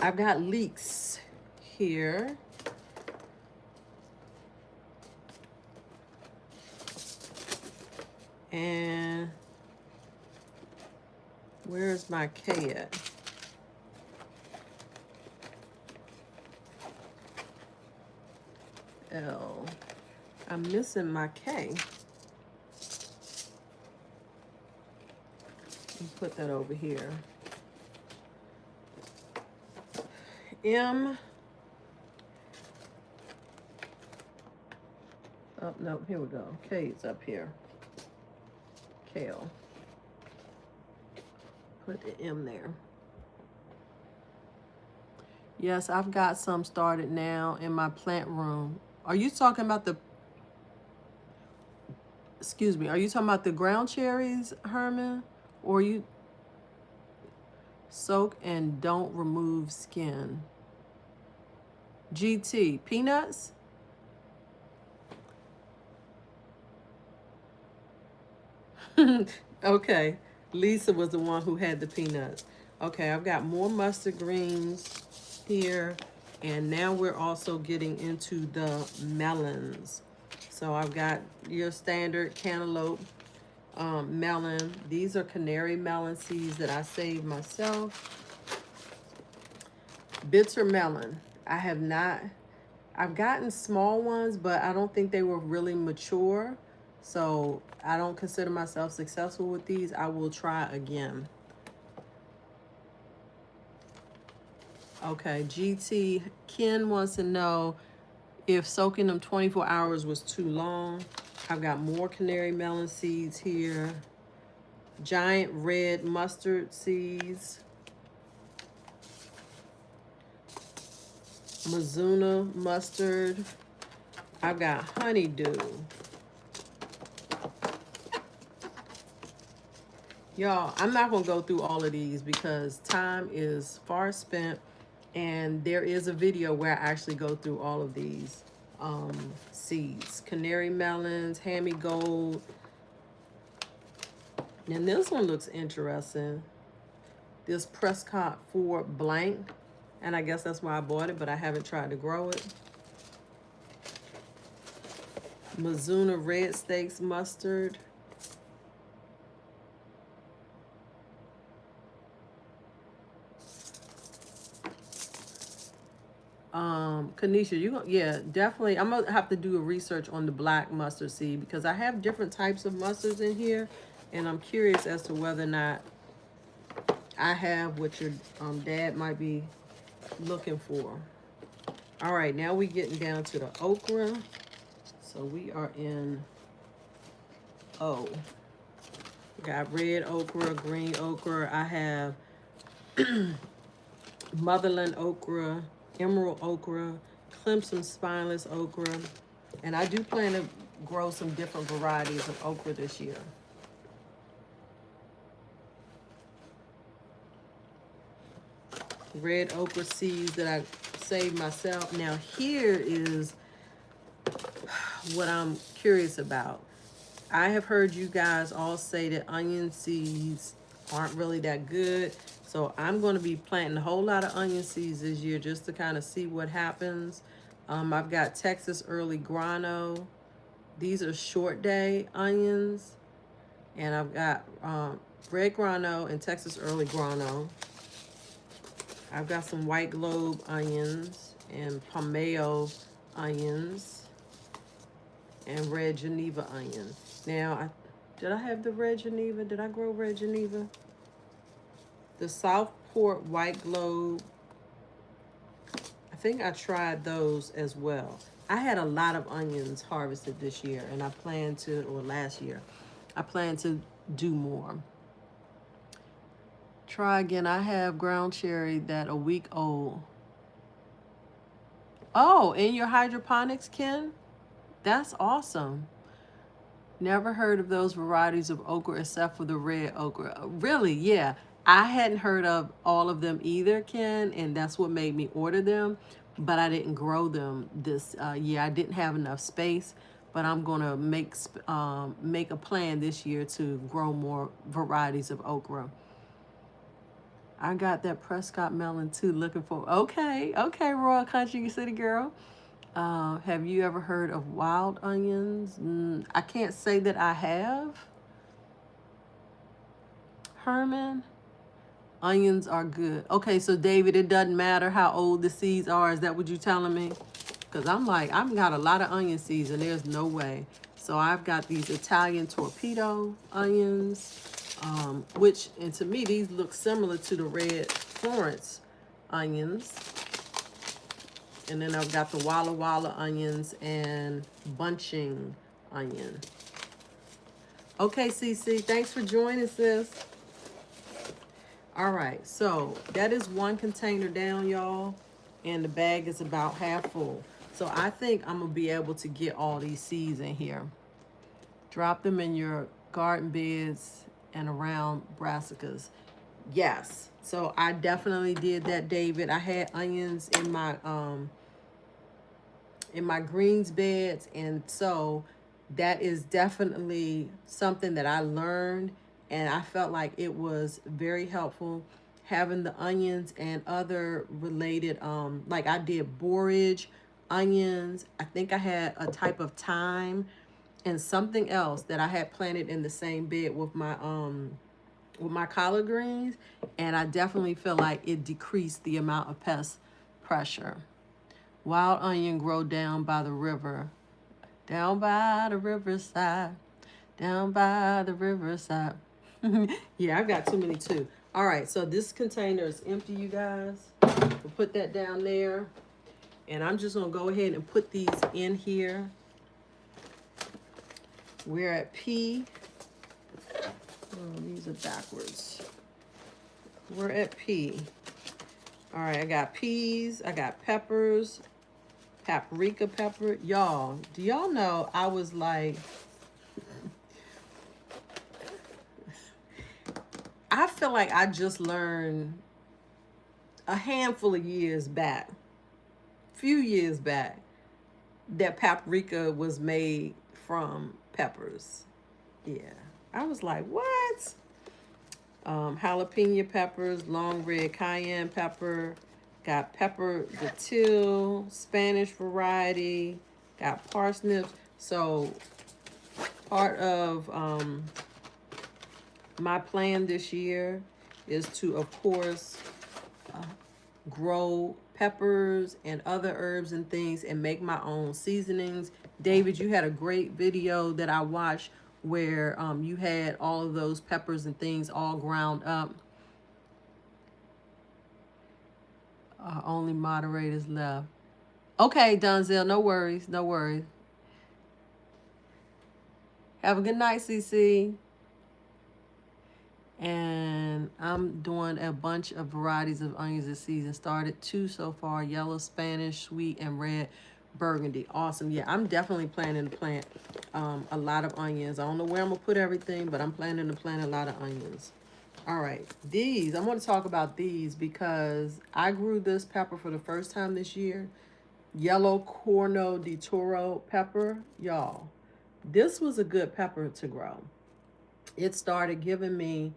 I've got leeks here. And where's my K at? L. I'm missing my K. Put that over here. M. Oh, no, here we go. K is up here. Kale. Put the M there. Yes, I've got some started now in my plant room. Are you talking about the, excuse me, are you talking about the ground cherries, Herman? Or you soak and don't remove skin? GT, peanuts? Okay. Lisa was the one who had the peanuts. Okay, I've got more mustard greens here. And now we're also getting into the melons. So I've got your standard cantaloupe melon. These are canary melon seeds that I saved myself. Bitter melon. I've gotten small ones, but I don't think they were really mature. So I don't consider myself successful with these. I will try again. Okay, GT Ken wants to know if soaking them 24 hours was too long. I've got more canary melon seeds here. Giant red mustard seeds. Mizuna mustard. I've got honeydew. Y'all, I'm not going to go through all of these because time is far spent, and there is a video where I actually go through all of these seeds. Canary melons, hammy gold. And this one looks interesting. This Prescott 4 blank. And I guess that's why I bought it, but I haven't tried to grow it. Mizuna red steaks mustard. Kanisha, yeah, definitely. I'm gonna have to do a research on the black mustard seed because I have different types of mustards in here, and I'm curious as to whether or not I have what your dad might be looking for. All right, now we're getting down to the okra. So we are in O. We got red okra, green okra. I have motherland okra, emerald okra, Clemson spineless okra. And I do plan to grow some different varieties of okra this year. Red okra seeds that I saved myself. Now here is what I'm curious about. I have heard you guys all say that onion seeds aren't really that good. So I'm going to be planting a whole lot of onion seeds this year just to kind of see what happens. I've got Texas early grano. These are short day onions. And I've got red grano and Texas early grano. I've got some white globe onions and Pomeo onions and red Geneva onion. Now, did I have the red Geneva? Did I grow red Geneva? The Southport white globe. I think I tried those as well. I had a lot of onions harvested this year, and I plan to, or last year, I plan to do more. Try again. I have ground cherry that a week old. Oh, in your hydroponics, Ken? That's awesome. Never heard of those varieties of okra except for the red okra. Really? Yeah. I hadn't heard of all of them either, Ken, and that's what made me order them. But I didn't grow them this year. I didn't have enough space. But I'm gonna make a plan this year to grow more varieties of okra. I got that Prescott melon too. Looking for. Okay, Royal Country City girl. Have you ever heard of wild onions? I can't say that I have. Herman, onions are good. Okay, so David, it doesn't matter how old the seeds are. Is that what you're telling me? Because I'm like, I've got a lot of onion seeds and there's no way. So I've got these Italian torpedo onions, which, and to me, these look similar to the red Florence onions. And then I've got the Walla Walla onions and bunching onion. Okay, Cece, thanks for joining, sis. All right, so that is one container down, y'all. And the bag is about half full. So I think I'm going to be able to get all these seeds in here. Drop them in your garden beds and around brassicas. Yes. So I definitely did that, David. I had onions in my greens beds, and so that is definitely something that I learned, and I felt like it was very helpful having the onions and other related like I did borage, onions. I think I had a type of thyme and something else that I had planted in the same bed with my collard greens, and I definitely feel like it decreased the amount of pest pressure. Wild onion grow down by the river, down by the riverside, down by the riverside. Yeah, I've got too many too. All right, so this container is empty, you guys. We'll put that down there. And I'm just gonna go ahead and put these in here. We're at P. Oh, these are backwards. We're at P. All right, I got peas, I got peppers, paprika pepper. Y'all, do y'all know I was like, I feel like I just learned a handful of years back, few years back, that paprika was made from peppers. Yeah. I was like, what? Jalapeno peppers, long red cayenne pepper, got pepper de til, Spanish variety, got parsnips. So part of my plan this year is to, of course, grow peppers and other herbs and things and make my own seasonings. David, you had a great video that I watched where you had all of those peppers and things all ground up. Only moderators left. Okay, Donzel, no worries, no worries. Have a good night, CC. And I'm doing a bunch of varieties of onions this season. Started 2 so far: yellow, Spanish, sweet, and red burgundy. Awesome. Yeah, I'm definitely planning to plant a lot of onions. I don't know where I'm gonna put everything, but I'm planning to plant a lot of onions. All right, these, I want to talk about these because I grew this pepper for the first time this year. Yellow Corno di Toro pepper. Y'all, this was a good pepper to grow. It started giving me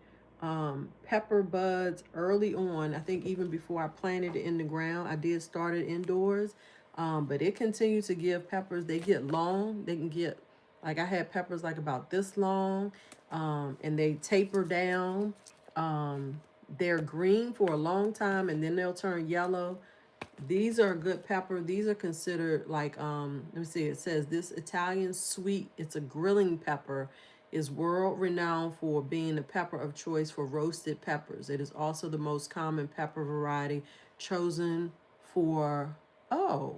pepper buds early on. I think even before I planted it in the ground, I did start it indoors. But it continued to give peppers. They get long. They can get, like I had peppers like about this long, and they taper down. They're green for a long time, and then they'll turn yellow. These are a good pepper. These are considered like, let me see, it says this Italian sweet, it's a grilling pepper, is world renowned for being the pepper of choice for roasted peppers. It is also the most common pepper variety chosen for, oh,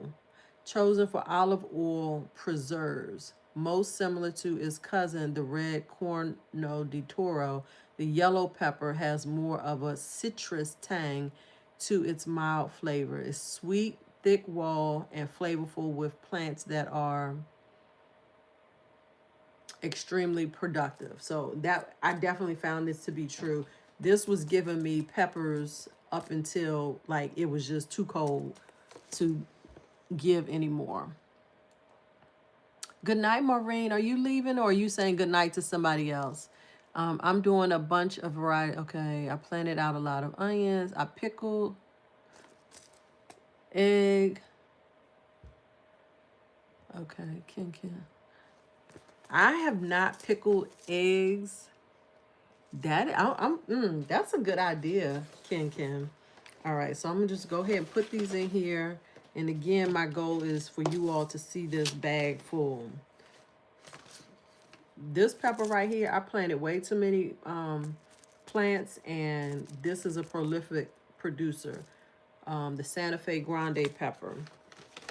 chosen for olive oil preserves. Most similar to its cousin, the red Corno di Toro, the yellow pepper has more of a citrus tang to its mild flavor. It's sweet, thick wall, and flavorful with plants that are extremely productive. So that, I definitely found this to be true. This was giving me peppers up until like it was just too cold to give anymore. Good night, Maureen. Are you leaving or are you saying good night to somebody else? I'm doing a bunch of variety. Okay, I planted out a lot of onions. I pickled egg. Okay, Ken. I have not pickled eggs. That's a good idea, Ken. All right, so I'm gonna just go ahead and put these in here. And again, my goal is for you all to see this bag full. This pepper right here, I planted way too many plants, and this is a prolific producer. The Santa Fe Grande pepper.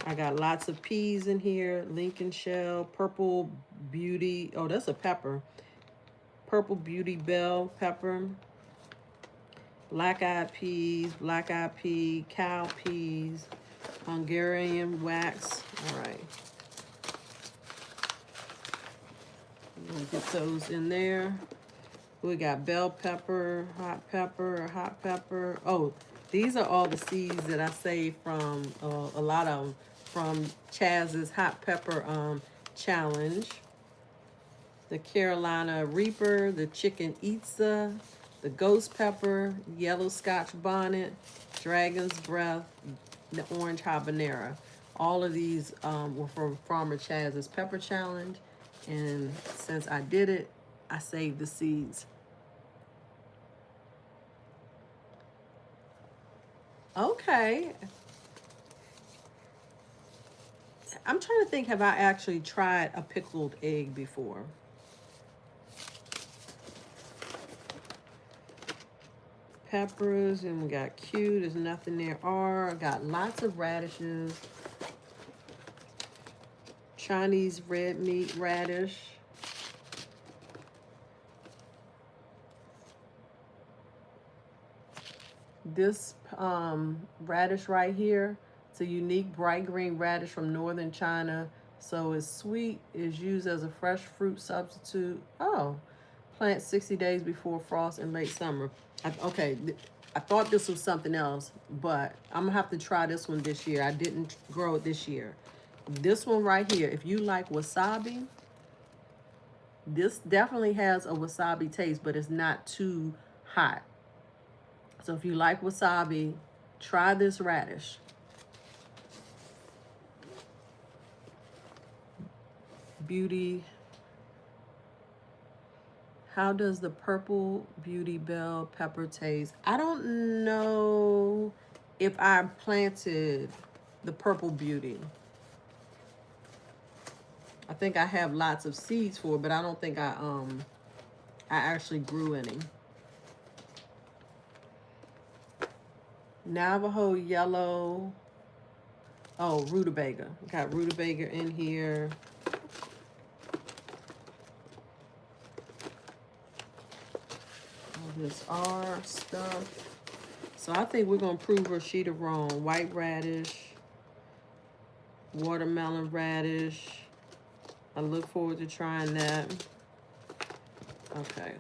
I got lots of peas in here, Lincoln shell, purple beauty. Oh, that's a pepper. Purple beauty bell pepper. Black-eyed peas, black-eyed pea, cow peas, Hungarian wax. All right. I'm gonna get those in there. We got bell pepper, hot pepper. Oh, these are all the seeds that I saved from a lot of them from Chaz's hot pepper challenge. the Carolina Reaper, the chicken Itza, the ghost pepper, yellow scotch bonnet, dragon's breath, the orange habanero. All of these were from Farmer Chaz's Pepper Challenge. And since I did it, I saved the seeds. Okay. I'm trying to think, have I actually tried a pickled egg before? Peppers, and we got Q, there's nothing there. R, got lots of radishes. Chinese red meat radish. This radish right here, it's a unique bright green radish from northern China. So it's sweet, is used as a fresh fruit substitute. Oh, plant 60 days before frost in late summer. Okay, I thought this was something else, but I'm gonna have to try this one this year. I didn't grow it this year. This one right here, if you like wasabi, this definitely has a wasabi taste, but it's not too hot. So if you like wasabi, try this radish. Beauty. How does the purple beauty bell pepper taste? I don't know if I planted the purple beauty. I think I have lots of seeds for it, but I don't think I actually grew any. Navajo yellow. Oh, rutabaga. Got rutabaga in here. All this R stuff. So I think we're gonna prove Rashida wrong. White radish, watermelon radish. I look forward to trying that. Okay.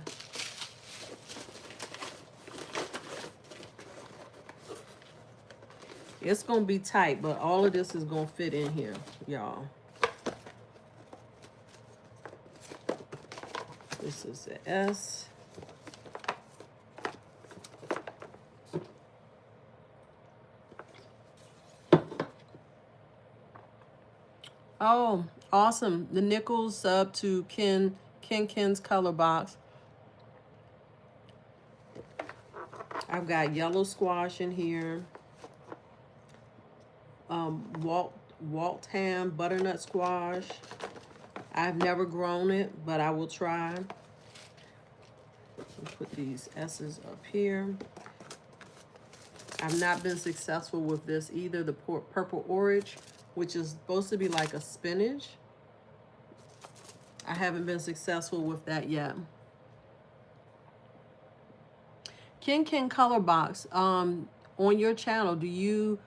It's gonna be tight, but all of this is gonna fit in here, y'all. This is the S. Oh, awesome. The Nichols sub to Ken's color box. I've got yellow squash in here. Waltham butternut squash. I've never grown it, but I will try. Put these S's up here. I've not been successful with this either. The purple orange, which is supposed to be like a spinach. I haven't been successful with that yet. Ken color box. On your channel, do you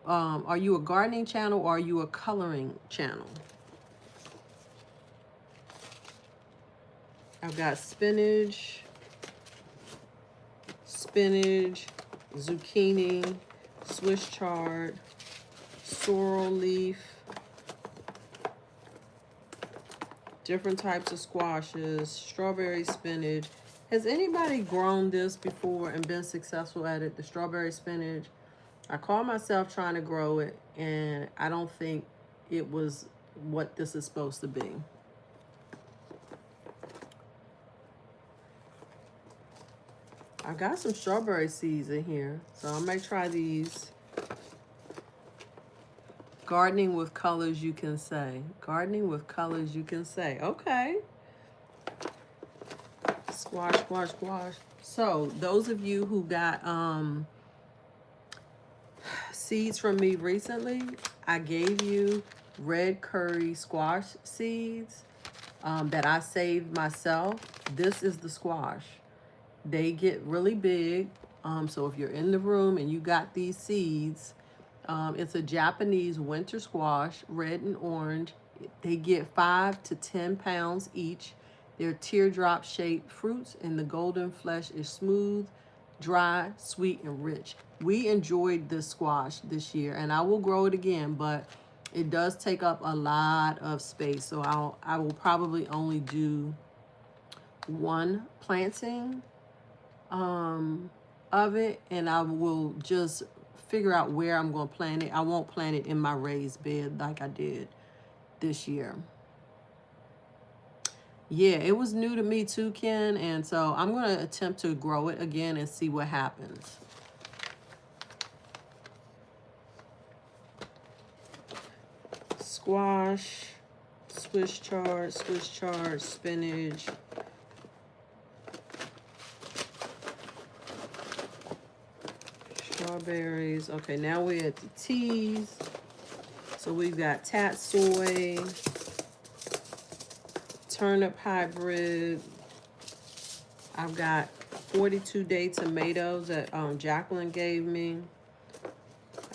are you a gardening channel or are you a coloring channel? I've got spinach, zucchini, Swiss chard, sorrel leaf, different types of squashes, strawberry spinach. Has anybody grown this before and been successful at it? The strawberry spinach. I call myself trying to grow it, and I don't think it was what this is supposed to be. I got some strawberry seeds in here, so I might try these. Gardening with colors, you can say. Gardening with colors, you can say. Okay. Squash, squash, squash. So those of you who got seeds from me recently, I gave you red curry squash seeds that I saved myself. This is the squash. They get really big. So if you're in the room and you got these seeds, it's a Japanese winter squash, red and orange. They get 5 to 10 pounds each. They're teardrop-shaped fruits, and the golden flesh is smooth, dry, sweet, and rich. We enjoyed this squash this year, and I will grow it again, but It does take up a lot of space, so I will probably only do one planting of it, and I will just figure out where I'm going to plant it. I won't plant it in my raised bed like I did this year. Yeah, it was new to me too, Ken, and so I'm going to attempt to grow it again and see what happens. Squash, Swiss chard, spinach. Strawberries. Okay, now we're at the teas. So we've got tatsoi, turnip hybrid. I've got 42-day tomatoes that Jacqueline gave me.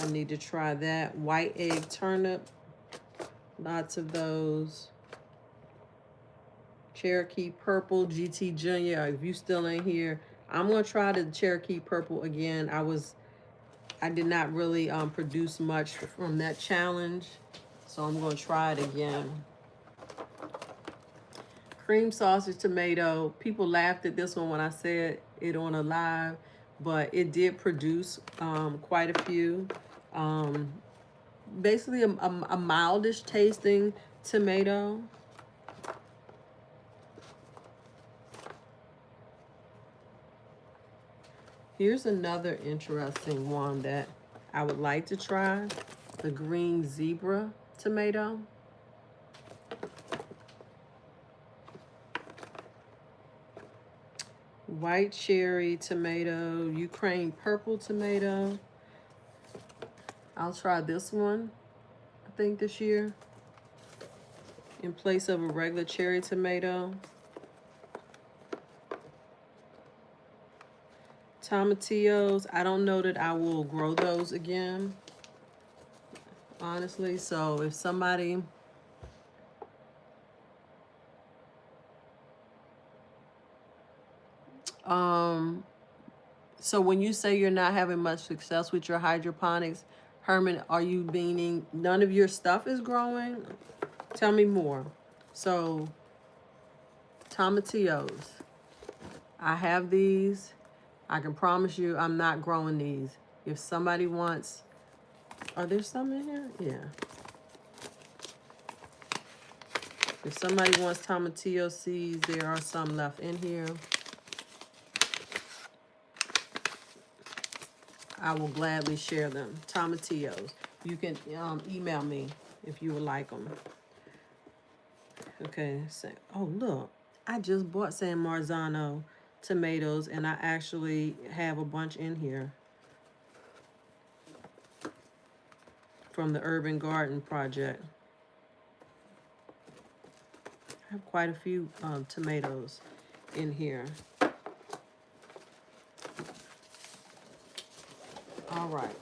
I need to try that. White egg turnip. Lots of those. Cherokee purple, GT Junior. If you still ain't here, I'm gonna try the Cherokee purple again. I did not really produce much from that challenge, so I'm gonna try it again. Cream sausage tomato. People laughed at this one when I said it on a live, but it did produce quite a few. Basically a mildish tasting tomato. Here's another interesting one that I would like to try. The green zebra tomato. White cherry tomato, Ukraine purple tomato. I'll try this one, I think this year, in place of a regular cherry tomato. Tomatillos, I don't know that I will grow those again, honestly. So if somebody so when you say you're not having much success with your hydroponics, Herman, are you meaning none of your stuff is growing? Tell me more. So tomatillos, I have these. I can promise you I'm not growing these. If somebody wants, are there some in here? Yeah. If somebody wants tomatillo seeds, there are some left in here. I will gladly share them. Tomatillos. You can email me if you would like them. Okay. Oh, look. I just bought San Marzano tomatoes, and I actually have a bunch in here from the Urban Garden Project. I have quite a few tomatoes in here. All right,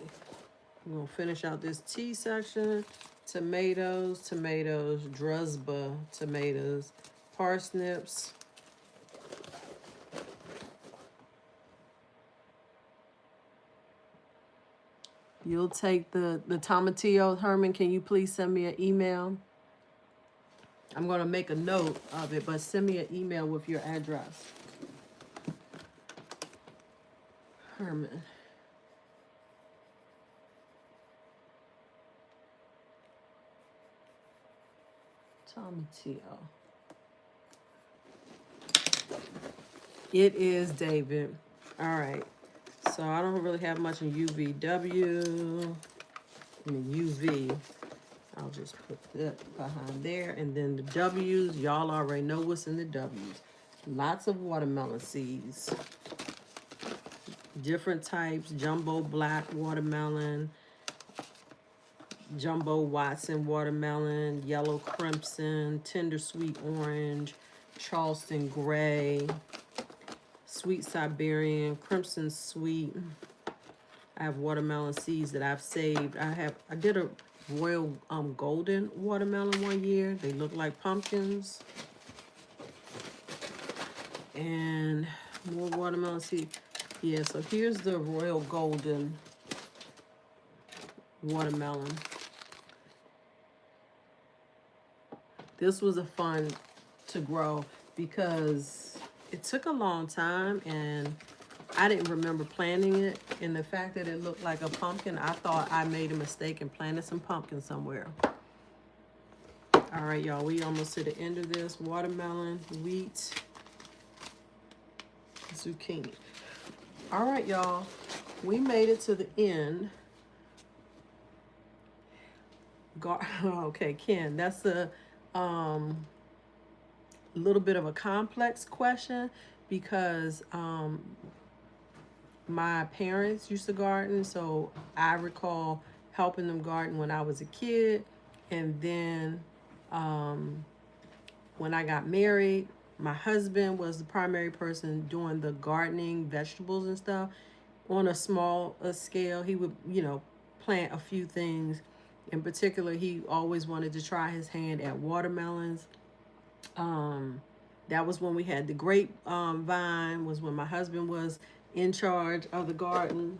we're gonna finish out this tea section. Tomatoes, drusba tomatoes, parsnips. You'll take the tomatillo. Herman, can you please send me an email? I'm gonna make a note of it, but send me an email with your address. Herman. Tomatillo. It is David. All right. So I don't really have much in UVW. I mean UV. I'll just put that behind there. And then the W's, y'all already know what's in the W's. Lots of watermelon seeds. Different types, jumbo black watermelon, jumbo Watson watermelon, yellow crimson, tender sweet orange, Charleston gray, sweet Siberian, crimson sweet. I have watermelon seeds that I've saved. I did a royal golden watermelon one year. They look like pumpkins. And more watermelon seeds. Yeah, so here's the royal golden watermelon. This was a fun to grow because it took a long time and I didn't remember planting it. And the fact that it looked like a pumpkin, I thought I made a mistake and planted some pumpkin somewhere. All right, y'all, we almost to the end of this. Watermelon, wheat, zucchini. All right, y'all, we made it to the end. Okay, Ken, that's a little bit of a complex question because my parents used to garden, so I recall helping them garden when I was a kid. And then when I got married, my husband was the primary person doing the gardening, vegetables and stuff. On a small scale, he would, plant a few things. In particular, he always wanted to try his hand at watermelons. That was when we had the grape vine, was when my husband was in charge of the garden.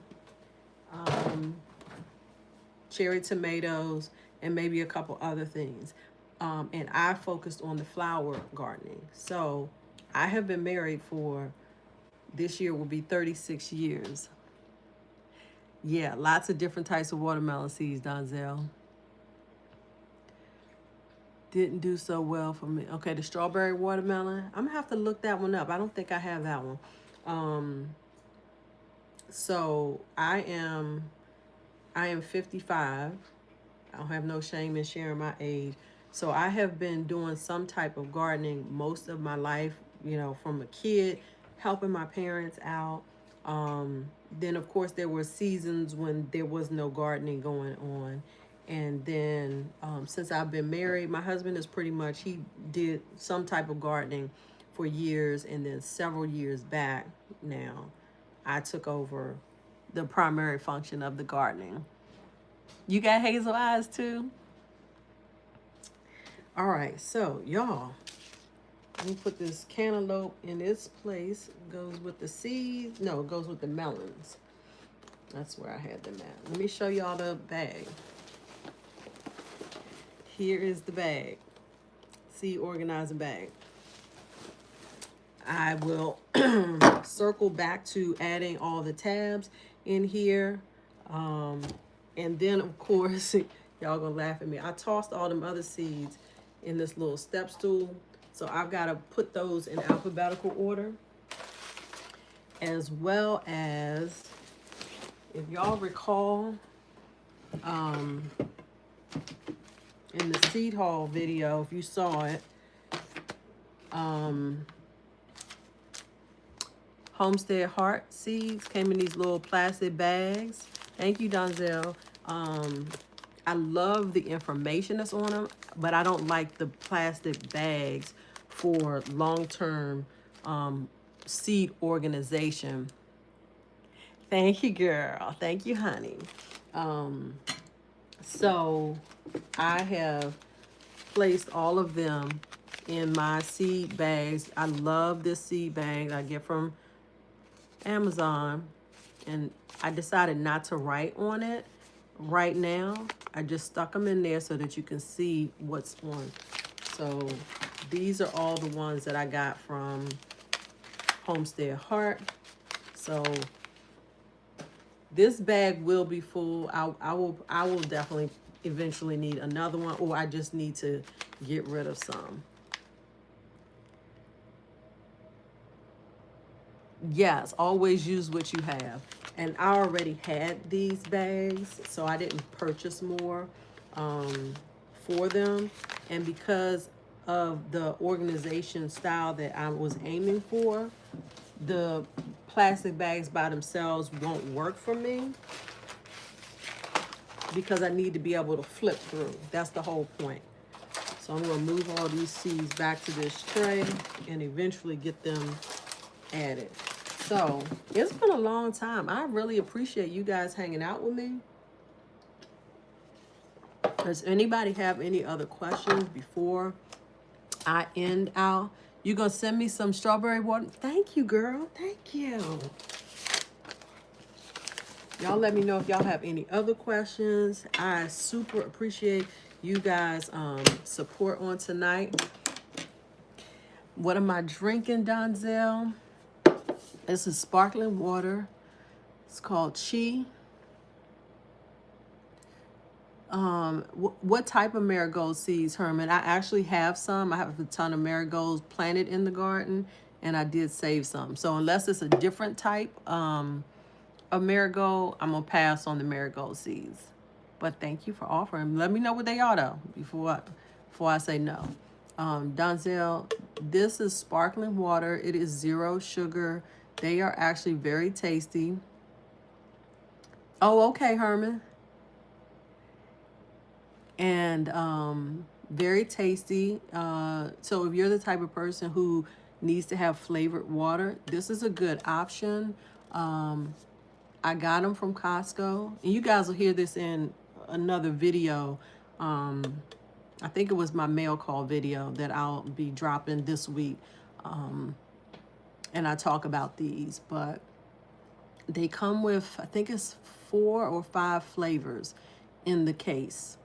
Cherry tomatoes, and maybe a couple other things. And I focused on the flower gardening. So I have been married for, this year will be 36 years. Yeah, lots of different types of watermelon seeds, Donzel. Didn't do so well for me. Okay, the strawberry watermelon. I'm gonna have to look that one up. I don't think I have that one. So I am 55. I don't have no shame in sharing my age. So I have been doing some type of gardening most of my life, from a kid, helping my parents out. Then of course there were seasons when there was no gardening going on. And then since I've been married, my husband is he did some type of gardening for years. And then several years back now, I took over the primary function of the gardening. You got hazel eyes too? All right, so y'all, let me put this cantaloupe in its place. It goes with the seeds. No, it goes with the melons. That's where I had them at. Let me show y'all the bag. Here is the bag. Seed organizer bag. I will circle back to adding all the tabs in here. And then, of course, y'all gonna laugh at me. I tossed all them other seeds in this little step stool. So I've got to put those in alphabetical order. As well as, if y'all recall, in the seed haul video, if you saw it, Homestead heart seeds came in these little plastic bags. Thank you, Donzel. I love the information that's on them, but I don't like the plastic bags for long-term seed organization. Thank you, girl. Thank you, honey. So I have placed all of them in my seed bags. I love this seed bag I get from Amazon, and I decided not to write on it right now. I just stuck them in there so that you can see what's on. So these are all the ones that I got from Homestead Heart. So this bag will be full. I will definitely eventually need another one, or I just need to get rid of some. Yes, always use what you have. And I already had these bags, so I didn't purchase more for them. And because of the organization style that I was aiming for, the plastic bags by themselves won't work for me because I need to be able to flip through. That's the whole point. So I'm going to move all these seeds back to this tray and eventually get them added. So it's been a long time. I really appreciate you guys hanging out with me. Does anybody have any other questions before I end out? You gonna send me some strawberry water? Thank you, girl. Thank you. Y'all let me know if y'all have any other questions. I super appreciate you guys support on tonight. What am I drinking, Donzel? This is sparkling water. It's called Chi. What type of marigold seeds, Herman? I actually have some. I have a ton of marigolds planted in the garden, and I did save some. So unless it's a different type of marigold, I'm gonna pass on the marigold seeds. But thank you for offering. Let me know what they are though before I say no. Donzel, this is sparkling water. It is 0 sugar. They are actually very tasty. Oh, okay, Herman. And very tasty. So if you're the type of person who needs to have flavored water, this is a good option. I got them from Costco, and you guys will hear this in another video. I think it was my mail call video that I'll be dropping this week. And I talk about these, but they come with, I think it's 4 or 5 flavors in the case.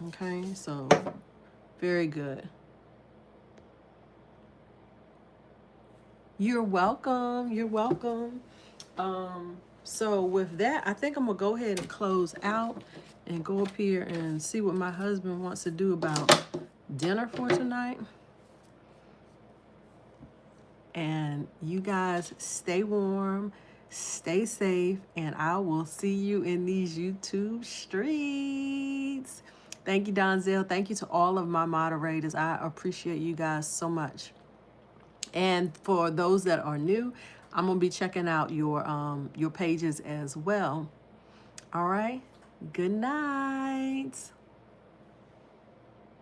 Okay, so very good. You're welcome. You're welcome. So with that, I think I'm gonna go ahead and close out and go up here and see what my husband wants to do about dinner for tonight. And you guys stay warm, stay safe, and I will see you in these YouTube streets. Thank you, Donzel. Thank you to all of my moderators. I appreciate you guys so much. And for those that are new, I'm gonna be checking out your pages as well. All right. Good night.